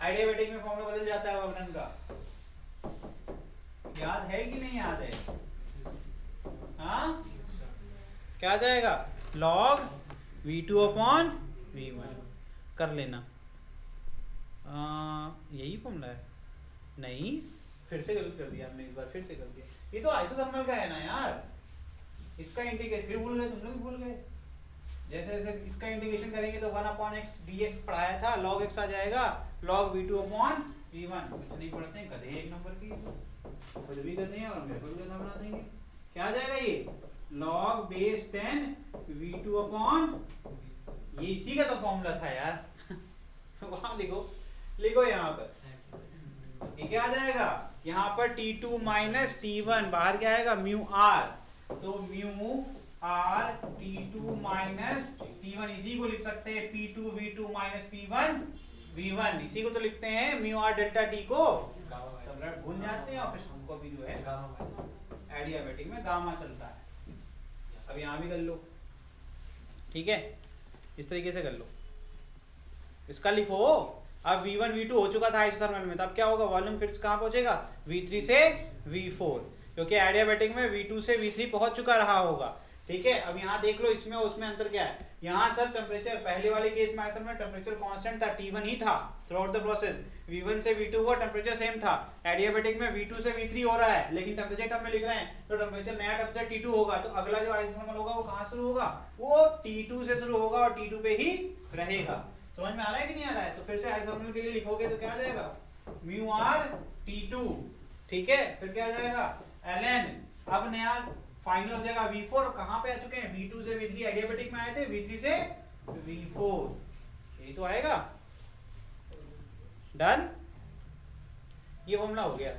एडियाबेटिक में फॉर्मूला बदल जाता है वर्णन का, याद है कि नहीं याद है? हाँ, क्या आ जाएगा log V2 अपॉन V1, कर लेना। यही फॉर्मूला है? नहीं, फिर से गलत कर दिया हमने, इस बार फिर से कर दिया। ये तो आइसोथर्मल का है ना यार, इसका इंटीग्रेशन फिर भूल गए, तुम लोग भी भूल गए। जैसे जैसे इसका इंटीग्रेशन करेंगे तो 1 अपॉन एक्स dx पढ़ाया था, log x आ जाएगा log V2 अपॉन V1। कुछ नहीं पढ़ते हैं, गधे एक नंबर की, तो खुद भी गधे हैं और मेरे को भी गधा बना देंगे। क्या आ जाएगा ये log बेस 10 V2 अपॉन, ये इसी का तो फॉर्मूला था यार। वहां लिखो, लिखो यहाँ पर, ये क्या आ जाएगा यहाँ पर T2 माइनस T1, बाहर क्या आएगा म्यू आर, तो mu R T2 minus T1, इसी को लिख सकते हैं P2 V2 minus P1 V1, इसी को तो लिखते हैं म्यू आर डेल्टा T को। सब रट भूल जाते हैं, और हमको भी जो है एडियाबेटिक में गामा चलता है। अब यहाँ भी कर लो, ठीक है, इस तरीके से कर लो। इसका लिखो, अब V1 V2 हो चुका था आइसोथर्मल में, तब क्या होगा वॉल्यूम फिर कहाँ पहुंचेगा V3 से V4, क्योंकि एडियाबेटिक में V2 से V3 पहुंच चुका रहा होगा, ठीक है। अब यहाँ देख लो, इसमें उसमें अंतर क्या है। यहाँ सर टेम्परेचर पहले वाले केस में आइसोथर्मल में टेम्परेचर कांस्टेंट था, T1 ही था through out the process. V1 से V2 हुआ, टेम्परेचर सेम था। एडियाबेटिक में V2 से V3 हो रहा है, लेकिन टेम्परेचर टर्म में लिख रहे हैं, तो टेम्परेचर नया टेम्परेचर T2 होगा, तो अगला जो आइसोथर्मल होगा वो कहाँ शुरू होगा, वो T2 से शुरू होगा और T2 पे ही रहेगा। समझ में आ रहा है कि नहीं आ रहा है? तो फिर से आइसोथर्मल के लिए लिखोगे तो क्या आ जाएगा म्यू आर T2, ठीक है। फिर क्या आ जाएगा ln, अब नया फाइनल हो जाएगा V4, कहाँ पे आ चुके हैं V2 से V3, एडियाबेटिक में आए थे, V3 से V4, यही तो आएगा। डन, ये फॉर्मूला हो गया।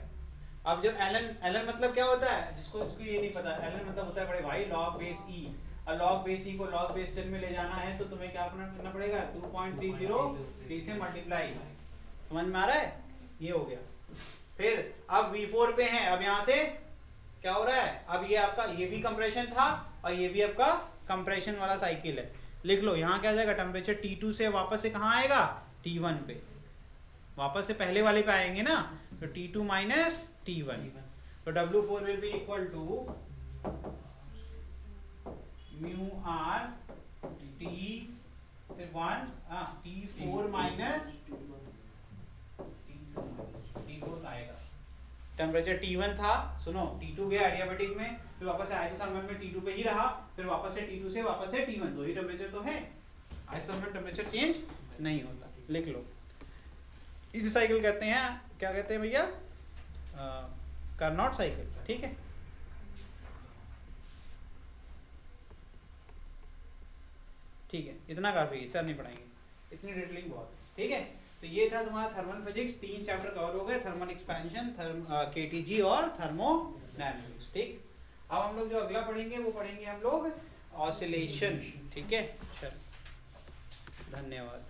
अब जब ln मतलब क्या होता है, जिसको इसको ये नहीं पता, ln मतलब होता है बड़े भाई log बेस e, और log बेस e को log बेस 10 में ले जाना है तो तुम्हें क्या करना पड़ेगा 2.30 से मल्टीप्लाई। समझ में आ रहा है? ये हो गया। फिर अब V4 पे हैं, अब यहाँ से क्या हो रहा है, अब ये आपका ये भी कंप्रेशन था और ये भी आपका कंप्रेशन वाला साइकिल है। लिख लो, यहाँ क्या आ जाएगा टेम्परेचर T2 से वापस से कहाँ आएगा T1 पे, वापस से पहले वाले पे आएंगे ना, तो T2 माइनस T1, तो W4 will be equal to mu R T1 T4 minus T4 आएगा। टेम्परेचर T1 था, सुनो T2 गया एडियाबेटिक में, फिर वापस से आइसोथर्मल में T2 पे ही रहा, फिर वापस से T2 से वापस से T1, दो ही टेम्परेचर तो है, आइसोथर्मल टेम्परेचर चेंज नहीं होता। लिख लो, इसी साइकिल कहते हैं, क्या कहते हैं भैया, कार्नोट साइकिल, ठीक है। ठीक है, इतना काफी, सर नहीं पढ़ाएंगे, इतनी डिटेलिंग बहुत, ठीक है। तो ये था तुम्हारा थर्मल फिजिक्स, 3 चैप्टर कवर हो गए, थर्मल एक्सपेंशन, केटीजी और थर्मोडायनामिक्स, ठीक। अब हम लोग जो अगला पढ़ेंगे वो पढ़ेंगे हम लोग ऑसिलेशन, ठीक है। चलो, धन्यवाद।